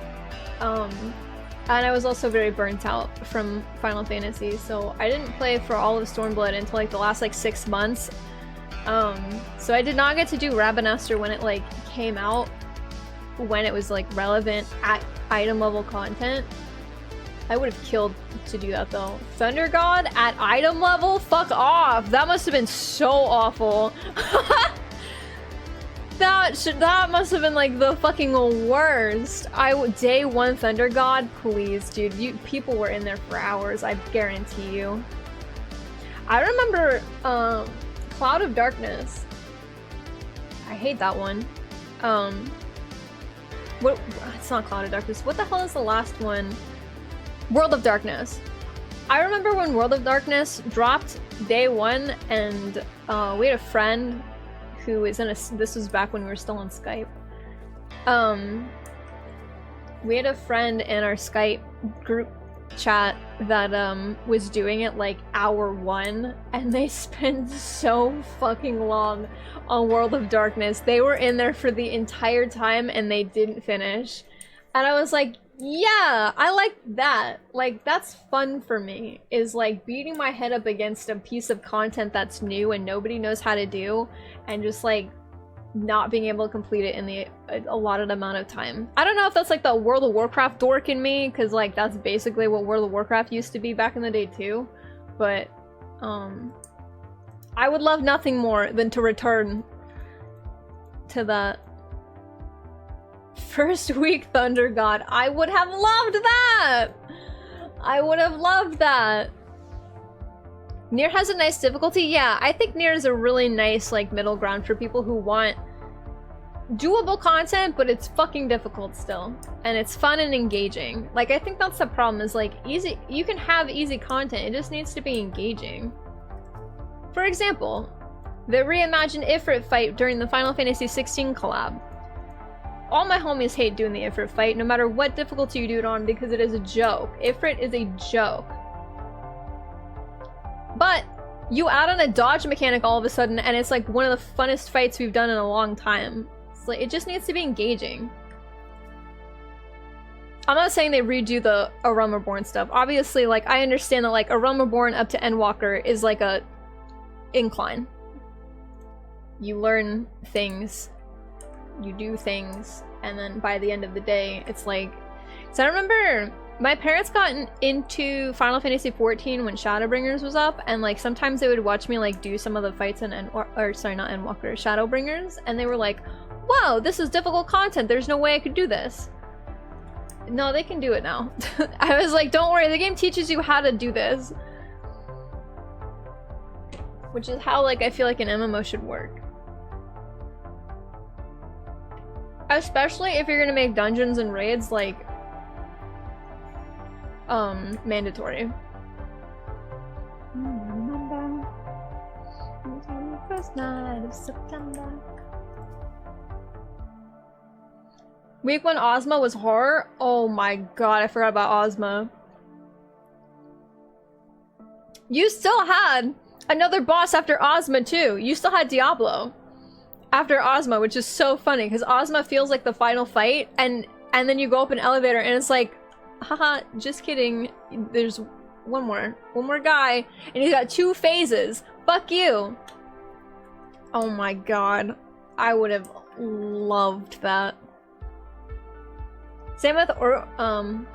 And I was also very burnt out from Final Fantasy, so I didn't play for all of Stormblood until like the last like 6 months. So I did not get to do Ravenaster when it like came out, when it was like relevant at item level content. I would have killed to do that though. Thunder God at item level? Fuck off! That must have been so awful. That must have been like the fucking worst. Day 1 Thunder God, please, dude. People were in there for hours, I guarantee you. I remember Cloud of Darkness. I hate that one. It's not Cloud of Darkness. What the hell is the last one? World of Darkness. I remember when World of Darkness dropped day 1, and we had a friend who is in a, this was back when we were still on Skype. We had a friend in our Skype group chat that was doing it like hour 1, and they spent so fucking long on World of Darkness. They were in there for the entire time and they didn't finish. And I was like, yeah, I like that. Like, that's fun for me, is like beating my head up against a piece of content that's new and nobody knows how to do, and just like not being able to complete it in the allotted amount of time. I don't know if that's like the World of Warcraft dork in me, because like that's basically what World of Warcraft used to be back in the day too, but I would love nothing more than to return to that. First week Thunder God. I would have loved that! I would have loved that! Nier has a nice difficulty? Yeah, I think Nier is a really nice like middle ground for people who want doable content, but it's fucking difficult still. And it's fun and engaging. Like, I think that's the problem, is like easy, you can have easy content, it just needs to be engaging. For example, the reimagined Ifrit fight during the Final Fantasy XVI collab. all my homies hate doing the Ifrit fight, no matter what difficulty you do it on, because it is a joke. Ifrit is a joke. But you add on a dodge mechanic all of a sudden, and it's like one of the funnest fights we've done in a long time. It's like, it just needs to be engaging. I'm not saying they redo the A Realm Reborn stuff. Obviously, like, I understand that, like, A Realm Reborn up to Endwalker is like a incline. You learn things, you do things, and then by the end of the day, it's like... So I remember my parents got into Final Fantasy XIV when Shadowbringers was up, and like sometimes they would watch me like do some of the fights in Endwalker, Shadowbringers, and they were like, "Whoa, this is difficult content. There's no way I could do this." No, they can do it now. I was like, don't worry, the game teaches you how to do this. Which is how, like, I feel like an MMO should work. Especially if you're gonna make dungeons and raids, like, mandatory. Remember, it was on the first night of September. Week 1 Ozma was horror? Oh my god, I forgot about Ozma. You still had another boss after Ozma too. You still had Diablo after Ozma, which is so funny because Ozma feels like the final fight, and then you go up an elevator and it's like, haha, just kidding. There's one more guy, and he's got 2 phases. Fuck you. Oh my god, I would have loved that. Same with Orban.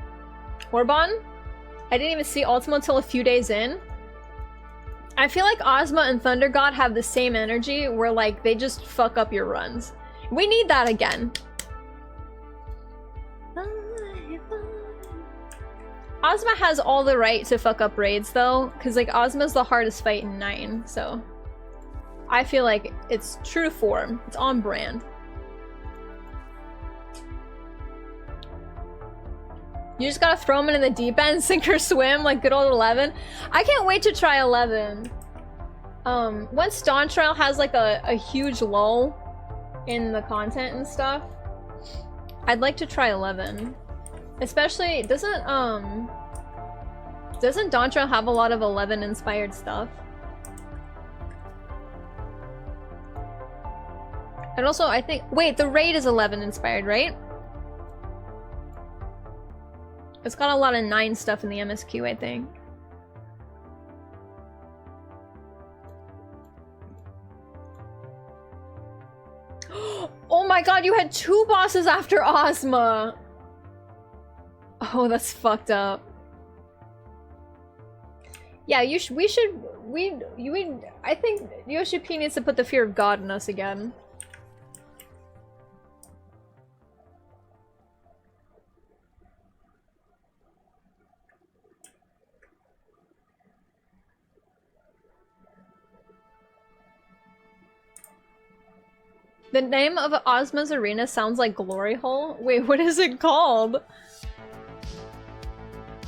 I didn't even see Ultima until a few days in. I feel like Ozma and Thunder God have the same energy where like they just fuck up your runs. We need that again. Ozma has all the right to fuck up raids though, because like Ozma's the hardest fight in 9, so I feel like it's true to form. It's on brand. You just gotta throw them in the deep end, sink or swim, like good old 11. I can't wait to try 11. Once Dawn Trail has like a huge lull in the content and stuff, I'd like to try 11. Especially, doesn't Dawn Trail have a lot of 11 inspired stuff? And also, I think, wait, the raid is 11 inspired, right? It's got a lot of 9 stuff in the MSQ, I think. Oh my god, you had 2 bosses after Ozma! Oh, that's fucked up. Yeah, I think Yoshi P needs to put the fear of God in us again. The name of Ozma's arena sounds like Glory Hole. Wait, what is it called?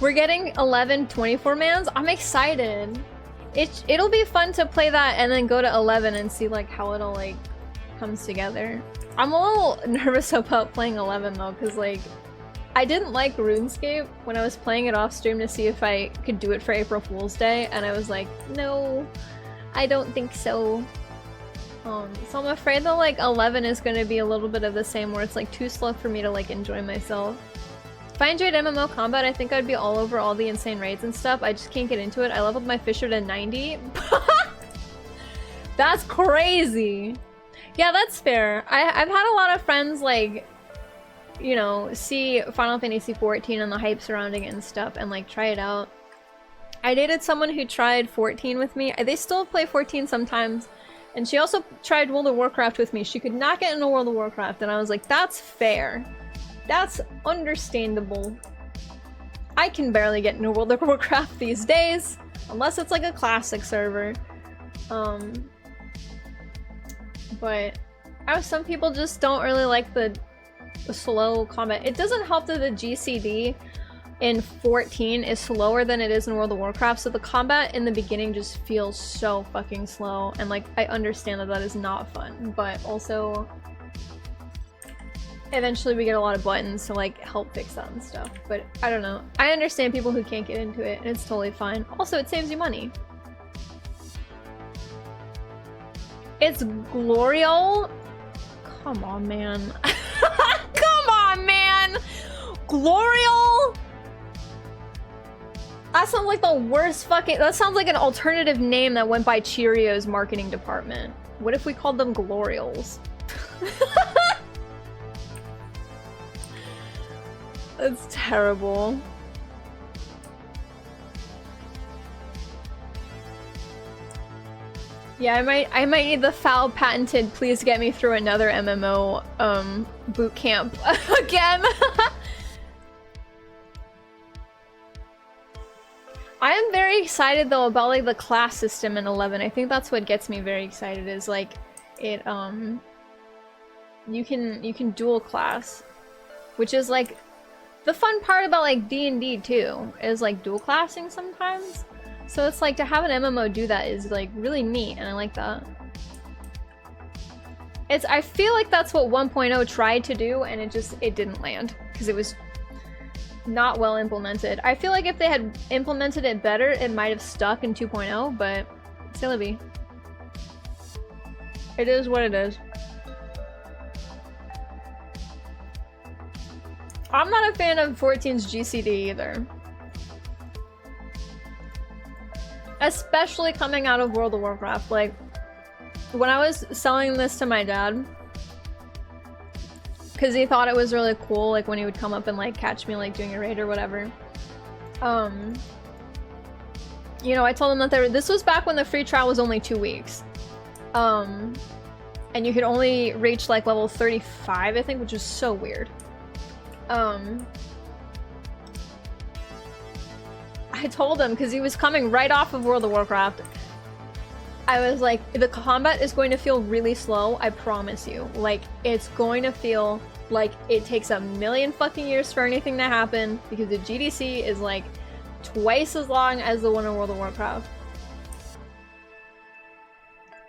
We're getting 11 24-mans? I'm excited. It'll be fun to play that and then go to 11 and see like how it'll like comes together. I'm a little nervous about playing 11 though, because like I didn't like RuneScape when I was playing it off stream to see if I could do it for April Fool's Day, and I was like, no, I don't think so. So I'm afraid that like 11 is going to be a little bit of the same, where it's like too slow for me to like enjoy myself. If I enjoyed MMO combat, I think I'd be all over all the insane raids and stuff. I just can't get into it. I leveled my Fisher to 90. That's crazy. Yeah, that's fair. I've had a lot of friends like, you know, see Final Fantasy XIV and the hype surrounding it and stuff and like try it out. I dated someone who tried 14 with me. They still play 14 sometimes. And she also tried World of Warcraft with me. She could not get into World of Warcraft, and I was like, that's fair. That's understandable. I can barely get into World of Warcraft these days, unless it's like a classic server. But some people just don't really like the slow combat. It doesn't help that the GCD in 14 is slower than it is in World of Warcraft, so the combat in the beginning just feels so fucking slow, and like I understand that that is not fun, but also eventually we get a lot of buttons to like help fix that and stuff. But I don't know. I understand people who can't get into it, and it's totally fine. Also, it saves you money. It's Gloriole? Come on, man. Come on, man! Gloriole? That sounds like the worst fucking- that sounds like an alternative name that went by Cheerios marketing department. What if we called them Glorioles? That's terrible. Yeah, I might need the foul patented please get me through another MMO boot camp again. I am very excited though about like the class system in 11. I think that's what gets me very excited is like it you can dual class, which is like the fun part about like D&D too, is like dual classing sometimes. So it's like to have an MMO do that is like really neat, and I like that. I feel like that's what 1.0 tried to do, and it didn't land because it was not well implemented. I feel like if they had implemented it better, it might have stuck in 2.0, but c'est la vie. It is what it is. I'm not a fan of 14's GCD either. Especially coming out of World of Warcraft. Like, when I was selling this to my dad, because he thought it was really cool, like when he would come up and like catch me like doing a raid or whatever. You know, I told him that this was back when the free trial was only 2 weeks. And you could only reach like level 35, I think, which is so weird. I told him, because he was coming right off of World of Warcraft, I was like, the combat is going to feel really slow, I promise you. Like, it's going to feel like it takes a million fucking years for anything to happen, because the GDC is like twice as long as the one in World of Warcraft.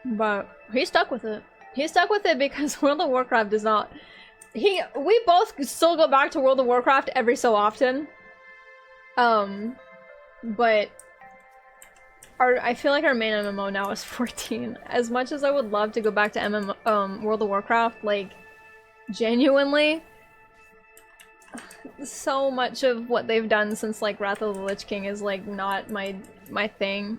But he stuck with it. He stuck with it because World of Warcraft does not... We both still go back to World of Warcraft every so often. But I feel like our main MMO now is 14. As much as I would love to go back to World of Warcraft, like, genuinely, so much of what they've done since, like, Wrath of the Lich King is, like, not my thing.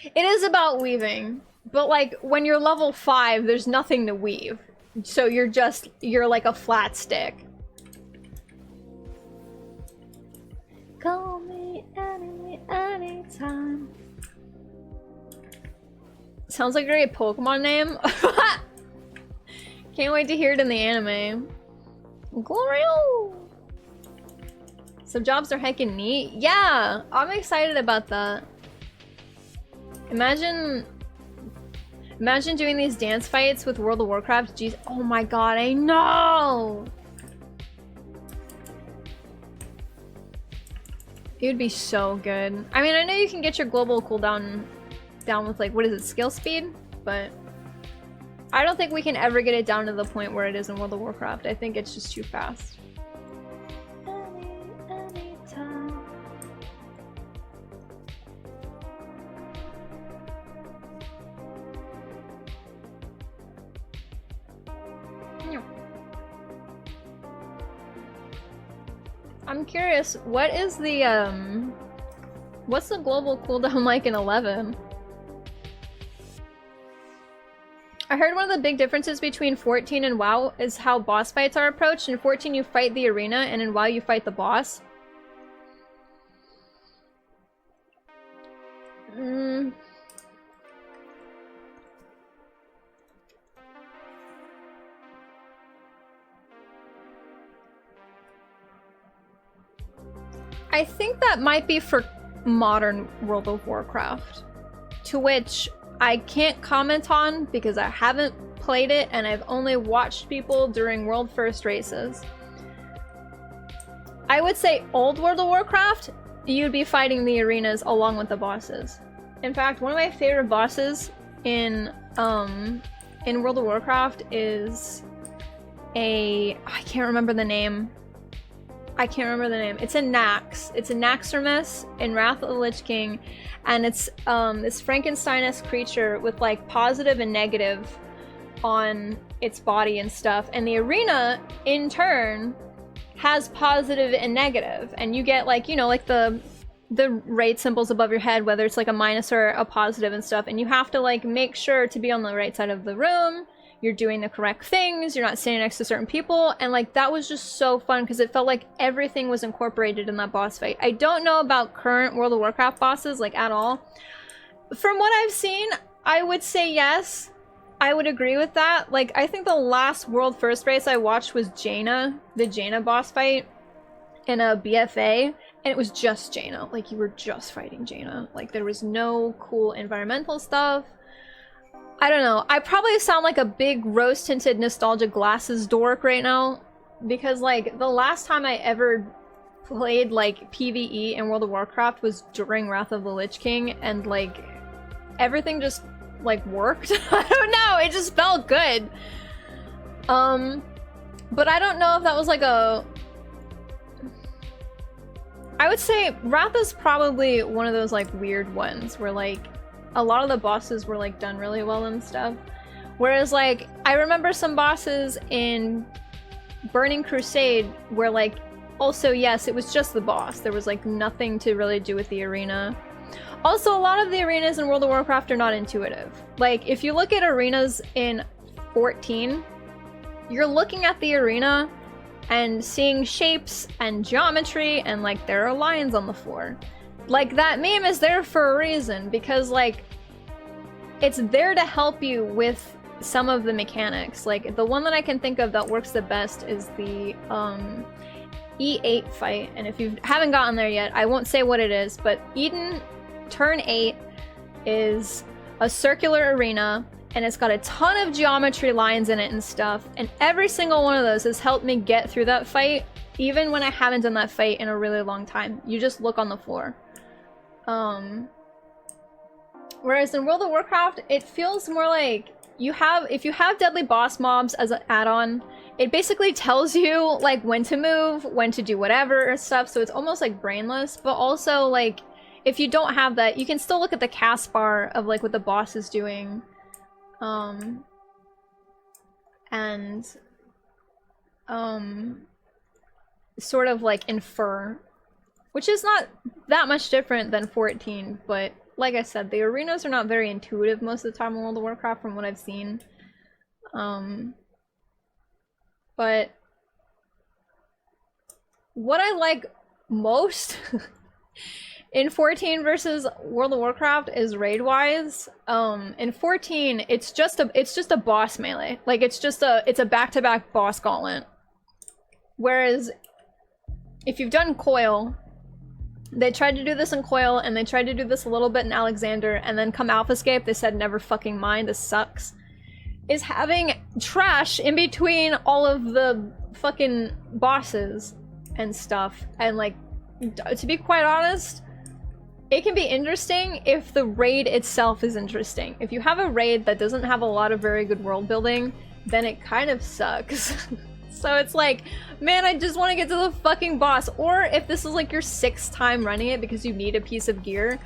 It is about weaving, but, like, when you're level 5, there's nothing to weave. So you're like a flat stick. Call me anytime. Sounds like a great Pokemon name. Can't wait to hear it in the anime. Glorio! Some jobs are heckin' neat. Yeah! I'm excited about that. Imagine doing these dance fights with World of Warcraft. Jeez. Oh my god, I know! It would be so good. I mean, I know you can get your global cooldown down with, like, what is it, skill speed? But I don't think we can ever get it down to the point where it is in World of Warcraft. I think it's just too fast. Anytime. I'm curious, what is the, what's the global cooldown like in 11? I heard one of the big differences between 14 and WoW is how boss fights are approached. In 14 you fight the arena, and in WoW you fight the boss. I think that might be for modern World of Warcraft, to which I can't comment on because I haven't played it and I've only watched people during World First races. I would say old World of Warcraft, you'd be fighting the arenas along with the bosses. In fact, one of my favorite bosses in in World of Warcraft is I can't remember the name. It's a Nax. It's a Naxxramas in Wrath of the Lich King, and it's this Frankenstein-esque creature with like positive and negative on its body and stuff. And the arena, in turn, has positive and negative, and you get like, you know, like the raid symbols above your head, whether it's like a minus or a positive and stuff. And you have to like make sure to be on the right side of the room. You're doing the correct things, you're not standing next to certain people, and like that was just so fun because it felt like everything was incorporated in that boss fight. I don't know about current World of Warcraft bosses like at all. From what I've seen, I would say yes. I would agree with that. Like, I think the last World First race I watched was Jaina, the Jaina boss fight in a BFA, and it was just Jaina. Like, you were just fighting Jaina. Like, there was no cool environmental stuff. I don't know. I probably sound like a big rose-tinted nostalgia glasses dork right now, because like the last time I ever played like PvE in World of Warcraft was during Wrath of the Lich King, and like everything just like worked. I don't know, it just felt good. But I don't know if that was like I would say Wrath is probably one of those like weird ones where like a lot of the bosses were like done really well and stuff. Whereas like, I remember some bosses in Burning Crusade where like, also yes, it was just the boss. There was like nothing to really do with the arena. Also, a lot of the arenas in World of Warcraft are not intuitive. Like, if you look at arenas in 14, you're looking at the arena and seeing shapes and geometry, and like there are lines on the floor. Like, that meme is there for a reason, because like it's there to help you with some of the mechanics. Like, the one that I can think of that works the best is the E8 fight, and if you haven't gotten there yet, I won't say what it is, but Eden Turn 8 is a circular arena, and it's got a ton of geometry lines in it and stuff, and every single one of those has helped me get through that fight, even when I haven't done that fight in a really long time. You just look on the floor. Whereas in World of Warcraft, it feels more like if you have deadly boss mobs as an add-on, it basically tells you like when to move, when to do whatever or stuff, so it's almost like brainless. But also like, if you don't have that, you can still look at the cast bar of like what the boss is doing, and sort of like infer, which is not that much different than 14, but like I said, the arenas are not very intuitive most of the time in World of Warcraft from what I've seen. But what I like most in 14 versus World of Warcraft is raid-wise. In 14, it's just a boss melee. Like, it's a back-to-back boss gauntlet. Whereas if you've done Coil, they tried to do this in Coil, and they tried to do this a little bit in Alexander, and then come Alphascape, they said never fucking mind, this sucks. Is having trash in between all of the fucking bosses and stuff. And like, to be quite honest, it can be interesting if the raid itself is interesting. If you have a raid that doesn't have a lot of very good world building, then it kind of sucks. So it's like, man, I just want to get to the fucking boss. Or if this is like your 6th time running it because you need a piece of gear,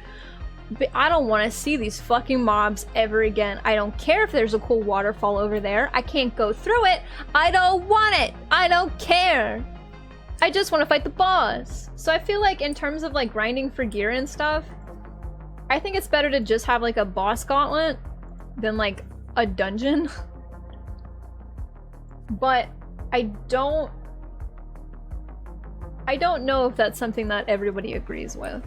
but I don't want to see these fucking mobs ever again. I don't care if there's a cool waterfall over there. I can't go through it. I don't want it. I don't care. I just want to fight the boss. So I feel like in terms of like grinding for gear and stuff, I think it's better to just have like a boss gauntlet than like a dungeon. But I don't know if that's something that everybody agrees with.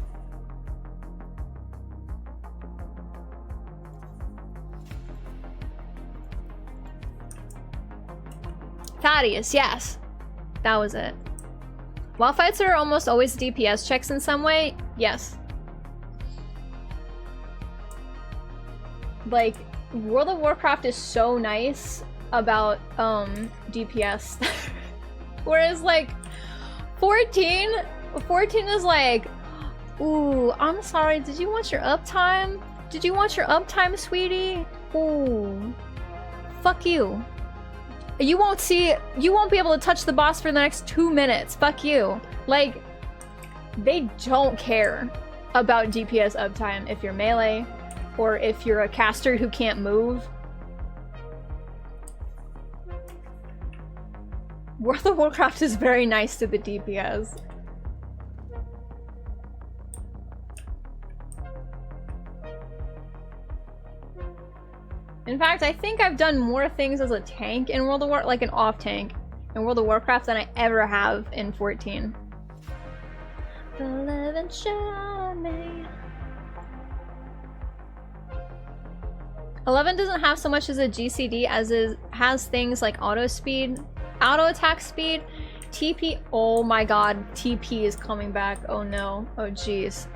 Thaddeus, yes. That was it. While fights are almost always DPS checks in some way, yes. Like, World of Warcraft is so nice about DPS. Whereas like 14 is like, ooh, I'm sorry, did you want your uptime? Did you want your uptime, sweetie? Ooh. Fuck you. You won't be able to touch the boss for the next 2 minutes. Fuck you. Like, they don't care about DPS uptime if you're melee or if you're a caster who can't move. World of Warcraft is very nice to the DPS. In fact, I think I've done more things as a tank in World of War, like an off tank in World of Warcraft than I ever have in 14. The living shall me. 11 doesn't have so much as a GCD as it has things like auto speed, auto attack speed, TP. Oh my god, TP is coming back. Oh no. Oh jeez.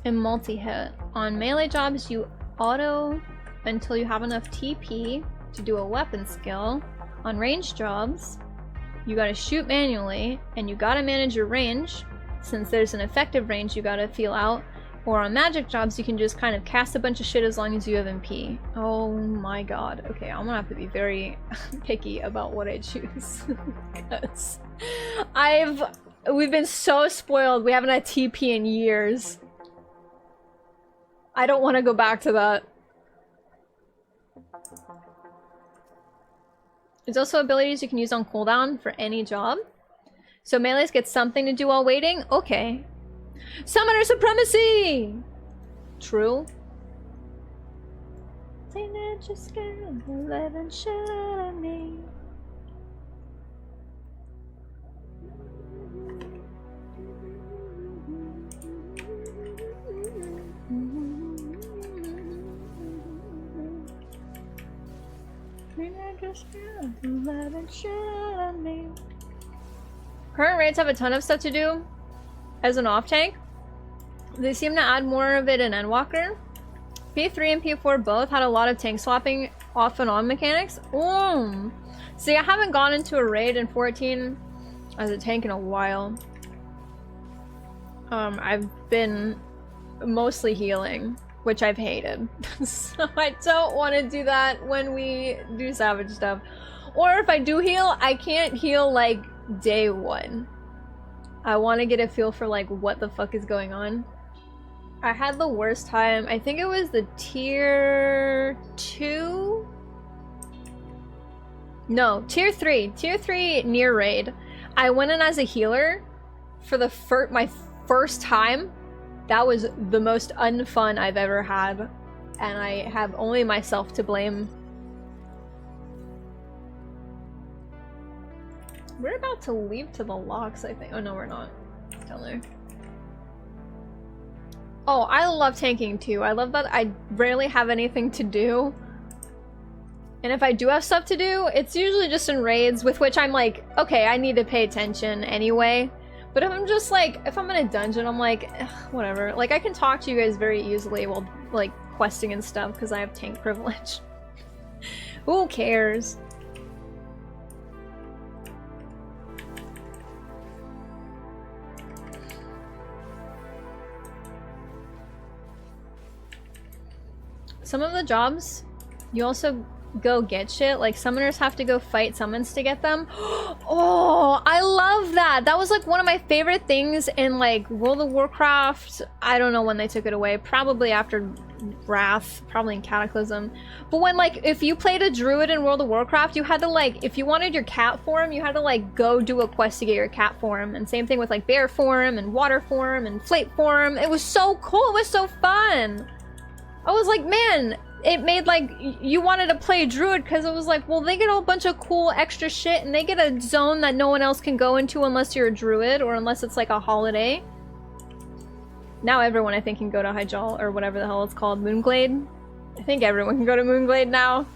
And multi-hit. On melee jobs, you auto until you have enough TP to do a weapon skill. On range jobs, you gotta shoot manually, and you gotta manage your range. Since there's an effective range you gotta feel out. Or on magic jobs, you can just kind of cast a bunch of shit as long as you have MP. Oh my god. Okay, I'm gonna have to be very picky about what I choose. Because we've been so spoiled. We haven't had TP in years. I don't want to go back to that. There's also abilities you can use on cooldown for any job. So melees get something to do while waiting? Okay. Summoner Supremacy! True. Current raids have a ton of stuff to do as an off tank. They seem to add more of it in Endwalker. P3 and P4 both had a lot of tank swapping off and on mechanics. See, I haven't gone into a raid in 14 as a tank in a while. I've been mostly healing, which I've hated. So I don't want to do that when we do savage stuff. Or if I do heal, I can't heal like day one. I want to get a feel for like what the fuck is going on. I had the worst time. I think it was the tier 2? No, tier 3. Tier 3 near raid. I went in as a healer for the my first time. That was the most unfun I've ever had. And I have only myself to blame. We're about to leave to the locks, I think. Oh no, we're not. Down there. Oh, I love tanking too. I love that I rarely have anything to do. And if I do have stuff to do, it's usually just in raids, with which I'm like, okay, I need to pay attention anyway. But if I'm just like, if I'm in a dungeon, I'm like, whatever. Like, I can talk to you guys very easily while, like, questing and stuff, because I have tank privilege. Who cares? Some of the jobs, you also go get shit. Like, summoners have to go fight summons to get them. Oh, I love that! That was, like, one of my favorite things in, like, World of Warcraft. I don't know when they took it away. Probably after Wrath. Probably in Cataclysm. But when, like, if you played a druid in World of Warcraft, you had to, like, if you wanted your cat form, you had to, like, go do a quest to get your cat form. And same thing with, like, bear form and water form and flake form. It was so cool! It was so fun! I was like, man, it made like, you wanted to play Druid because it was like, well, they get a bunch of cool extra shit and they get a zone that no one else can go into unless you're a Druid or unless it's like a holiday. Now everyone, I think, can go to Hyjal or whatever the hell it's called, Moonglade. I think everyone can go to Moonglade now.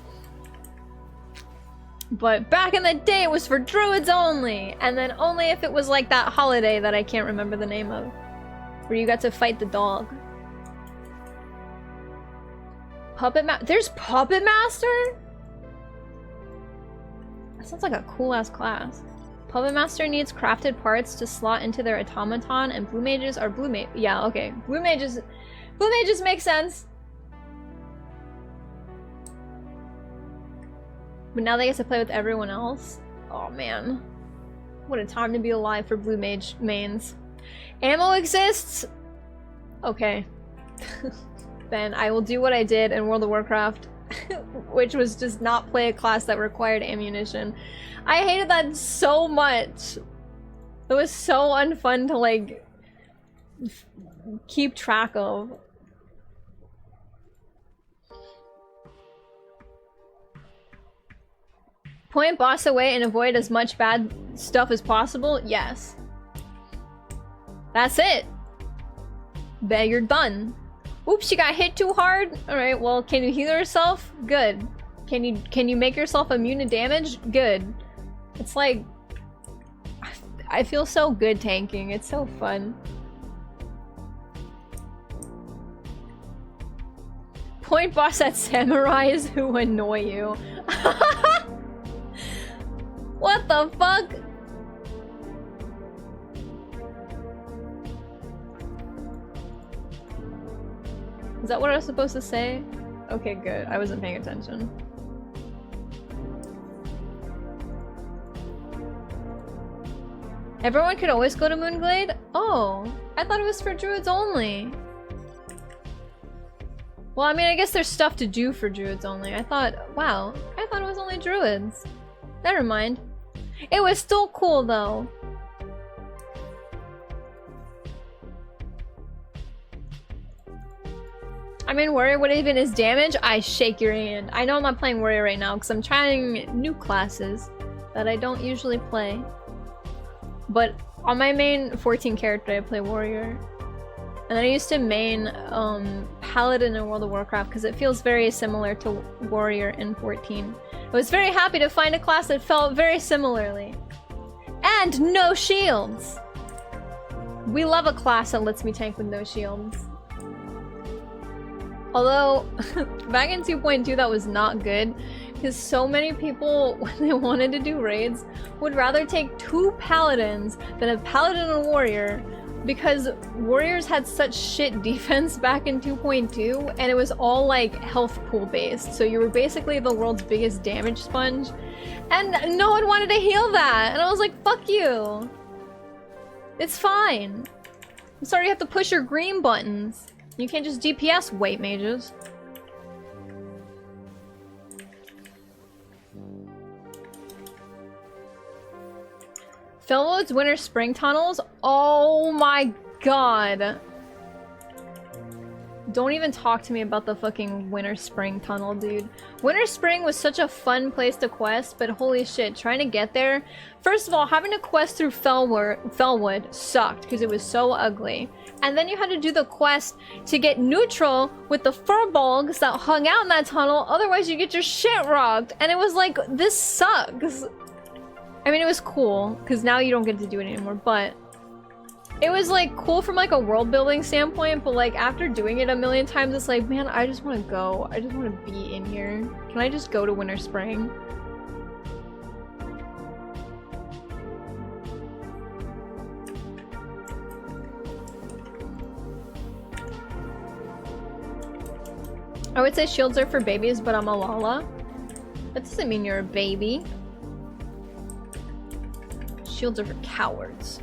But back in the day, it was for Druids only. And then only if it was like that holiday that I can't remember the name of. Where you got to fight the dog. There's Puppet Master? That sounds like a cool-ass class. Puppet Master needs crafted parts to slot into their automaton, and blue mages are blue mage. Yeah, okay. Blue mages make sense. But now they get to play with everyone else? Oh man. What a time to be alive for blue mage mains. Ammo exists? Okay. Then I will do what I did in World of Warcraft, which was just not play a class that required ammunition. I hated that so much. It was so unfun to like keep track of. Point boss away and avoid as much bad stuff as possible? Yes. That's it. Bet you're done. Oops, you got hit too hard? Alright, well, can you heal yourself? Good. Can you make yourself immune to damage? Good. It's like... I feel so good tanking. It's so fun. Point boss at samurais who annoy you. What the fuck? Is that what I was supposed to say? Okay, good. I wasn't paying attention. Everyone could always go to Moonglade? Oh, I thought it was for druids only. Well, I mean, I guess there's stuff to do for druids only. I thought, wow, I thought it was only druids. Never mind. It was still cool though. I mean, warrior, what even is damage? I shake your hand. I know I'm not playing warrior right now because I'm trying new classes that I don't usually play. But on my main 14 character, I play warrior. And then I used to main paladin in World of Warcraft because it feels very similar to warrior in 14. I was very happy to find a class that felt very similarly. And no shields! We love a class that lets me tank with no shields. Although, back in 2.2 that was not good, because so many people, when they wanted to do raids, would rather take 2 paladins than a paladin and a warrior, because warriors had such shit defense back in 2.2, and it was all like health pool based, so you were basically the world's biggest damage sponge, and no one wanted to heal that, and I was like, fuck you. It's fine. I'm sorry you have to push your green buttons. You can't just DPS white mages. Felwood's winter spring tunnels? Oh my god. Don't even talk to me about the fucking winter spring tunnel, dude. Winter spring was such a fun place to quest, but holy shit, trying to get there. First of all, having to quest through Felwood sucked because it was so ugly. And then you had to do the quest to get neutral with the furbolgs that hung out in that tunnel, otherwise you get your shit rocked. And it was like, this sucks. I mean, it was cool, because now you don't get to do it anymore, but it was like cool from like a world building standpoint, but like after doing it a million times, it's like, man, I just want to go. I just want to be in here. Can I just go to winter spring? I would say shields are for babies, but I'm a Lala. That doesn't mean you're a baby. Shields are for cowards.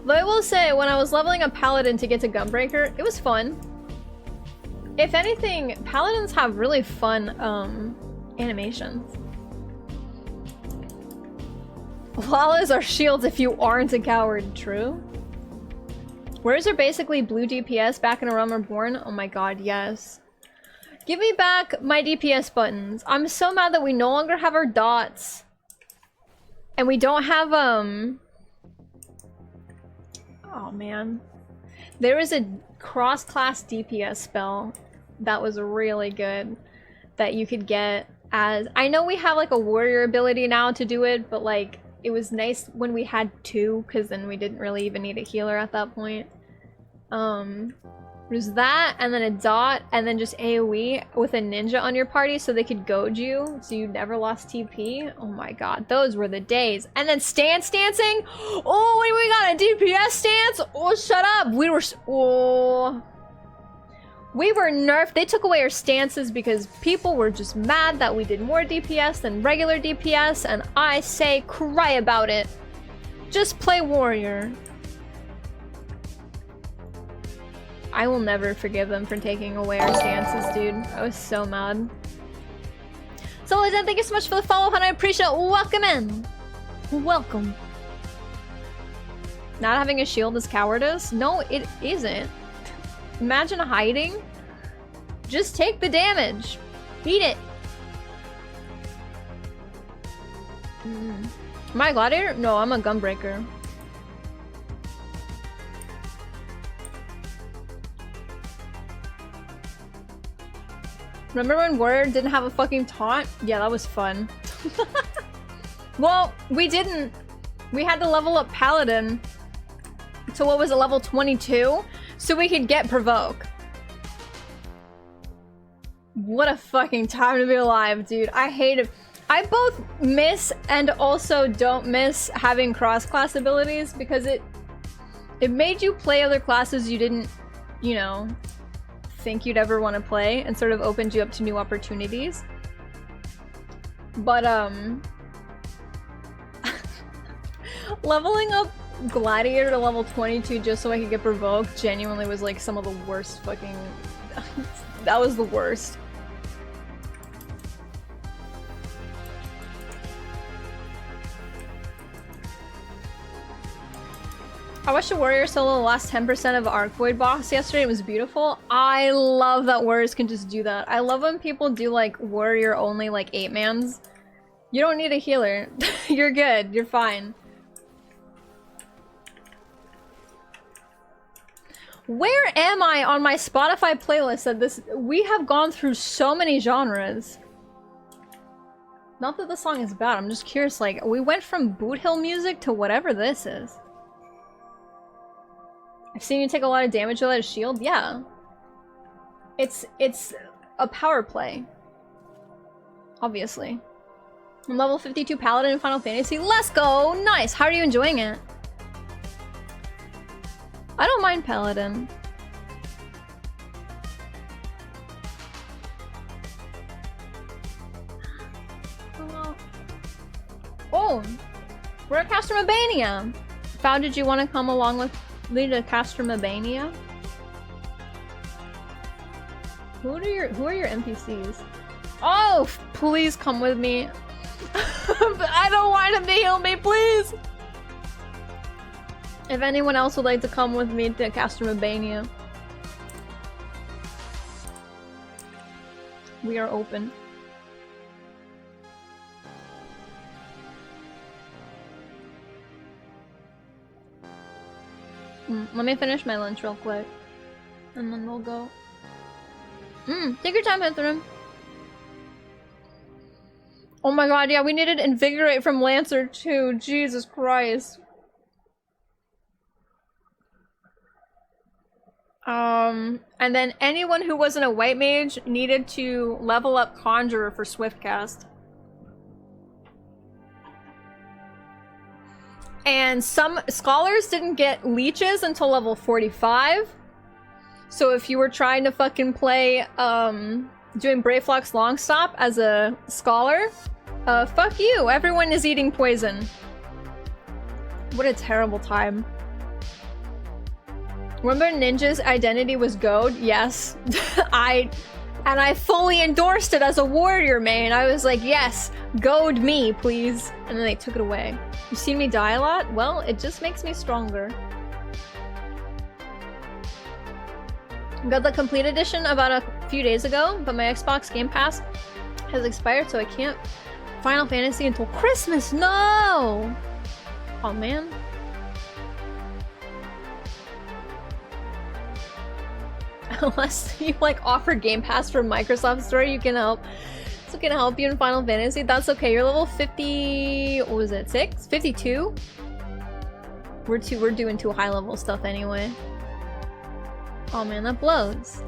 Though I will say, when I was leveling up Paladin to get to Gunbreaker, it was fun. If anything, Paladins have really fun animations. Lalas are shields if you aren't a coward, true? Warriors are basically blue DPS back in A Realm Reborn? Oh my god, yes. Give me back my DPS buttons. I'm so mad that we no longer have our dots. And we don't have, oh man. There was a cross-class DPS spell that was really good that you could get as... I know we have like a warrior ability now to do it, but like it was nice when we had 2, because then we didn't really even need a healer at that point. There's that, and then a dot, and then just AoE with a ninja on your party so they could goad you, so you never lost TP. Oh my god, those were the days. And then stance dancing? Oh, we got a DPS stance? Oh, shut up! We were... Oh... We were nerfed. They took away our stances because people were just mad that we did more DPS than regular DPS, and I say cry about it. Just play warrior. I will never forgive them for taking away our stances, dude. I was so mad. So, Legend, thank you so much for the follow, honey. I appreciate it. Welcome in. Welcome. Not having a shield is cowardice? No, it isn't. Imagine hiding. Just take the damage. Beat it. Am I a gladiator? No, I'm a gunbreaker. Remember when Warrior didn't have a fucking taunt? Yeah, that was fun. Well, we didn't. We had to level up Paladin to what was it, level 22? So we could get Provoke. What a fucking time to be alive, dude. I hate it. I both miss and also don't miss having cross-class abilities because it made you play other classes you didn't, you know, think you'd ever want to play and sort of opened you up to new opportunities. But, leveling up Gladiator to level 22 just so I could get Provoked genuinely was like some of the worst fucking... That was the worst. I watched a Warrior solo the last 10% of Arc Void boss yesterday. It was beautiful. I love that Warriors can just do that. I love when people do like Warrior only like 8-mans. You don't need a healer. You're good. You're fine. Where am I on my Spotify playlist that this- we have gone through so many genres. Not that the song is bad, I'm just curious, like, we went from boot hill music to whatever this is. I've seen you take a lot of damage without a shield, yeah. It's a power play. Obviously. I'm level 52 Paladin in Final Fantasy. Let's go! Nice! How are you enjoying it? I don't mind Paladin. Oh! We're at Castromabania! Found, did you want to come along with me to Castromabania? Who are your NPCs? Oh! Please come with me. I don't want him to heal me, please! If anyone else would like to come with me to Castromabania, we are open. Let me finish my lunch real quick, and then we'll go. Take your time, Hithram. Oh my god, yeah, we needed Invigorate from Lancer too. Jesus Christ. And then anyone who wasn't a white mage needed to level up Conjurer for Swiftcast. And some scholars didn't get leeches until level 45. So if you were trying to fucking play, doing Brayflock's Long Stop as a scholar, fuck you, everyone is eating poison. What a terrible time. Remember Ninja's identity was goad? Yes. I fully endorsed it as a warrior main. I was like, yes, goad me, please. And then they took it away. You've seen me die a lot? Well, it just makes me stronger. Got the complete edition about a few days ago, but my Xbox Game Pass has expired, so I can't Final Fantasy until Christmas. No! Oh man. Unless you like offer Game Pass from Microsoft Store, you can help. It's gonna help you in Final Fantasy. That's okay. You're level 50. What was it? 6? 52? We're doing too high level stuff anyway. Oh man, that blows.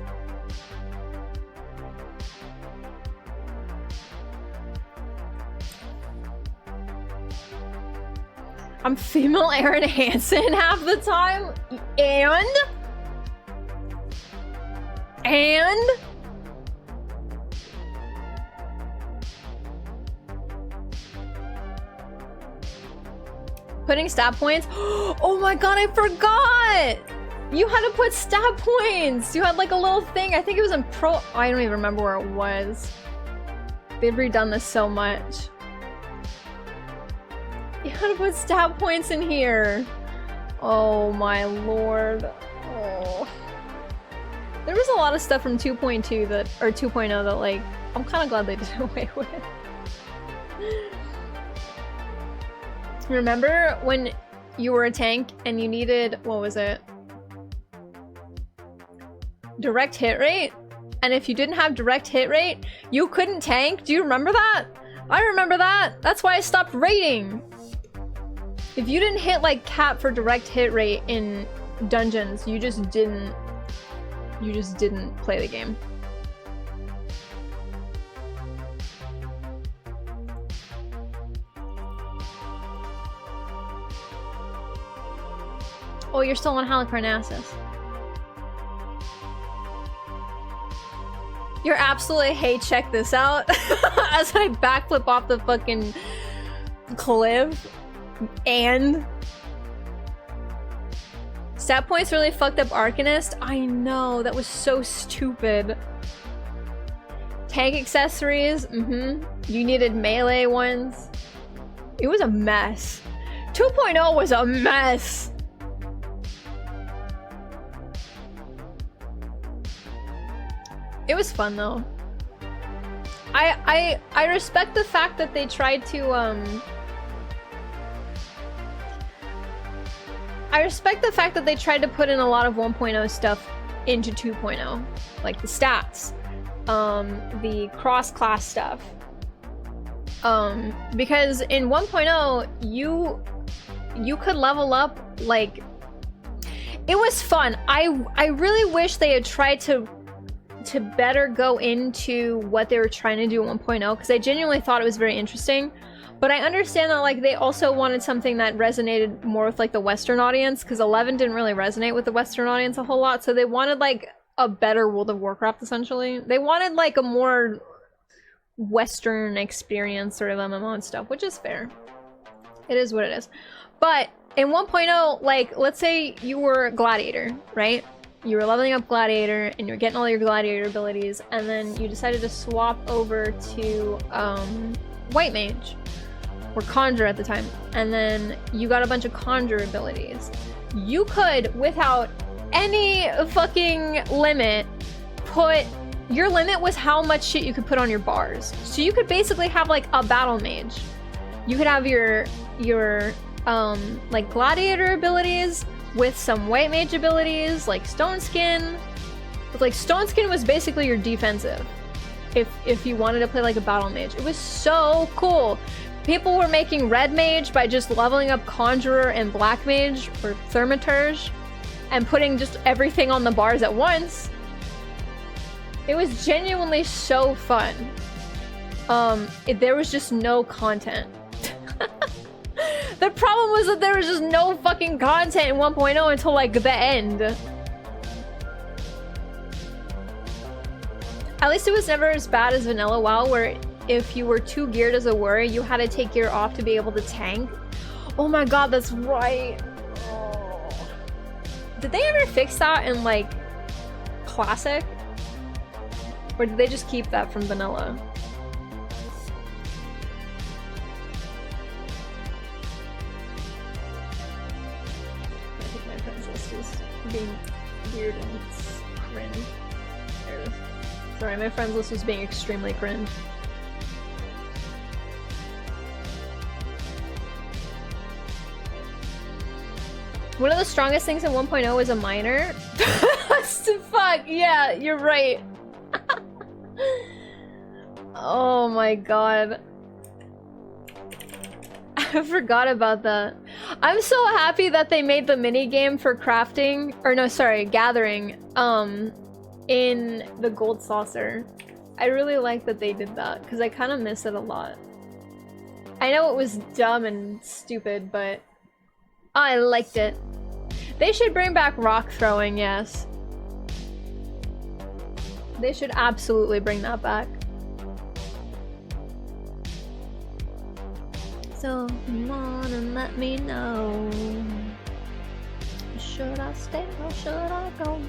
I'm female Aaron Hansen half the time, And putting stat points. Oh my god, I forgot! You had to put stat points! You had like a little thing. I think it was in Pro. I don't even remember where it was. They've redone this so much. You had to put stat points in here. Oh my lord. Oh. There was a lot of stuff from 2.2 that, or 2.0 that like, I'm kind of glad they did away with. Remember when you were a tank and you needed, what was it? Direct hit rate? And if you didn't have direct hit rate, you couldn't tank? Do you remember that? I remember that! That's why I stopped raiding! If you didn't hit like cap for direct hit rate in dungeons, you just didn't play the game. Oh, you're still on Halicarnassus. You're absolutely, hey, check this out. As I backflip off the fucking cliff. And stat points really fucked up Arcanist. I know, that was so stupid. Tank accessories, You needed melee ones. It was a mess. 2.0 was a mess. It was fun though. I respect the fact that they tried to I respect the fact that they tried to put in a lot of 1.0 stuff into 2.0. Like the stats, the cross-class stuff. Because in 1.0, you could level up, like... It was fun. I really wish they had tried to better go into what they were trying to do in 1.0, because I genuinely thought it was very interesting. But I understand that like they also wanted something that resonated more with like the Western audience, because 11 didn't really resonate with the Western audience a whole lot, so they wanted like a better World of Warcraft essentially. They wanted like a more Western experience sort of MMO and stuff, which is fair. It is what it is. But in 1.0, like let's say you were Gladiator, right? You were leveling up Gladiator and you're getting all your Gladiator abilities, and then you decided to swap over to White Mage. Or Conjure at the time, and then you got a bunch of Conjure abilities. You could, without any fucking limit, your limit was how much shit you could put on your bars. So you could basically have like a battle mage. You could have your like Gladiator abilities with some White Mage abilities, like Stone Skin. But like Stone Skin was basically your defensive. If you wanted to play like a battle mage. It was so cool. People were making Red Mage by just leveling up Conjurer and Black Mage, or Thaumaturge, and putting just everything on the bars at once. It was genuinely so fun. There was just no content. The problem was that there was just no fucking content in 1.0 until like the end. At least it was never as bad as Vanilla WoW, where if you were too geared as a warrior, you had to take gear off to be able to tank. Oh my god, that's right. Oh. Did they ever fix that in like Classic? Or did they just keep that from Vanilla? I think my friends list is being weird and cringe. There it is. Sorry, my friends list was being extremely cringe. One of the strongest things in 1.0 is a miner. Fuck, yeah, you're right. Oh my god. I forgot about that. I'm so happy that they made the minigame for crafting, or no, sorry, gathering, in the gold saucer. I really like that they did that, because I kind of miss it a lot. I know it was dumb and stupid, but I liked it. They should bring back rock throwing, yes. They should absolutely bring that back. So come on and let me know. Should I stay or should I go?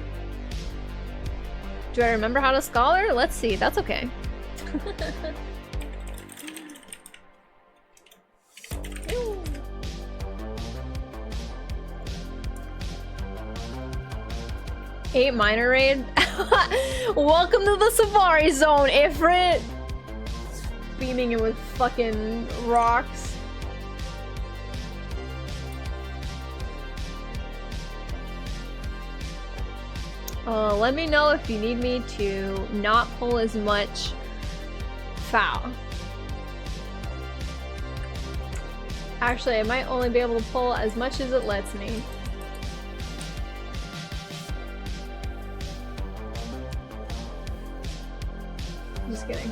Do I remember how to scholar? Let's see. That's okay. 8 minor raid. Welcome to the Safari Zone, Ifrit. Beaming it with fucking rocks. Let me know if you need me to not pull as much foul. Actually, I might only be able to pull as much as it lets me. Just kidding.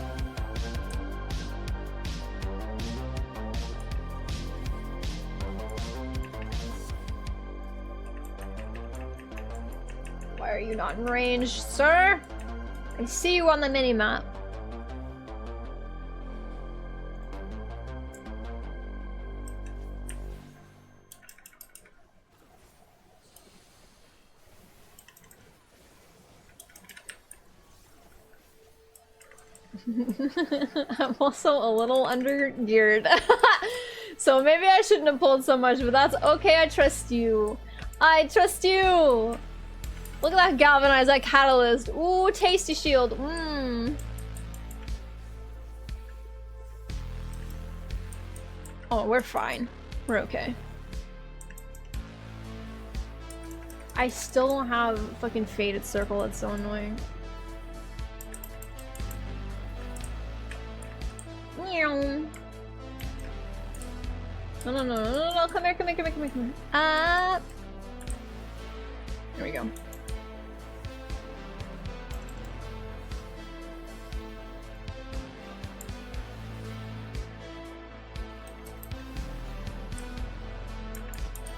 Why are you not in range, sir? I see you on the mini-map. I'm also a little under-geared. So maybe I shouldn't have pulled so much, but that's okay. I trust you. I trust you. Look at that galvanize, that catalyst. Ooh, tasty shield. Mmm. Oh, we're fine. We're okay. I still don't have fucking Fated Circle. It's so annoying. No, no, no, no, no, no, come here, come here, come here, come here, come here. There we go.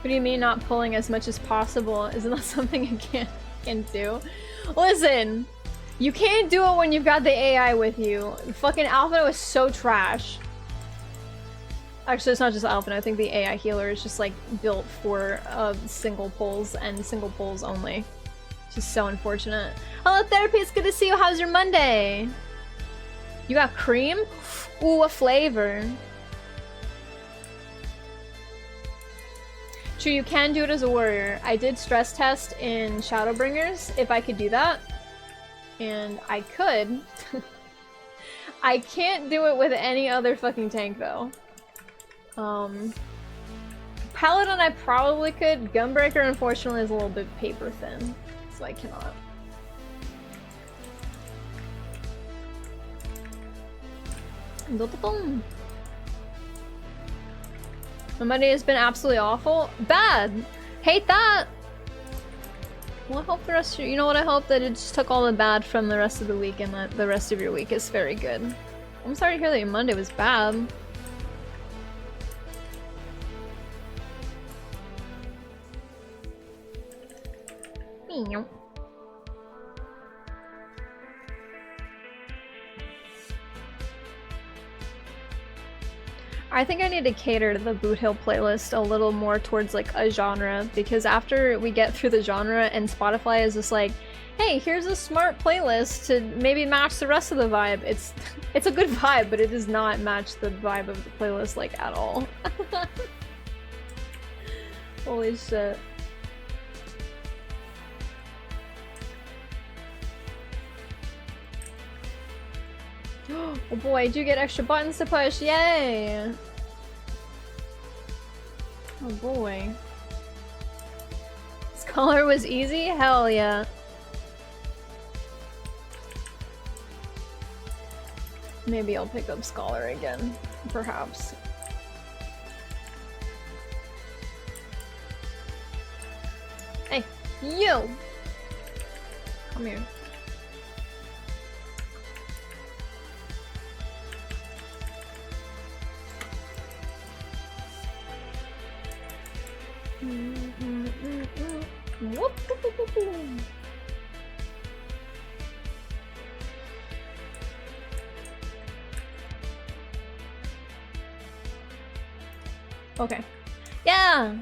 What do you mean not pulling as much as possible? Isn't that something you can't do? Listen! You can't do it when you've got the AI with you. Fucking Alpha is so trash. Actually, it's not just Alpha. I think the AI healer is just like built for single pulls and single pulls only. Just so unfortunate. Hello, Therapy. It's good to see you. How's your Monday? You got cream? Ooh, a flavor. True, you can do it as a warrior. I did stress test in Shadowbringers if I could do that. And I could. I can't do it with any other fucking tank though. Paladin I probably could. Gunbreaker unfortunately is a little bit paper thin, so I cannot. My Monday has been absolutely awful. Bad! Hate that! Well, I hope the rest of you know what, I hope that it just took all the bad from the rest of the week and that the rest of your week is very good. I'm sorry to hear that your Monday was bad. I think I need to cater to the Boot Hill playlist a little more towards like a genre, because after we get through the genre and Spotify is just like, hey, here's a smart playlist to maybe match the rest of the vibe. It's a good vibe, but it does not match the vibe of the playlist like at all. Holy shit. Oh boy, do you get extra buttons to push? Yay! Oh boy. Scholar was easy? Hell yeah. Maybe I'll pick up Scholar again, perhaps. Hey, you! Come here. Whoop, whoop, whoop, whoop. Okay. Yeah!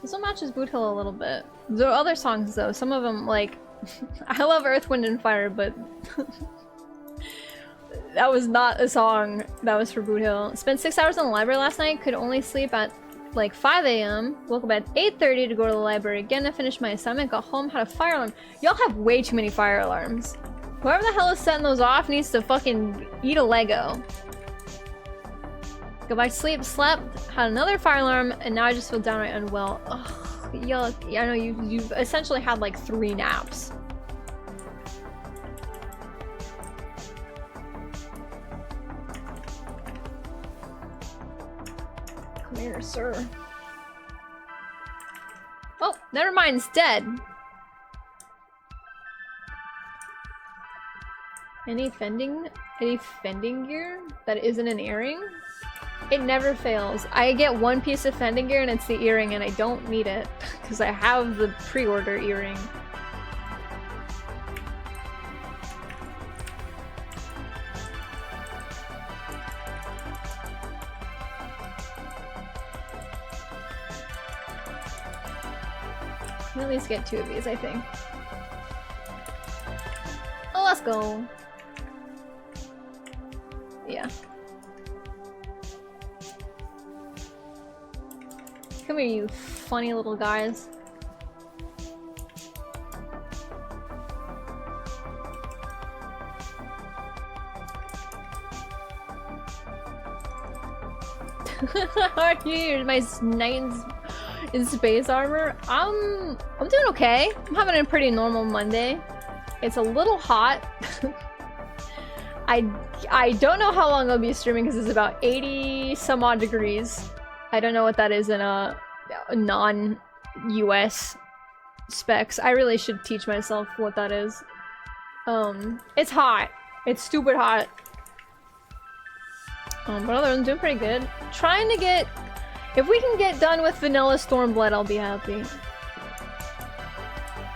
This one matches Boot Hill a little bit. There are other songs though, some of them like I love Earth, Wind and Fire, but that was not a song that was for Boot Hill. Spent 6 hours in the library last night, could only sleep at like 5 a.m. Woke up at 8:30 to go to the library again to finish my assignment, got home, had a fire alarm. Y'all have way too many fire alarms. Whoever the hell is setting those off needs to fucking eat a Lego. Go back to sleep, slept, had another fire alarm, and now I just feel downright unwell. Ugh, yuck. I know you've essentially had like 3 naps. Come here, sir. Oh, never mind, it's dead. Any fending gear that isn't an earring? It never fails. I get one piece of fending gear and it's the earring and I don't need it because I have the pre-order earring. Can at least get 2 of these, I think. Oh, let's go. Yeah. Come here, you funny little guys. How are you? My knight in space armor? I'm doing okay. I'm having a pretty normal Monday. It's a little hot. I don't know how long I'll be streaming because it's about 80 some odd degrees. I don't know what that is in a non-US specs. I really should teach myself what that is. It's hot. It's stupid hot. But other than doing pretty good. Trying to get... If we can get done with Vanilla Stormblood, I'll be happy.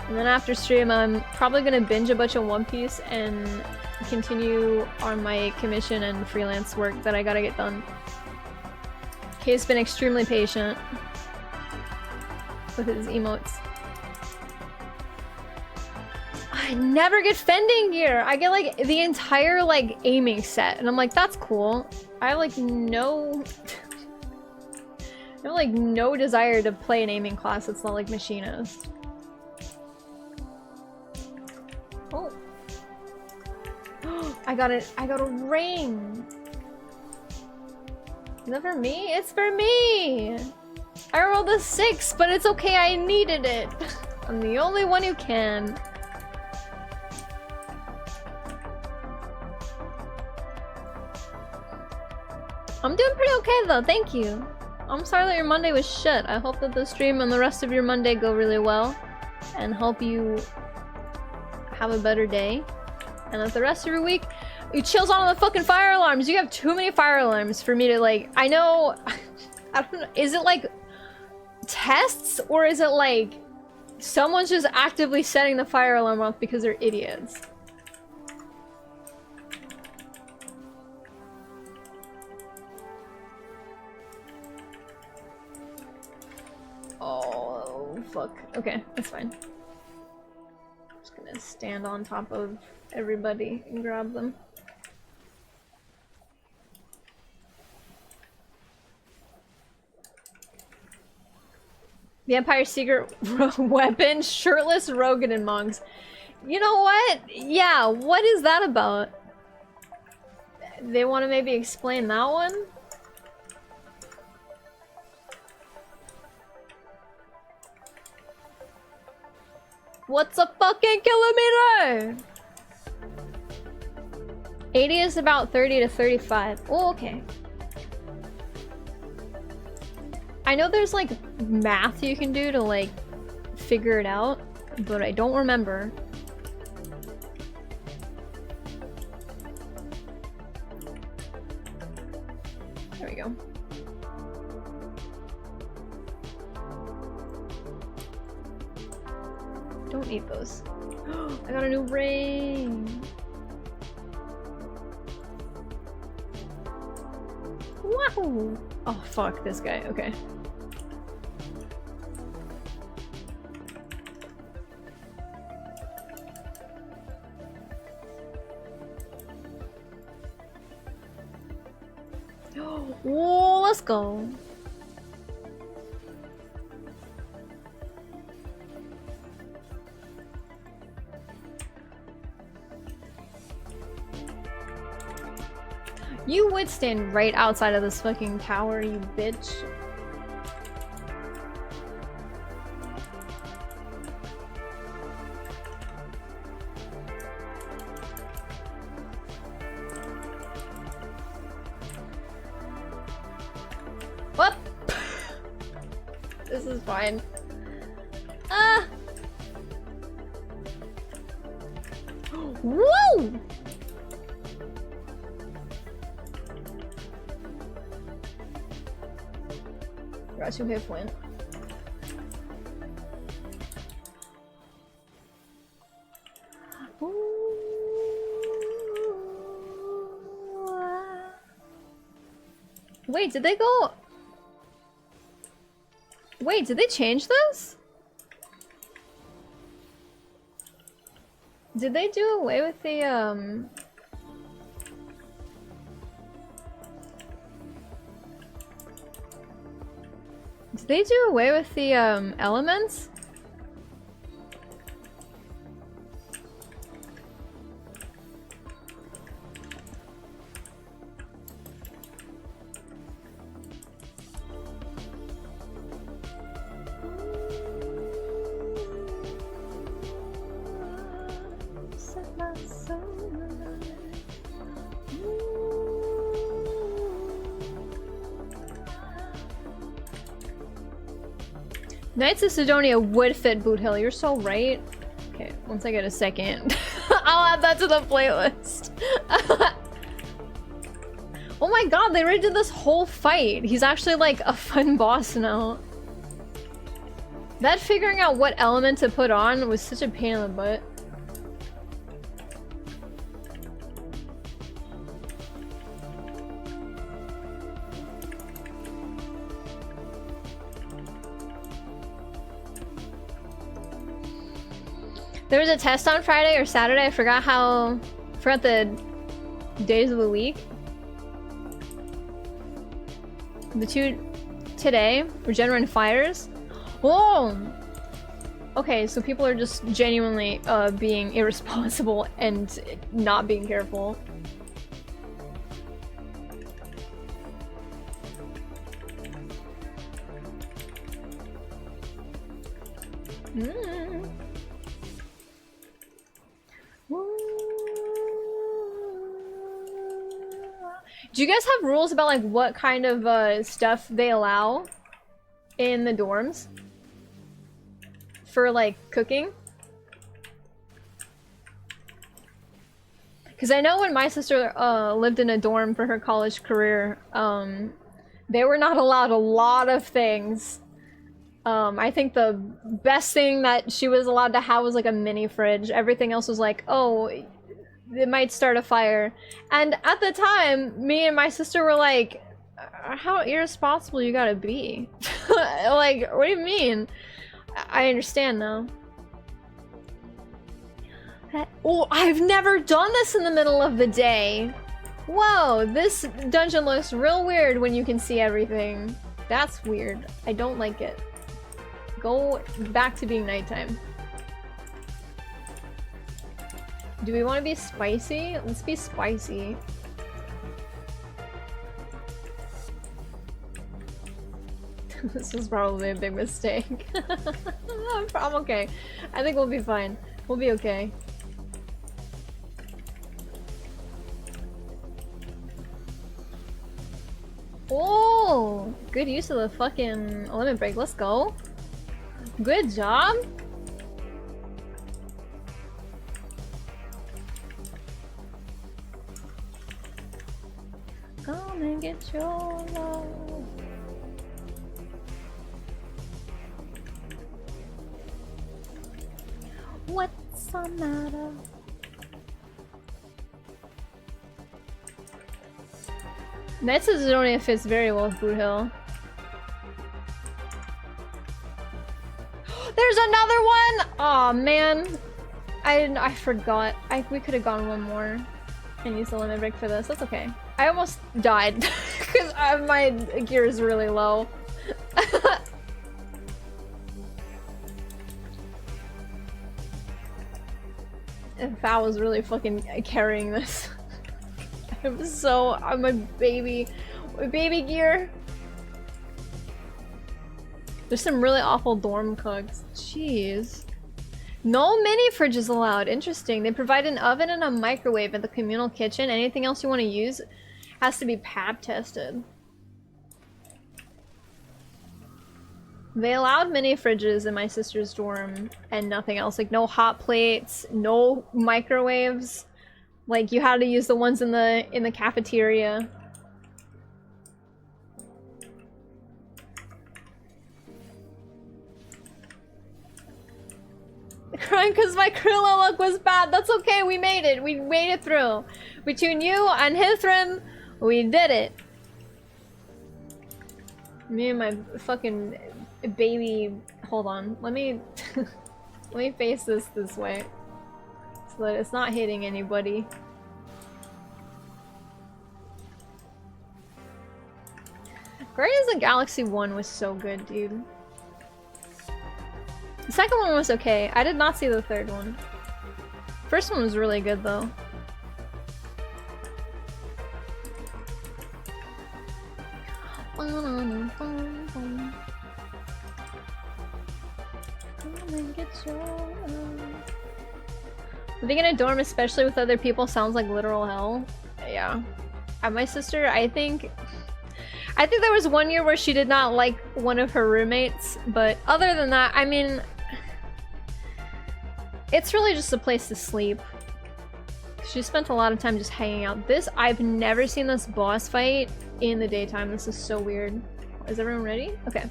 And then after stream, I'm probably gonna binge a bunch of One Piece and continue on my commission and freelance work that I gotta get done. He's been extremely patient with his emotes. I never get fending gear. I get like the entire like aiming set and I'm like, that's cool. I have like no desire to play an aiming class that's not like machinist. Oh. I got a ring. Is that for me? It's for me! I rolled a 6, but it's okay, I needed it. I'm the only one who can. I'm doing pretty okay though, thank you. I'm sorry that your Monday was shit. I hope that the stream and the rest of your Monday go really well. And hope you have a better day. And that the rest of your week... You chills on the fucking fire alarms. You have too many fire alarms for me to like. I know. I don't know. Is it like tests or is it like someone's just actively setting the fire alarm off because they're idiots? Oh fuck. Okay, that's fine. I'm just gonna stand on top of everybody and grab them. The Empire's secret weapon, shirtless Rogan and monks. You know what? Yeah, what is that about? They want to maybe explain that one? What's a fucking kilometer? 80 is about 30 to 35. Oh, okay. I know there's like math you can do to like figure it out, but I don't remember. Don't eat those. I got a new ring. Wow. Oh fuck this guy. Okay. Oh, let's go. You would stand right outside of this fucking tower, you bitch. What? This is fine. Ah! Woo! Got 2 hit point. Wait, did they go? Wait, did they change this? Did they do away with the Did they do away with the elements? Knights of Sidonia would fit Boot Hill, you're so right. Okay, once I get a second, I'll add that to the playlist. Oh my god, they redid this whole fight. He's actually like a fun boss now. That figuring out what element to put on was such a pain in the butt. There was a test on Friday or Saturday. I forgot the days of the week. The 2 today were genuine fires. Whoa! Okay, so people are just genuinely being irresponsible and not being careful. Do you guys have rules about like what kind of stuff they allow in the dorms for like cooking? Because I know when my sister lived in a dorm for her college career, they were not allowed a lot of things. I think the best thing that she was allowed to have was like a mini fridge. Everything else was like, oh, it might start a fire. And at the time, me and my sister were like, how irresponsible you gotta be? Like, what do you mean? I understand now. Oh, I've never done this in the middle of the day. Whoa, this dungeon looks real weird when you can see everything. That's weird. I don't like it. Go back to being nighttime. Do we want to be spicy? Let's be spicy. This was probably a big mistake. I'm okay. I think we'll be fine. We'll be okay. Oh! Good use of the fucking limit break. Let's go. Good job. Come and get your love. What's the matter? Knights of Zidonia fits very well with Boot Hill. There's another one! Aw, man. I forgot. We could have gone one more and used the limit break for this. That's okay. I almost died because my gear is really low. And Val was really fucking carrying this. I'm a baby. My baby gear. There's some really awful dorm cooks. Jeez. No mini fridges allowed. Interesting. They provide an oven and a microwave in the communal kitchen. Anything else you want to use has to be pab tested. They allowed mini fridges in my sister's dorm and nothing else. Like no hot plates, no microwaves. Like you had to use the ones in the cafeteria. Crying because my Krilla luck was bad. That's okay, we made it. We made it through. Between you and Hithrim, we did it. Me and my fucking baby. Hold on. Let me let me face this way. So that it's not hitting anybody. Guardians of the Galaxy 1 was so good, dude. The second one was okay. I did not see the third one. First one was really good though. Living in a dorm, especially with other people, sounds like literal hell. Yeah. And my sister, I think there was one year where she did not like one of her roommates, but other than that, I mean, it's really just a place to sleep. She spent a lot of time just hanging out. I've never seen this boss fight in the daytime. This is so weird. Is everyone ready? Okay.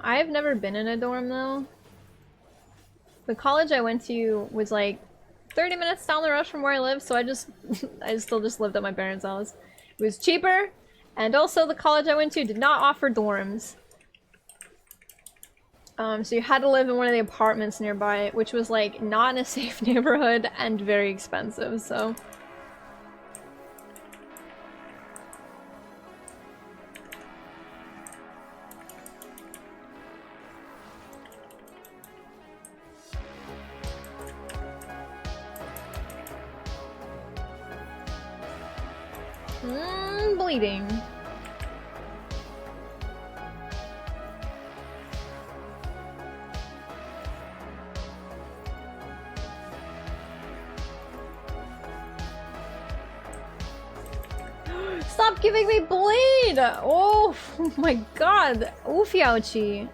I've never been in a dorm though. The college I went to was like 30 minutes down the road from where I live, so I still just lived at my parents' house. It was cheaper, and also the college I went to did not offer dorms. So you had to live in one of the apartments nearby, which was like not in a safe neighborhood and very expensive, so. Bleeding. Stop giving me bleed! Oh my god. Oofy ouchie.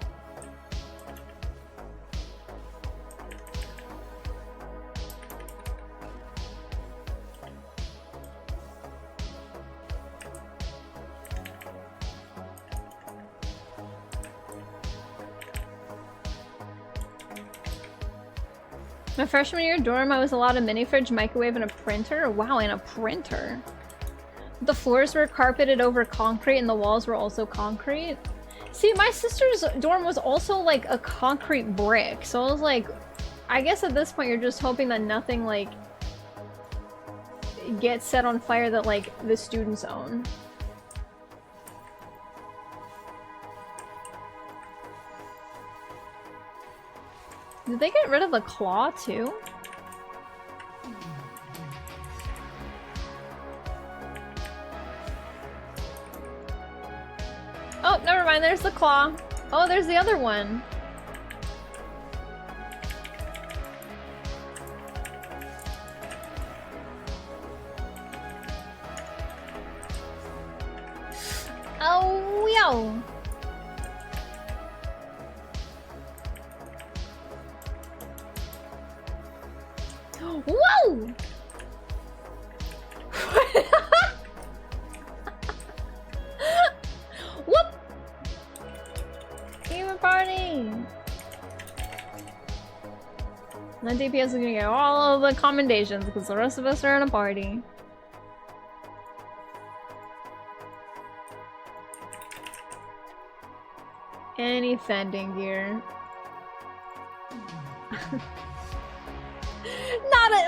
My freshman year dorm, I was allowed a mini fridge, microwave, and a printer. Wow, and a printer. The floors were carpeted over concrete and the walls were also concrete. See, my sister's dorm was also like a concrete brick. So I was like, I guess at this point you're just hoping that nothing like gets set on fire that like the students own. Did they get rid of the claw too? Oh, never mind, there's the claw. Oh, there's the other one. Oh, yo. Whoa! Whoop! Human party! And then DPS is gonna get all of the commendations because the rest of us are in a party. Any fending gear.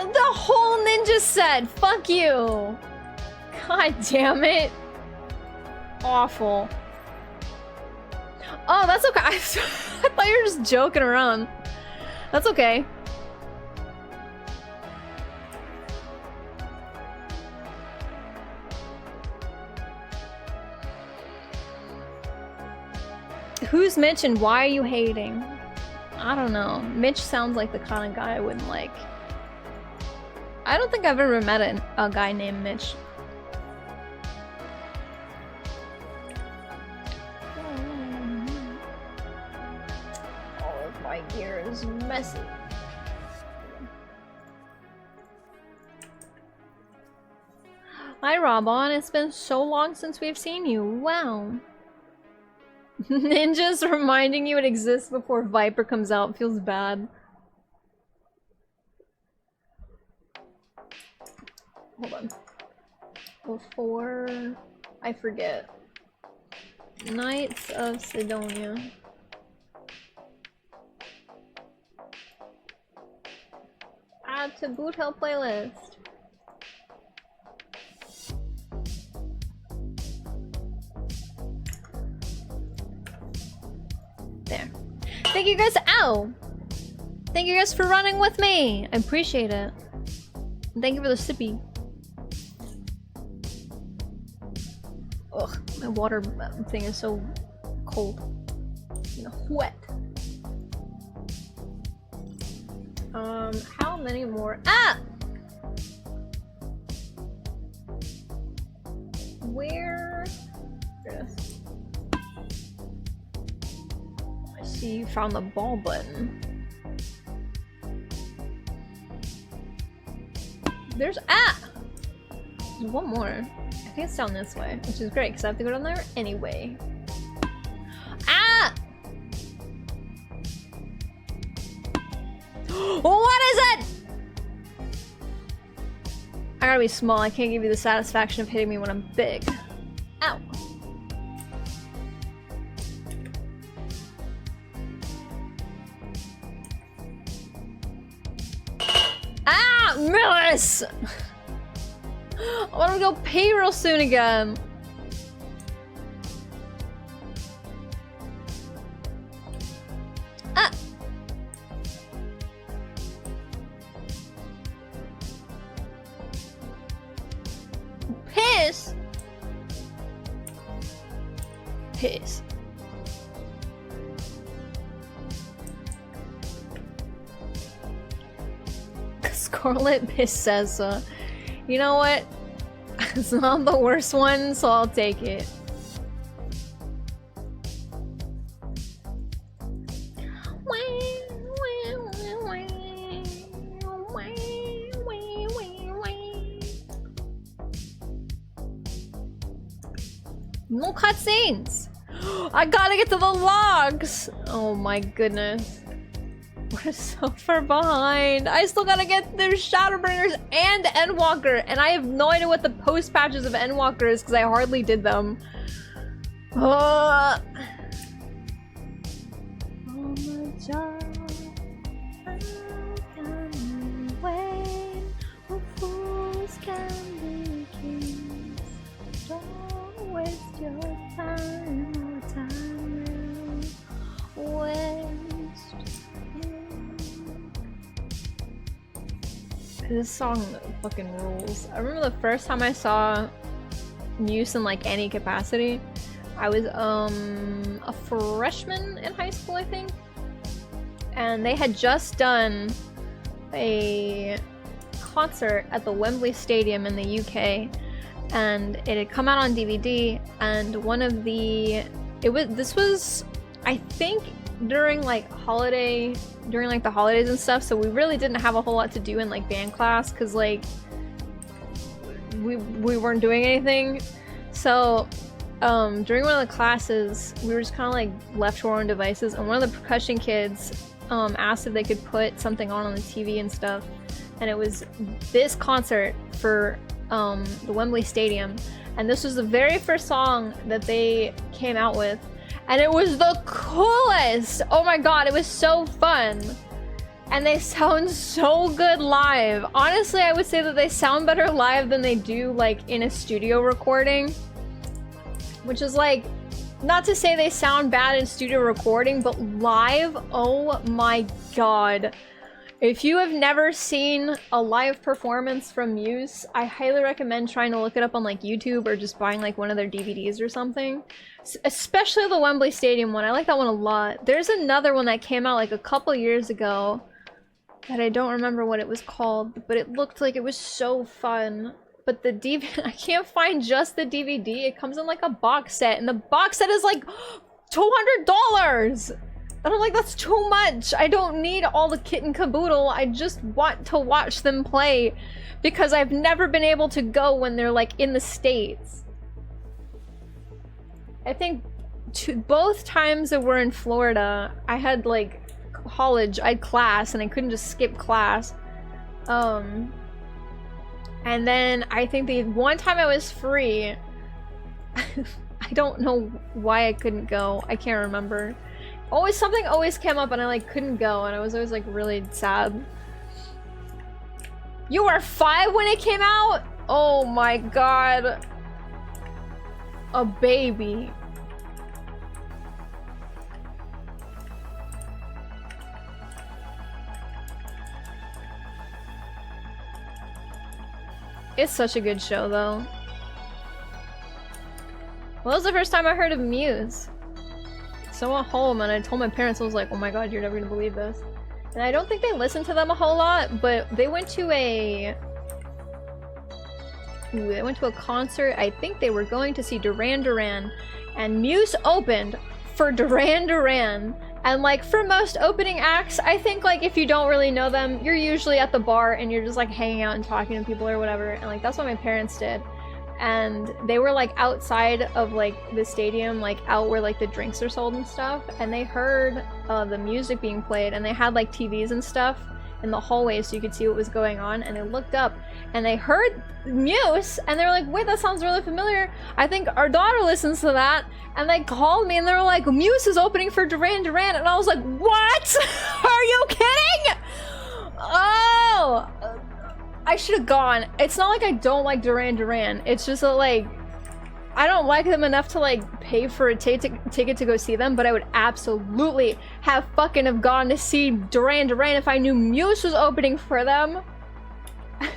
The whole ninja set! Fuck you! God damn it. Awful. Oh, that's okay. I thought you were just joking around. That's okay. Who's Mitch and why are you hating? I don't know. Mitch sounds like the kind of guy I wouldn't like. I don't think I've ever met a guy named Mitch. All of my gear is messy. Hi Robon, it's been so long since we've seen you. Wow. Ninjas reminding you it exists before Viper comes out feels bad. Hold on. Before I forget. Knights of Sidonia. Add to Boot Hill playlist. There. Thank you guys. Ow! Thank you guys for running with me. I appreciate it. Thank you for the sippy. Ugh, my water thing is so cold. You know, wet. How many more? Ah! Where? Yes. I see you found the ball button. There's There's one more. I think it's down this way, which is great because I have to go down there anyway. What is it? I gotta be small. I can't give you the satisfaction of hitting me when I'm big. Ow. Miss! I wanna go pee real soon again. Piss! Piss. Scarlet Piss says, you know what? It's not the worst one, so I'll take it. No cutscenes! I gotta get to the logs! Oh my goodness. We're so far behind. I still gotta get through Shadowbringers and Endwalker, and I have no idea what the post patches of Endwalker is because I hardly did them. Don't waste your time. This song fucking rules. I remember the first time I saw Muse in like any capacity. I was a freshman in high school, I think. And they had just done a concert at the Wembley Stadium in the UK. And it had come out on DVD, and one of the this was I think during like the holidays and stuff, so we really didn't have a whole lot to do in like band class because like we weren't doing anything. So during one of the classes we were just kind of like left to our own devices, and one of the percussion kids asked if they could put something on the TV and stuff, and it was this concert for the Wembley Stadium, and this was the very first song that they came out with, and it was the coolest. Oh my god, it was so fun, and they sound so good live. Honestly, I would say that they sound better live than they do like in a studio recording, which is like, not to say they sound bad in studio recording, but live, oh my god. If you have never seen a live performance from Muse, I highly recommend trying to look it up on like YouTube or just buying like one of their DVDs or something. Especially the Wembley Stadium one, I like that one a lot. There's another one that came out like a couple years ago that I don't remember what it was called, but it looked like it was so fun. But the DVD, I can't find just the DVD. It comes in like a box set, and the box set is like $200! And I'm like, that's too much. I don't need all the kit and caboodle. I just want to watch them play because I've never been able to go when they're like in the States. I think both times that we're in Florida, I had like college, I had class, and I couldn't just skip class. And then I think the one time I was free, I don't know why I couldn't go. I can't remember. Something always came up and I like couldn't go, and I was always like really sad. You were 5 when it came out? Oh my god. A baby. It's such a good show though. Well, that was the first time I heard of Muse. So I went home and I told my parents, I was like, oh my god, you're never gonna believe this. And I don't think they listened to them a whole lot, but they went to a concert. I think they were going to see Duran Duran, and Muse opened for Duran Duran. And like for most opening acts, I think like if you don't really know them, you're usually at the bar and you're just like hanging out and talking to people or whatever. And like that's what my parents did. And they were like outside of like the stadium, like out where like the drinks are sold and stuff, and they heard the music being played, and they had like TVs and stuff in the hallway so you could see what was going on, and they looked up and they heard Muse, and they were like, wait, that sounds really familiar, I think our daughter listens to that. And they called me and they were like, Muse is opening for Duran Duran, and I was like, what? Are you kidding? Oh, I should have gone. It's not like I don't like Duran Duran. It's just that, like, I don't like them enough to, like, pay for a ticket to go see them, but I would absolutely have gone to see Duran Duran if I knew Muse was opening for them.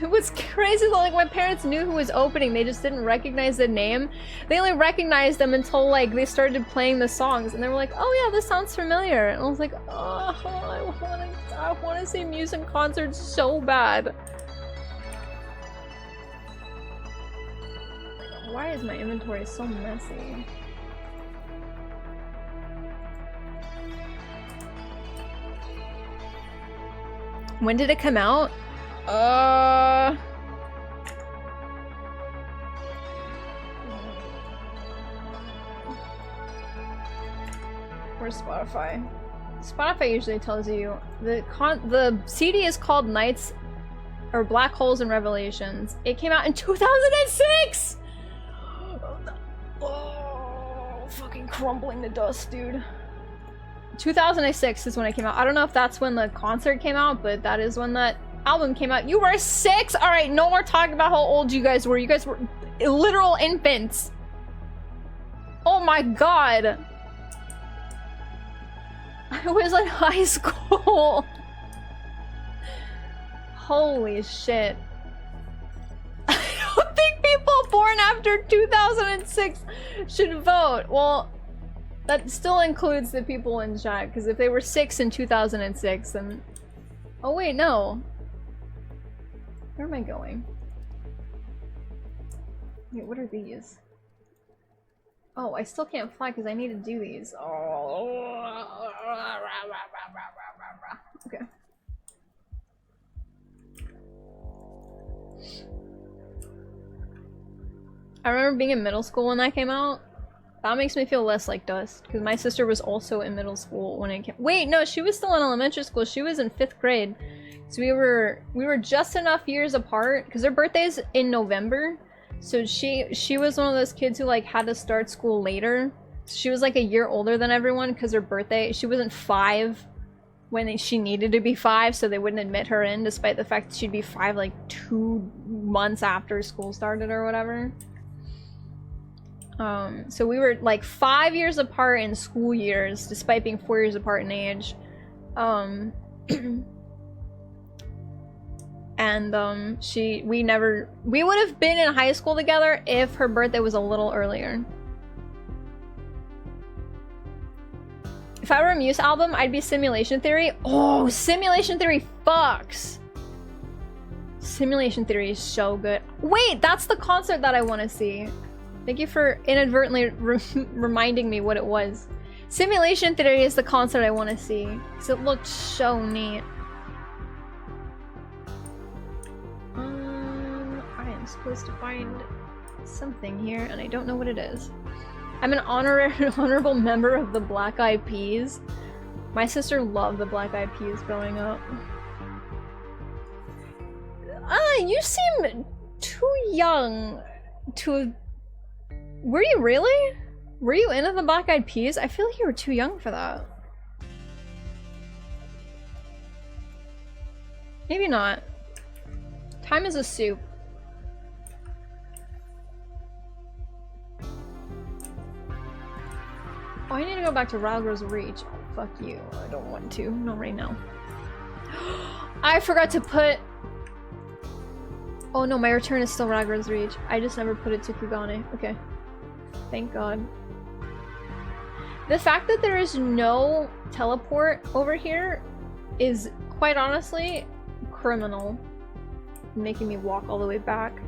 It was crazy that, like, my parents knew who was opening. They just didn't recognize the name. They only recognized them until, like, they started playing the songs, and they were like, oh yeah, this sounds familiar. And I was like, oh, I want to see Muse in concert so bad. Why is my inventory so messy? When did it come out? Where's Spotify? Spotify usually tells you the CD is called Nights or Black Holes and Revelations. It came out in 2006. Oh, fucking crumbling to dust, dude. 2006 is when it came out. I don't know if that's when the concert came out, but that is when that album came out. You were 6? Alright, no more talking about how old you guys were. You guys were literal infants. Oh my god. I was in high school. Holy shit. I don't think people born after 2006 should vote. Well, that still includes the people in chat, because if they were 6 in 2006, then... Oh wait, no. Where am I going? Wait, what are these? Oh, I still can't fly because I need to do these. Oh. Okay. I remember being in middle school when that came out. That makes me feel less like dust, because my sister was also in middle school when it came. Wait, no, she was still in elementary school. She was in 5th grade. So we were just enough years apart, because her birthday's in November. So she was one of those kids who like had to start school later. She was like a year older than everyone because her birthday, she wasn't 5 when she needed to be 5, so they wouldn't admit her in, despite the fact that she'd be 5 like 2 months after school started or whatever. So we were like 5 years apart in school years, despite being 4 years apart in age. And we would have been in high school together if her birthday was a little earlier. If I were a Muse album, I'd be Simulation Theory. Oh, Simulation Theory fucks! Simulation Theory is so good. Wait, that's the concert that I want to see. Thank you for inadvertently reminding me what it was. Simulation Theory is the concert I want to see, because it looked so neat. I am supposed to find something here, and I don't know what it is. I'm an honorable member of the Black Eyed Peas. My sister loved the Black Eyed Peas growing up. You seem too young to... Were you really? Were you into the Black Eyed Peas? I feel like you were too young for that. Maybe not. Time is a soup. Oh, I need to go back to Ralgro's Reach. Oh, fuck you. I don't want to. Not right now. I forgot to put... Oh no, my return is still Ralgro's Reach. I just never put it to Kugane. Okay. Thank God. The fact that there is no teleport over here is, quite honestly, criminal. Making me walk all the way back.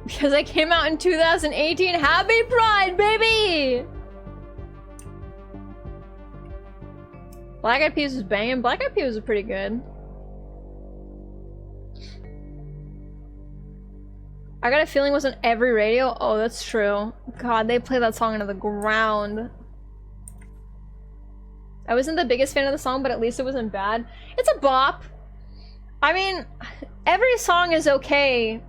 Because I came out in 2018. Happy Pride, baby! Black Eyed Peas was banging. Black Eyed Peas was pretty good. I got a feeling it was on every radio. Oh, that's true. God, they play that song into the ground. I wasn't the biggest fan of the song, but at least it wasn't bad. It's a bop. I mean, every song is okay,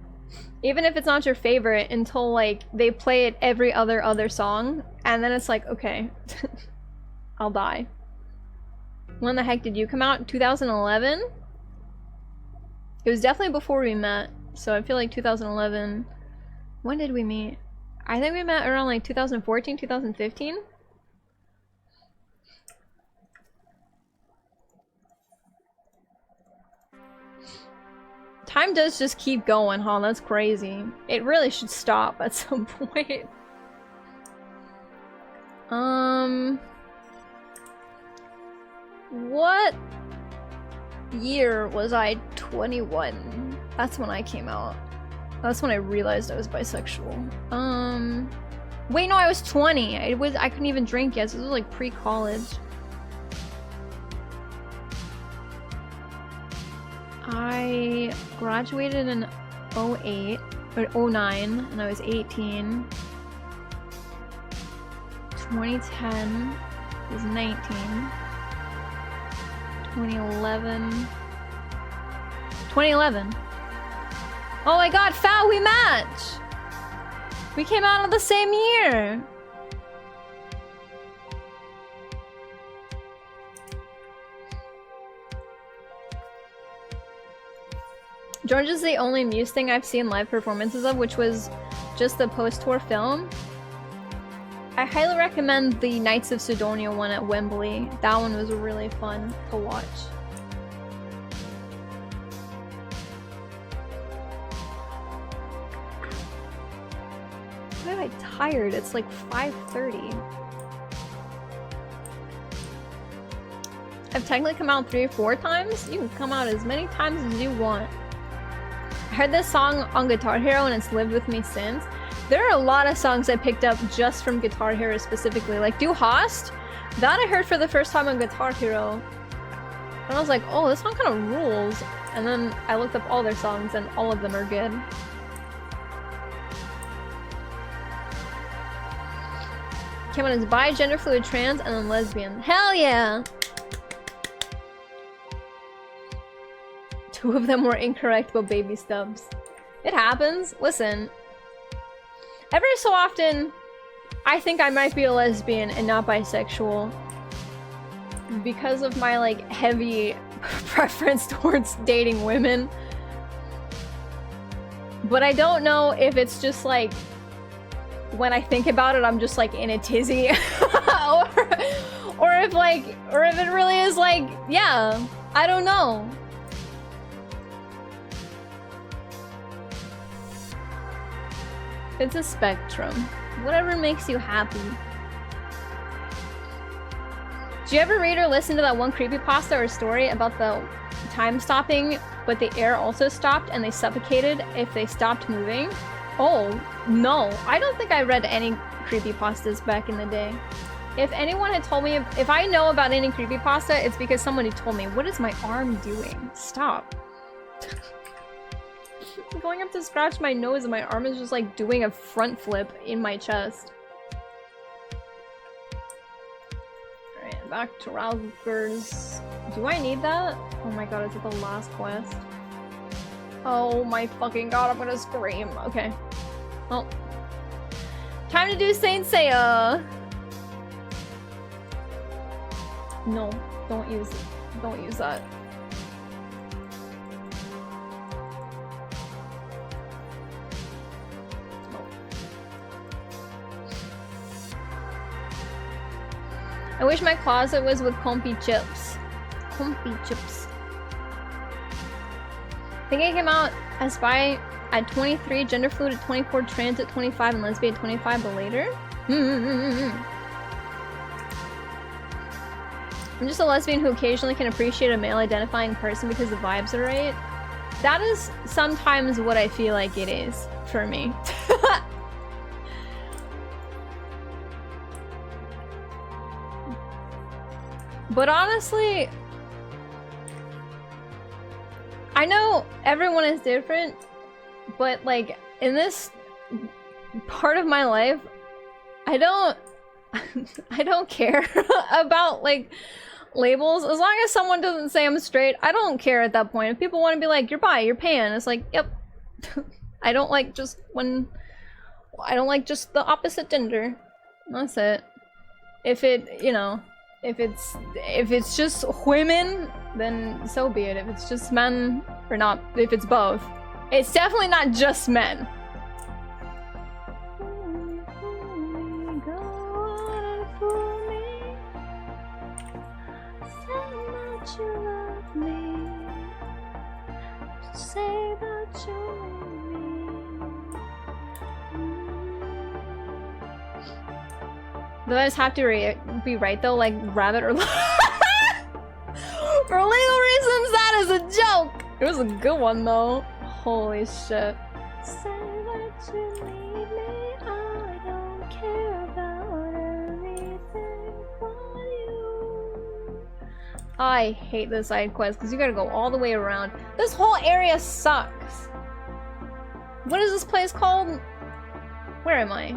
even if it's not your favorite, until like they play it every other song, and then it's like, okay, I'll die. When the heck did you come out? 2011? It was definitely before we met, so I feel like 2011. When did we meet? I think we met around like 2014, 2015? Time does just keep going, huh? That's crazy. It really should stop at some point. What year was I 21? That's when I came out. That's when I realized I was bisexual. Wait, no, I was 20. I couldn't even drink yet, so this was like pre-college. I graduated in 08 or 09, and I was 18. 2010 was 19. 2011. Oh my god, Fal, we match! We came out of the same year! George is the only Muse thing I've seen live performances of, which was just the post-tour film. I highly recommend the Knights of Sidonia one at Wembley. That one was really fun to watch. Why am I tired? It's like 5:30. I've technically come out 3 or 4 times? You can come out as many times as you want. I heard this song on Guitar Hero and it's lived with me since. There are a lot of songs I picked up just from Guitar Hero specifically. Like Du Hast, that I heard for the first time on Guitar Hero. And I was like, oh, this song kind of rules. And then I looked up all their songs and all of them are good. Came out as bi, gender fluid, trans, and then lesbian. Hell yeah! 2 of them were incorrect about baby stubs. It happens. Listen. Every so often, I think I might be a lesbian and not bisexual. Because of my, like, heavy preference towards dating women. But I don't know if it's just, like, when I think about it, I'm just, like, in a tizzy. or if it really is, like, yeah. I don't know. It's a spectrum. Whatever makes you happy. Do you ever read or listen to that one creepypasta or story about the time stopping, but the air also stopped and they suffocated if they stopped moving? Oh, no. I don't think I read any creepypastas back in the day. If anyone had told me, if I know about any creepypasta, it's because somebody told me. What is my arm doing? Stop. I'm going up to scratch my nose and my arm is just like doing a front flip in my chest. Alright, back to Ralgers. Do I need that? Oh my god, is it the last quest? Oh my fucking god, I'm gonna scream. Okay. Well. Time to do Saint Seiya! No, don't use it. Don't use that. I wish my closet was with compy chips. Compy chips. I think I came out as bi at 23, gender fluid at 24, trans at 25, and lesbian at 25, but later? I'm just a lesbian who occasionally can appreciate a male identifying person because the vibes are right. That is sometimes what I feel like it is for me. But honestly, I know everyone is different, but like in this part of my life, I don't care about like labels. As long as someone doesn't say I'm straight, I don't care at that point. If people want to be like, you're bi, you're pan, it's like, yep. I don't like just the opposite gender. That's it. If it, you know, if it's just women, then so be it. If it's just men, or not, if it's both. It's definitely not just men. Do I just have to be right though, like rabbit or for legal reasons? That is a joke. It was a good one though. Holy shit. Say that you need me, I don't care about anything but you. I hate the side quest because you gotta go all the way around. This whole area sucks. What is this place called? Where am I?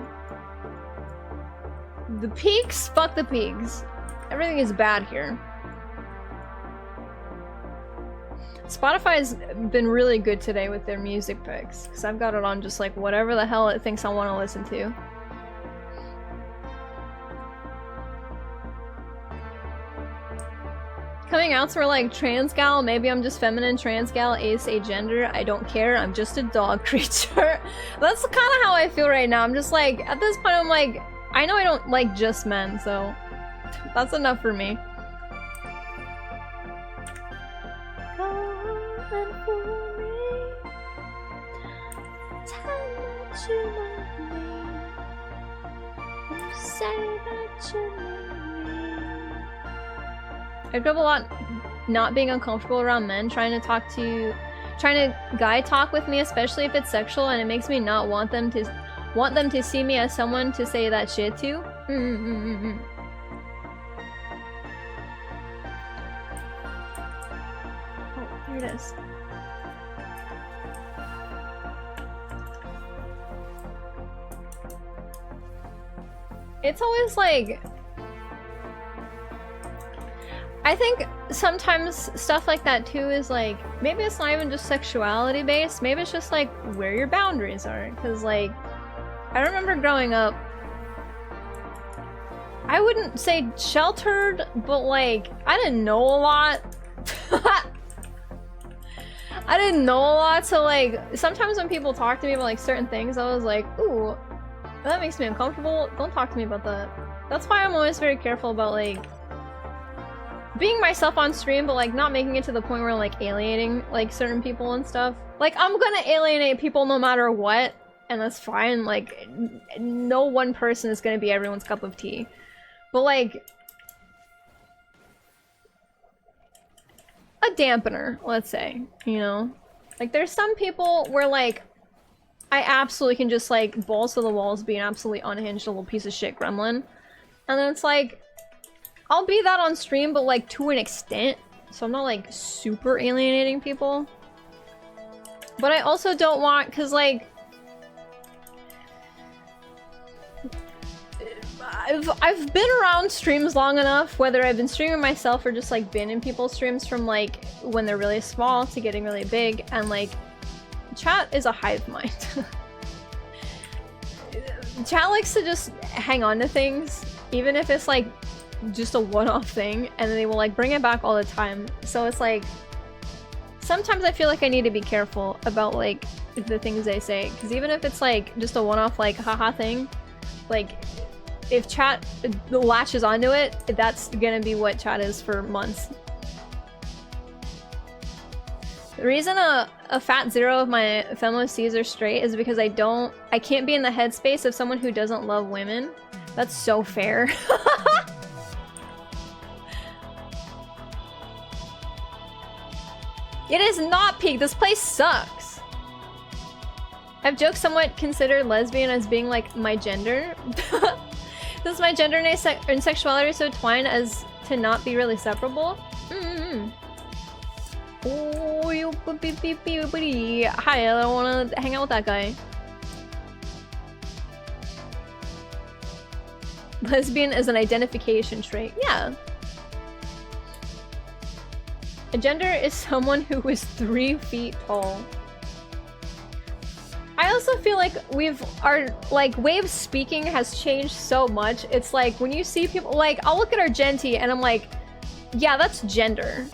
The peaks? Fuck the peaks. Everything is bad here. Spotify's been really good today with their music picks, because I've got it on just like whatever the hell it thinks I want to listen to. Coming outs were like trans gal, maybe I'm just feminine, trans gal, ace, agender, I don't care, I'm just a dog creature. That's kind of how I feel right now. I'm just like, at this point I'm like, I know I don't like just men, so that's enough for me. I grew up a lot not being uncomfortable around men, trying to talk to trying to guy talk with me, especially if it's sexual, and it makes me not want them to see me as someone to say that shit to. Oh, there it is. It's always like, I think sometimes stuff like that too is like, maybe it's not even just sexuality based, maybe it's just like where your boundaries are. Because like, I remember growing up, I wouldn't say sheltered, but like, I didn't know a lot. I didn't know a lot, so like, sometimes when people talk to me about like certain things, I was like, ooh, that makes me uncomfortable. Don't talk to me about that. That's why I'm always very careful about like being myself on stream, but like not making it to the point where I'm like alienating like certain people and stuff. Like I'm gonna alienate people no matter what, and that's fine. Like no one person is gonna be everyone's cup of tea. But like a dampener, let's say, you know? Like there's some people where like I absolutely can just like balls to the walls be an absolutely unhinged little piece of shit gremlin. And then it's like, I'll be that on stream, but like to an extent. So I'm not like super alienating people. But I also don't want, cause like, I've been around streams long enough, whether I've been streaming myself or just like been in people's streams from like when they're really small to getting really big, and like chat is a hive mind. Chat likes to just hang on to things, even if it's like just a one-off thing, and then they will like bring it back all the time. So it's like, sometimes I feel like I need to be careful about like the things they say, because even if it's like just a one-off like haha thing, like if chat latches onto it, that's gonna be what chat is for months. The reason a fat zero of my femmo-Cs are straight is because I can't be in the headspace of someone who doesn't love women. That's so fair. It is not peak. This place sucks. I've joked somewhat considered lesbian as being like my gender. Does my gender and sexuality so twine as to not be really separable? Oh, you hi, I don't want to hang out with that guy. Lesbian is an identification trait. Yeah. A gender is someone who is 3 feet tall. I also feel like our way of speaking has changed so much. It's like when you see people, like I'll look at our Genti and I'm like, yeah, that's gender.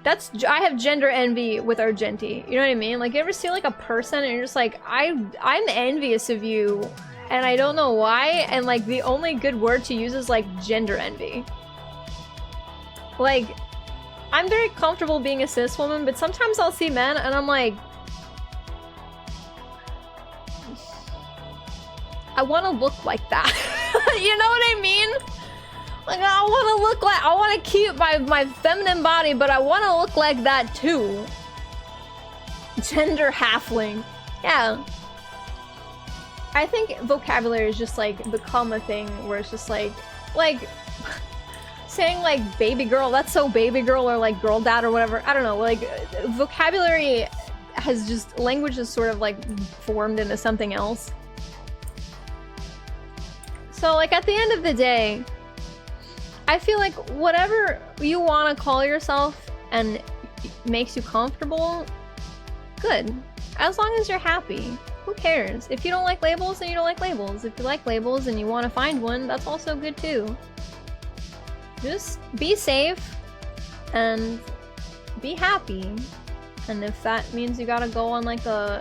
I have gender envy with our Genti. You know what I mean? Like you ever see like a person and you're just like, I'm envious of you and I don't know why, and like the only good word to use is like gender envy. Like, I'm very comfortable being a cis woman, but sometimes I'll see men and I'm like, I want to look like that. You know what I mean? Like, I want to keep my feminine body, but I want to look like that too. Gender halfling. Yeah. I think vocabulary is just like become a thing where it's just like saying like baby girl, that's so baby girl, or like girl dad or whatever. I don't know, like vocabulary has just, language is sort of like formed into something else. So like at the end of the day, I feel like whatever you want to call yourself and makes you comfortable, good. As long as you're happy. Who cares? If you don't like labels, then you don't like labels. If you like labels and you want to find one, that's also good too. Just be safe and be happy. And if that means you gotta go on like a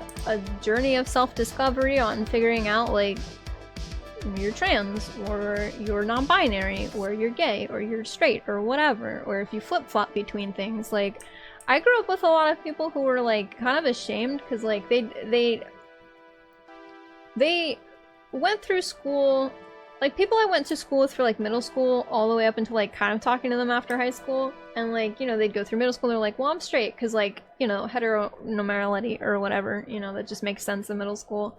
journey of self-discovery on figuring out like you're trans, or you're non-binary, or you're gay, or you're straight, or whatever, or if you flip-flop between things, like I grew up with a lot of people who were like kind of ashamed because like they went through school like people I went to school with for like middle school all the way up until like kind of talking to them after high school, and like, you know, they'd go through middle school and they're like, well, I'm straight because like, you know, heteronormality or whatever, you know, that just makes sense in middle school.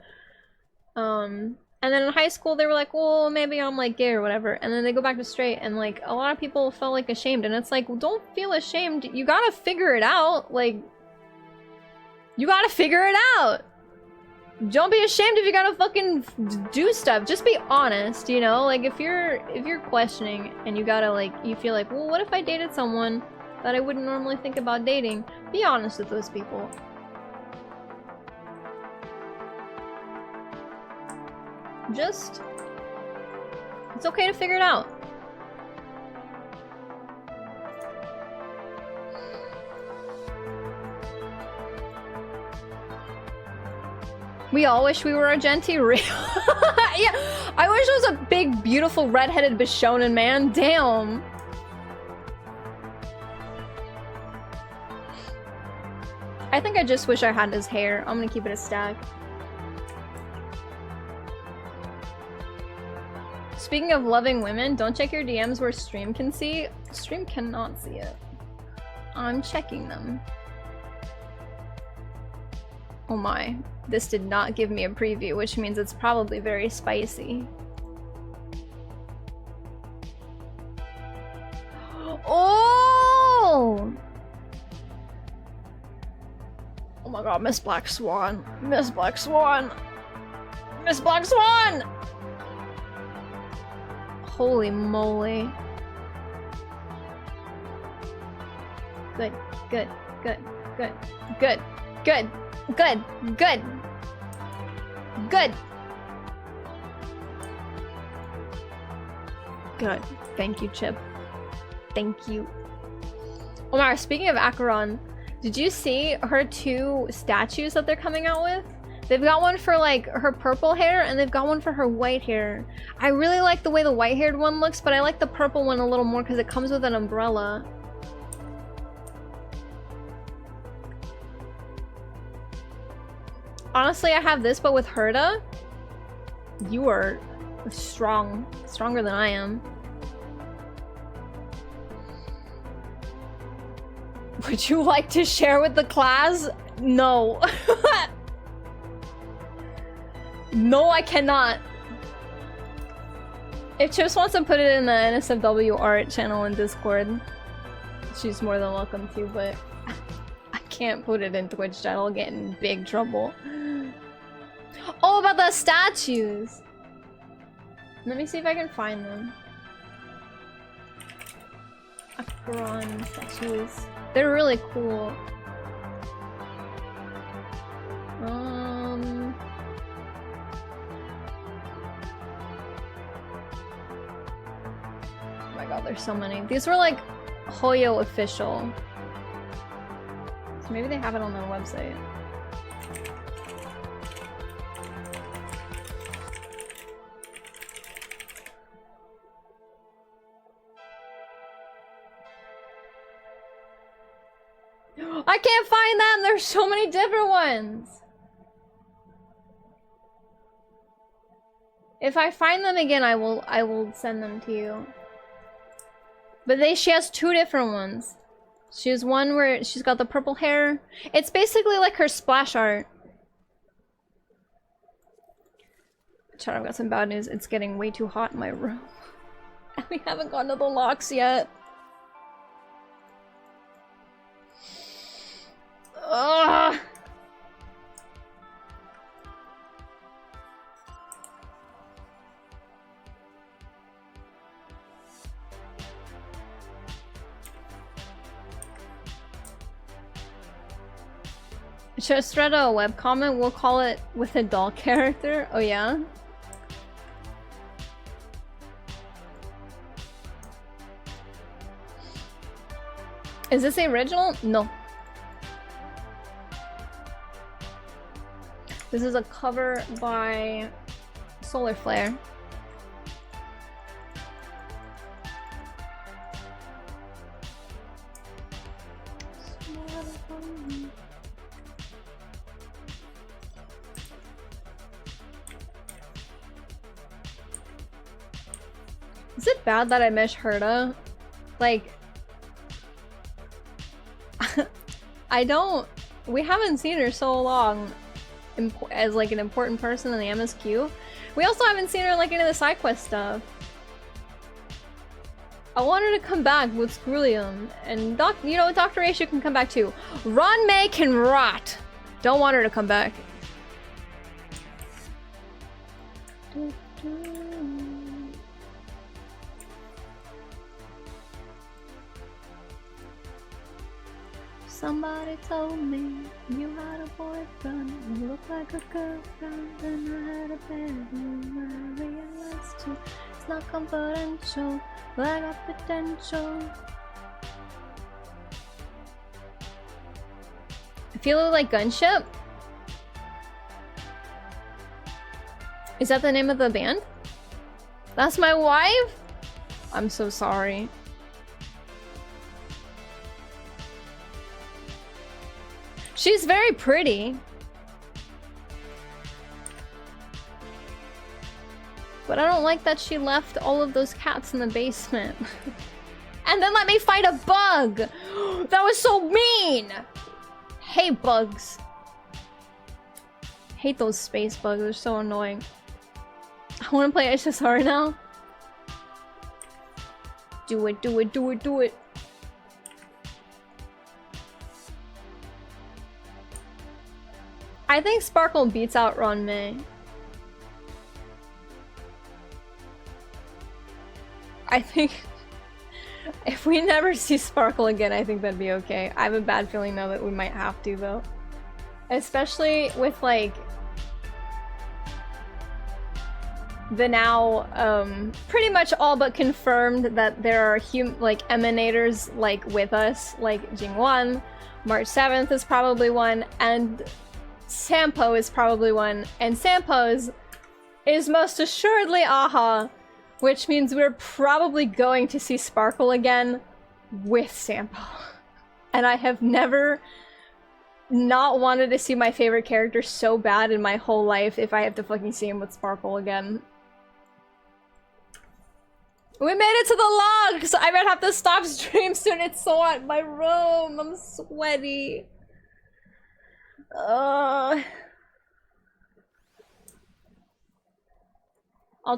And then in high school they were like, well, maybe I'm like gay or whatever, and then they go back to straight, and like a lot of people felt like ashamed, and it's like, well, don't feel ashamed, you gotta figure it out. Like, you gotta figure it out. Don't be ashamed if you gotta fucking do stuff. Just be honest, you know? Like, if you're questioning and you gotta like, you feel like, well, what if I dated someone that I wouldn't normally think about dating? Be honest with those people. Just, it's okay to figure it out. We all wish we were Argenti. Real. Yeah, I wish I was a big, beautiful, red-headed Bishonen man. Damn. I think I just wish I had his hair. I'm gonna keep it a stack. Speaking of loving women, don't check your DMs where stream can see. Stream cannot see it. I'm checking them. Oh my. This did not give me a preview, which means it's probably very spicy. Oh! Oh my god, Miss Black Swan. Miss Black Swan! Miss Black Swan! Holy moly. Good, good, good, good, good, good, good, good, good. Good. Thank you, Chip. Thank you. Omar, speaking of Acheron, did you see her 2 statues that they're coming out with? They've got one for like her purple hair and they've got one for her white hair. I really like the way the white-haired one looks, but I like the purple one a little more because it comes with an umbrella. Honestly, I have this, but with Herta, you are strong. Stronger than I am. Would you like to share with the class? No. No, I cannot. If Chips wants to put it in the NSFW art channel in Discord, she's more than welcome to, but I can't put it in Twitch chat. I'll get in big trouble. Oh, about the statues! Let me see if I can find them. Acheron statues. They're really cool. Oh my god, there's so many. These were like Hoyo official. So maybe they have it on their website. I can't find them! There's so many different ones! If I find them again, I will send them to you. But she has 2 different ones. She has one where she's got the purple hair. It's basically like her splash art. Chat, I've got some bad news. It's getting way too hot in my room. And we haven't gotten to the locks yet. Ugh. Just read a webcomic, we'll call it with a doll character. Oh yeah? Is this the original? No. This is a cover by Solar Flare. Is it bad that I miss Herta? Like, I don't. We haven't seen her so long as like an important person in the MSQ. We also haven't seen her like any of the side quest stuff. I want her to come back with Scrulium, and you know, Dr. Aisha can come back too. Ron May can rot. Don't want her to come back. Somebody told me you had a boyfriend, you look like a girlfriend, and I had a bedroom. I realized too, it's not confidential, but I got potential. I feel like Gunship? Is that the name of the band? That's my wife? I'm so sorry. She's very pretty. But I don't like that she left all of those cats in the basement. And then let me fight a bug! That was so mean! Hate bugs. Hate those space bugs, they're so annoying. I wanna play HSR now. Do it, do it, do it, do it. I think Sparkle beats out Ron May. I think if we never see Sparkle again, I think that'd be okay. I have a bad feeling though that we might have to though. Especially with like the now pretty much all but confirmed that there are like emanators like with us, like Jingwan. March 7th is probably one, and Sampo is probably one, and Sampo's is most assuredly Aha, which means we're probably going to see Sparkle again with Sampo. And I have never not wanted to see my favorite character so bad in my whole life if I have to fucking see him with Sparkle again. We made it to the log, so I might have to stop stream soon. It's so hot in my room. I'm sweaty. I'll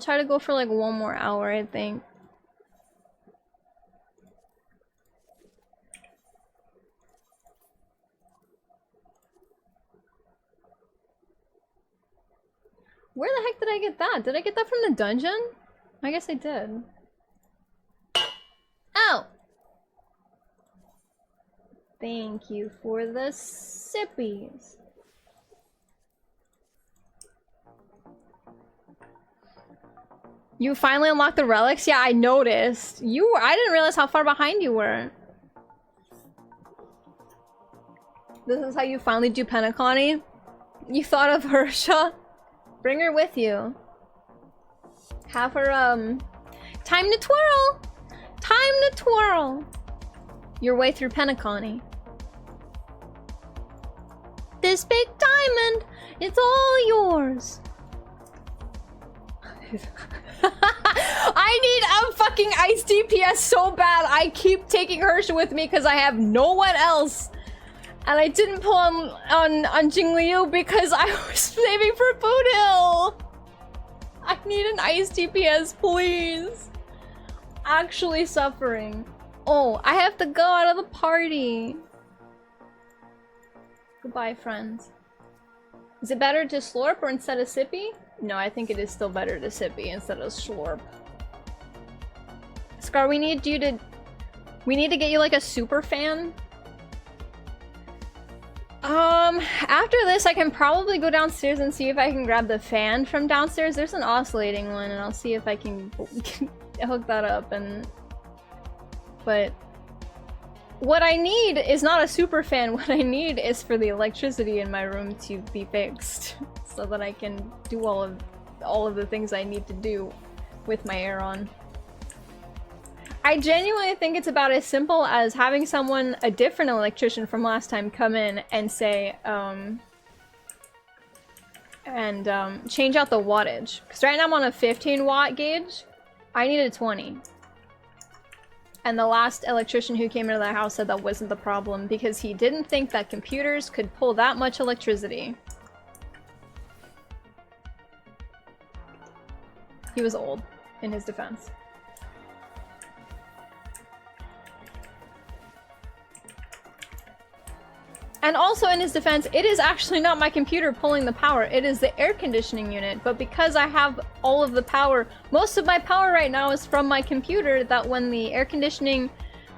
try to go for like 1 more hour, I think. Where the heck did I get that? Did I get that from the dungeon? I guess I did. Oh! Thank you for the sippies. You finally unlocked the relics? Yeah, I noticed. I didn't realize how far behind you were. This is how you finally do Pentaconi? You thought of Hersha? Bring her with you. Have her, time to twirl! Time to twirl! Your way through Pentaconi. This big diamond, it's all yours. I need a fucking ice DPS so bad. I keep taking Hersha with me because I have no one else. And I didn't pull on Jingliu because I was saving for Boot Hill. I need an ice DPS, please. Actually suffering. Oh, I have to go out of the party. Goodbye, friends. Is it better to slurp or instead of sippy? No, I think it is still better to sippy instead of slurp. Scar, we need to get you like a super fan. After this, I can probably go downstairs and see if I can grab the fan from downstairs. There's an oscillating one, and I'll see if I can hook that up. But what I need is not a super fan. What I need is for the electricity in my room to be fixed, so that I can do all of the things I need to do with my air on. I genuinely think it's about as simple as having someone, a different electrician from last time, come in and say, change out the wattage. Because right now I'm on a 15 watt gauge, I needed 20. And the last electrician who came into the house said that wasn't the problem because he didn't think that computers could pull that much electricity. He was old, in his defense. And also in his defense, it is actually not my computer pulling the power, it is the air conditioning unit. But because I have all of the power, most of my power right now is from my computer, that when the air conditioning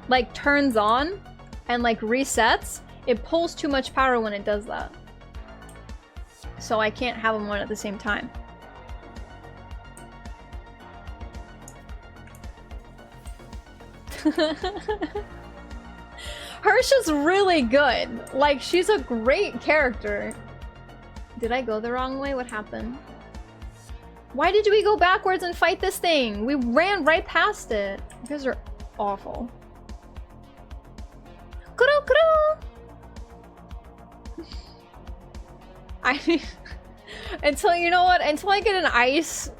like turns on and like resets, it pulls too much power when it does that. So I can't have them on at the same time. Hersha's really good. Like, she's a great character. Did I go the wrong way? What happened? Why did we go backwards and fight this thing? We ran right past it. You guys are awful. Kuro kuro! Until, you know what? Until I get an ice...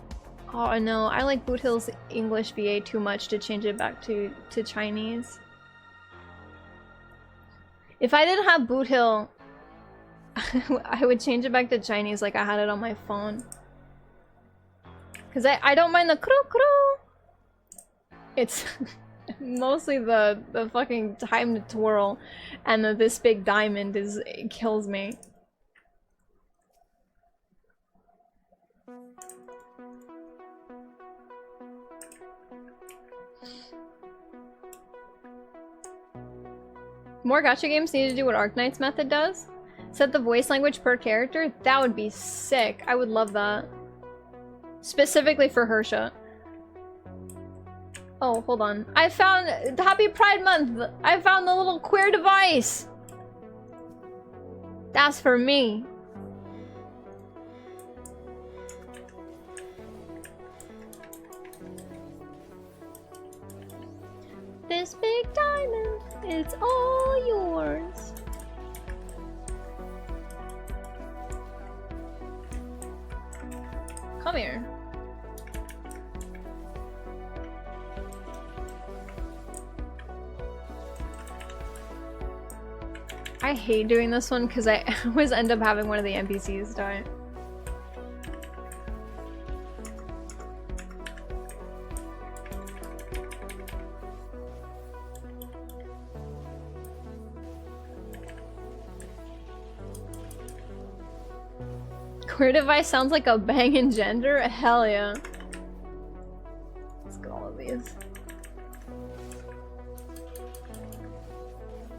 Oh no, I like Boot Hill's English VA too much to change it back to Chinese. If I didn't have Boot Hill, I would change it back to Chinese like I had it on my phone. Because I don't mind the kru kru. It's mostly the fucking timed twirl and this big diamond it kills me. More gacha games need to do what Arknight's method does. Set the voice language per character. That would be sick. I would love that. Specifically for Hersha. Oh, hold on. I found... Happy Pride Month! I found the little queer device! That's for me. This big diamond, it's all yours. Come here. I hate doing this one because I always end up having one of the NPCs die. Queer device sounds like a banging gender? Hell yeah. Let's get all of these.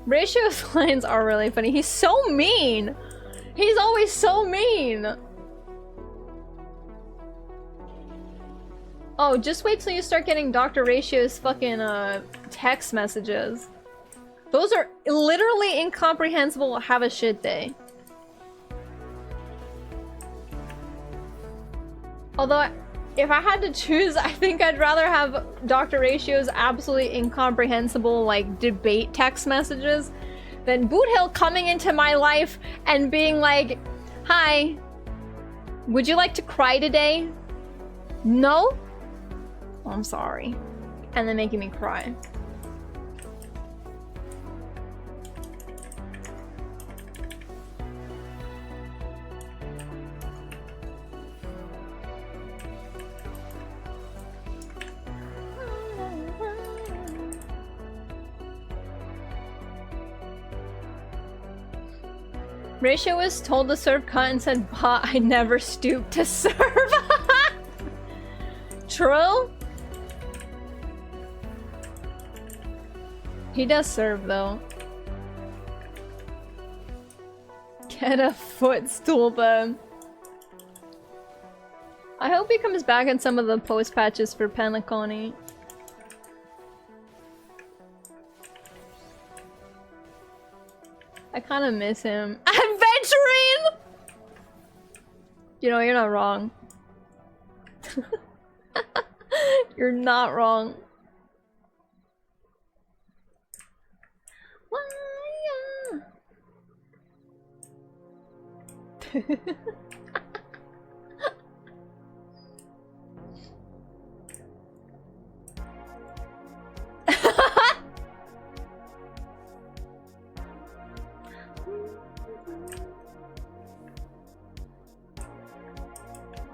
Ratio's lines are really funny. He's so mean! He's always so mean! Oh, just wait till you start getting Dr. Ratio's fucking text messages. Those are literally incomprehensible. Have a shit day. Although, if I had to choose, I think I'd rather have Dr. Ratio's absolutely incomprehensible, like, debate text messages than Boot Hill coming into my life and being like, "Hi, would you like to cry today? No? Oh, I'm sorry." And then making me cry. Ratio was told to serve cunt and said, "But I never stooped to serve." True? He does serve though. Get a footstool then. I hope he comes back in some of the post patches for Penacony. I kind of miss him. Adventuring! You know, you're not wrong. You're not wrong.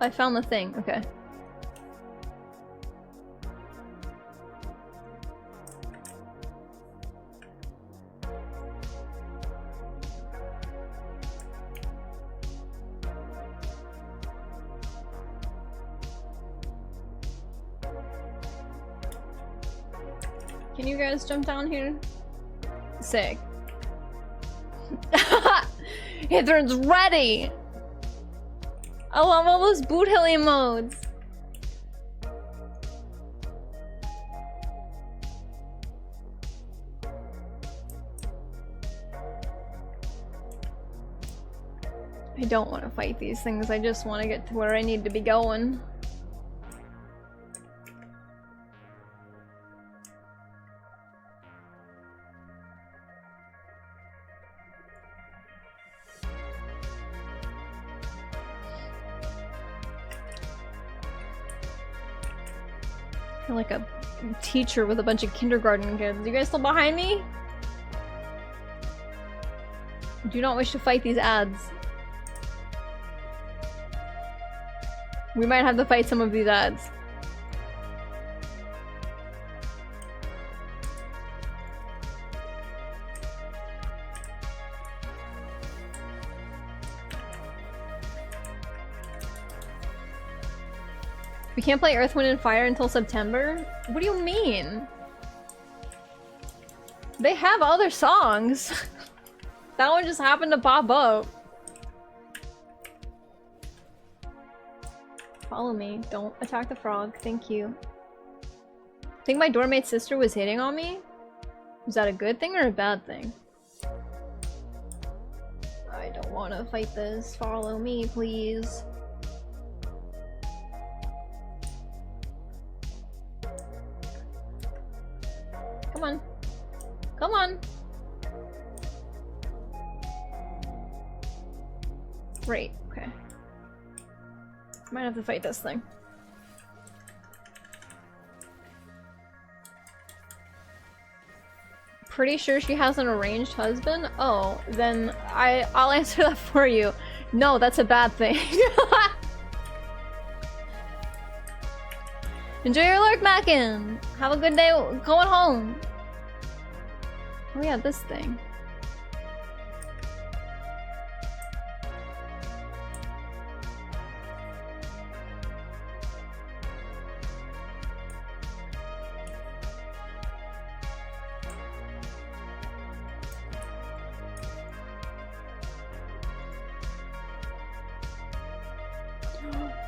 I found the thing. Okay. Can you guys jump down here? Sick. Hythran's ready! I love all those boot hill emotes. I don't want to fight these things, I just want to get to where I need to be going. I feel like a teacher with a bunch of kindergarten kids. You guys still behind me? Do not wish to fight these ads. We might have to fight some of these ads. We can't play Earth, Wind, and Fire until September? What do you mean? They have other songs. That one just happened to pop up. Follow me. Don't attack the frog. Thank you. I think my doormate's sister was hitting on me? Was that a good thing or a bad thing? I don't want to fight this. Follow me, please. Come on. Come on. Great. Okay. Might have to fight this thing. Pretty sure she has an arranged husband? Oh, then I'll answer that for you. No, that's a bad thing. Enjoy your lurk, Mackin! Have a good day going home! Oh yeah, this thing.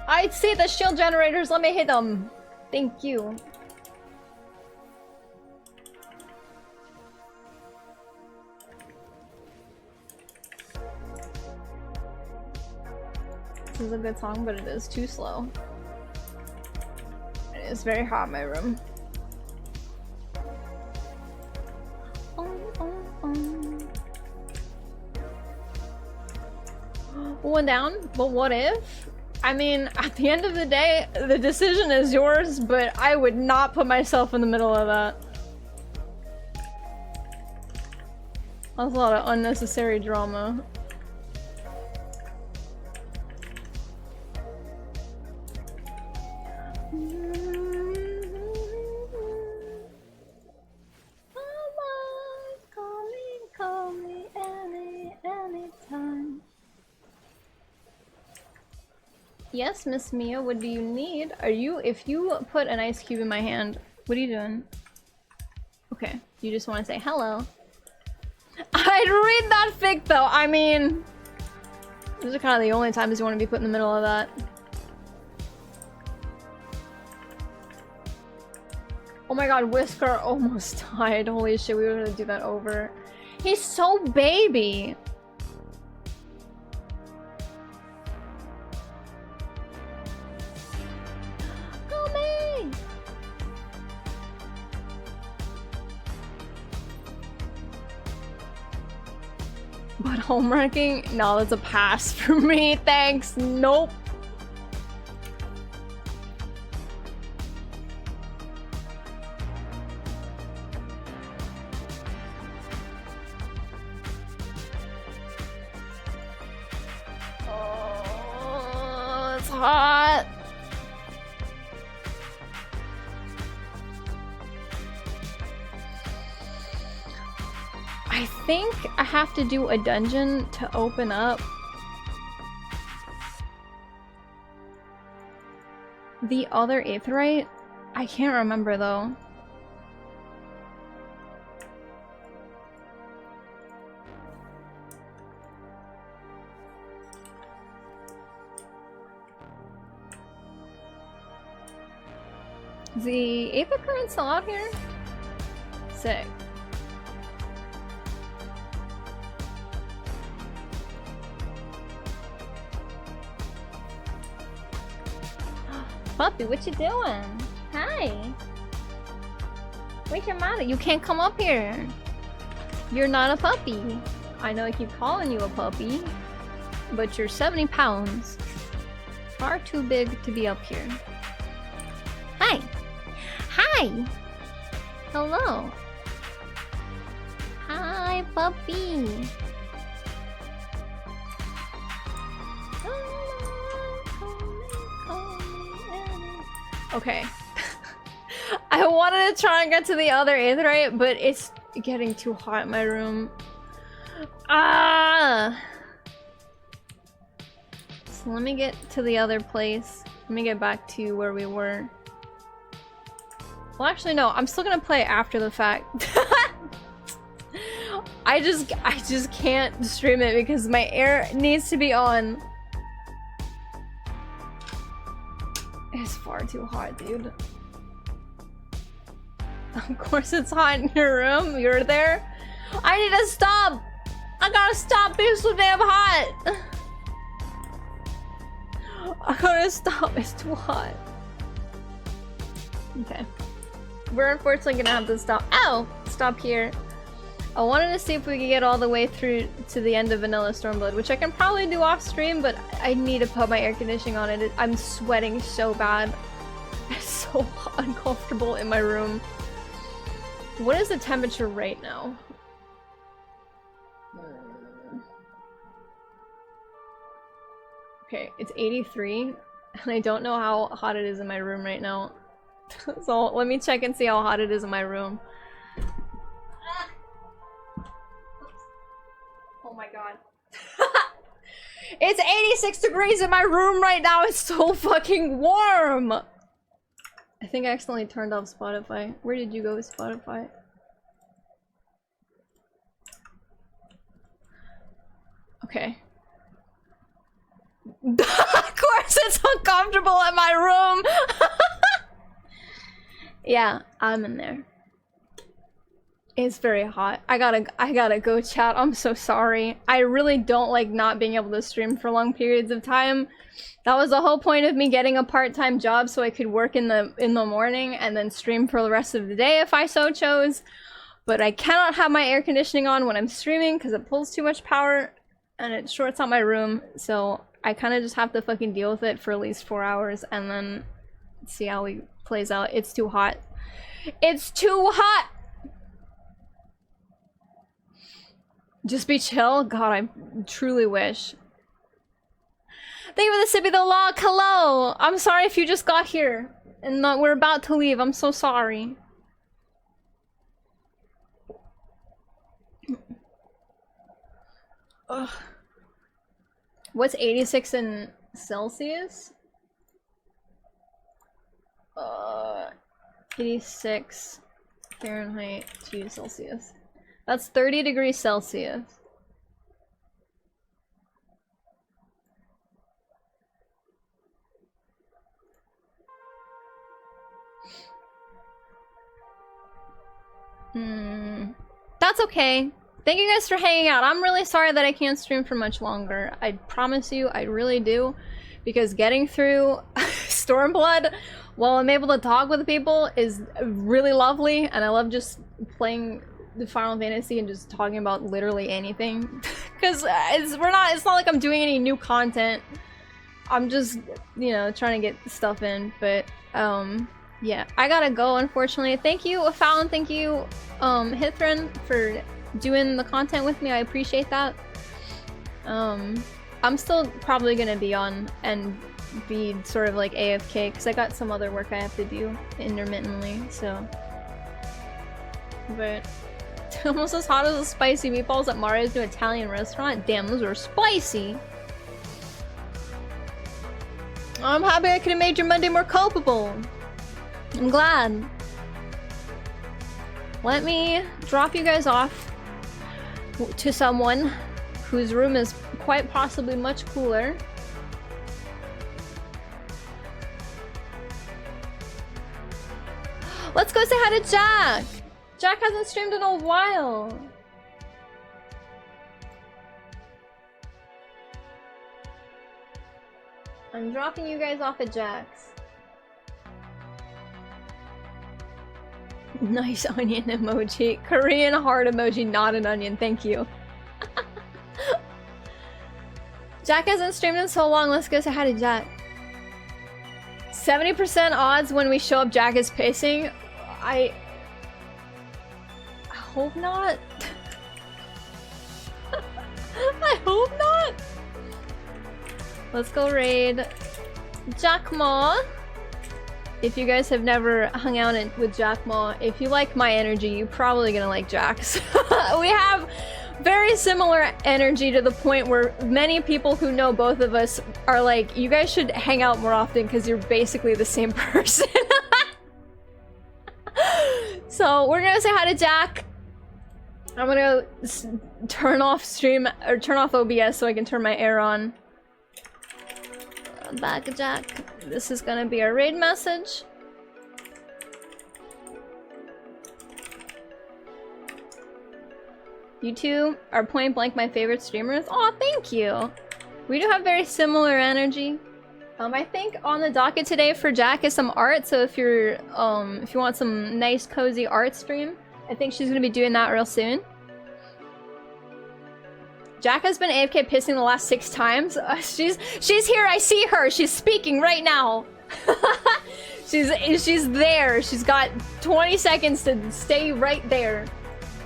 I see the shield generators, let me hit them! Thank you. This is a good song, but it is too slow. It is very hot in my room. One down, but what if? I mean, at the end of the day, the decision is yours, but I would not put myself in the middle of that. That's a lot of unnecessary drama. Call me anytime. Yes, Miss Mia, what do you need? If you put an ice cube in my hand, what are you doing? Okay, you just want to say hello. I'd read that fic though, I mean... These are kind of the only times you want to be put in the middle of that. Oh my god, Whisker almost died. Holy shit, we were gonna do that over. He's so baby! But homeworking? No, that's a pass for me. Thanks. Nope. Oh, it's hot. I think I have to do a dungeon to open up the other aetheryte. I can't remember though. Is the aether current still out here? Sick. Puppy, what you doing? Hi. Where's your mother? You can't come up here. You're not a puppy. I know I keep calling you a puppy, but you're 70 pounds. Far too big to be up here. Hi. Hi. Hello. Hi, puppy. Okay. I wanted to try and get to the other aetheryte, but it's getting too hot in my room. Ah! So let me get to the other place. Let me get back to where we were. Well, actually, no. I'm still gonna play after the fact. I just can't stream it because my air needs to be on. It's far too hot, dude. Of course it's hot in your room. You're there. I need to stop. I gotta stop being so damn hot. I gotta stop. It's too hot. Okay. We're unfortunately gonna have to stop. Ow! Stop here. I wanted to see if we could get all the way through to the end of Vanilla Stormblood, which I can probably do off stream, but I need to put my air conditioning on it. I'm sweating so bad. It's so uncomfortable in my room. What is the temperature right now? Okay, it's 83, and I don't know how hot it is in my room right now. So let me check and see how hot it is in my room. Oh my god. It's 86 degrees in my room right now. It's so fucking warm. I think I accidentally turned off Spotify. Where did you go with Spotify? Okay. Of course it's uncomfortable in my room. Yeah, I'm in there. It's very hot. I gotta go, chat. I'm so sorry. I really don't like not being able to stream for long periods of time. That was the whole point of me getting a part-time job, so I could work in the morning and then stream for the rest of the day if I so chose. But I cannot have my air conditioning on when I'm streaming because it pulls too much power and it shorts out my room. So I kind of just have to fucking deal with it for at least 4 hours and then see how it plays out. It's too hot. It's too hot! Just be chill? God, I truly wish. Thank you for the sippy the log. Hello! I'm sorry if you just got here and we're about to leave. I'm so sorry. Ugh. What's 86 in Celsius? 86 Fahrenheit to Celsius. That's 30 degrees Celsius. That's okay. Thank you guys for hanging out. I'm really sorry that I can't stream for much longer. I promise you, I really do. Because getting through Stormblood while I'm able to talk with people is really lovely, and I love just playing the Final Fantasy and just talking about literally anything. Because it's not like I'm doing any new content. I'm just, you know, trying to get stuff in, but yeah, I gotta go, unfortunately. Thank you, Fallon, thank you, Hithrin, for doing the content with me. I appreciate that. I'm still probably gonna be on and be sort of like AFK because I got some other work I have to do intermittently, so. But almost as hot as the spicy meatballs at Mario's new Italian restaurant. Damn, those are spicy. I'm happy I could have made your Monday more culpable. I'm glad. Let me drop you guys off to someone whose room is quite possibly much cooler. Let's go say hi to Jack! Jack hasn't streamed in a while. I'm dropping you guys off at Jack's. Nice onion emoji. Korean heart emoji, not an onion. Thank you. Jack hasn't streamed in so long. Let's go say hi to Jack. 70% odds when we show up Jack is pacing. I hope not. I hope not. Let's go raid Jack Ma. If you guys have never hung out with Jack Ma, if you like my energy, you're probably gonna like Jack's. We have very similar energy to the point where many people who know both of us are like, you guys should hang out more often because you're basically the same person. So we're gonna say hi to Jack. I'm gonna turn off stream or turn off OBS so I can turn my air on. Back Jack. This is gonna be our raid message. You two are point blank my favorite streamers. Aw, thank you. We do have very similar energy. I think on the docket today for Jack is some art. So if you want some nice cozy art stream, I think she's gonna be doing that real soon. Jack has been AFK pissing the last 6 times. She's here. I see her. She's speaking right now. she's there. She's got 20 seconds to stay right there.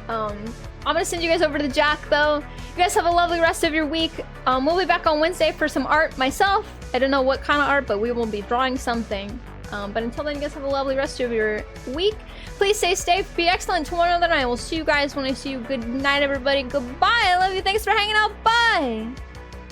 I'm gonna send you guys over to Jack though. You guys have a lovely rest of your week. We'll be back on Wednesday for some art myself. I don't know what kind of art, but we will be drawing something. But until then, you guys have a lovely rest of your week. Please stay safe, be excellent to one another, and I will see you guys when I see you. Good night, everybody. Goodbye. I love you. Thanks for hanging out. Bye.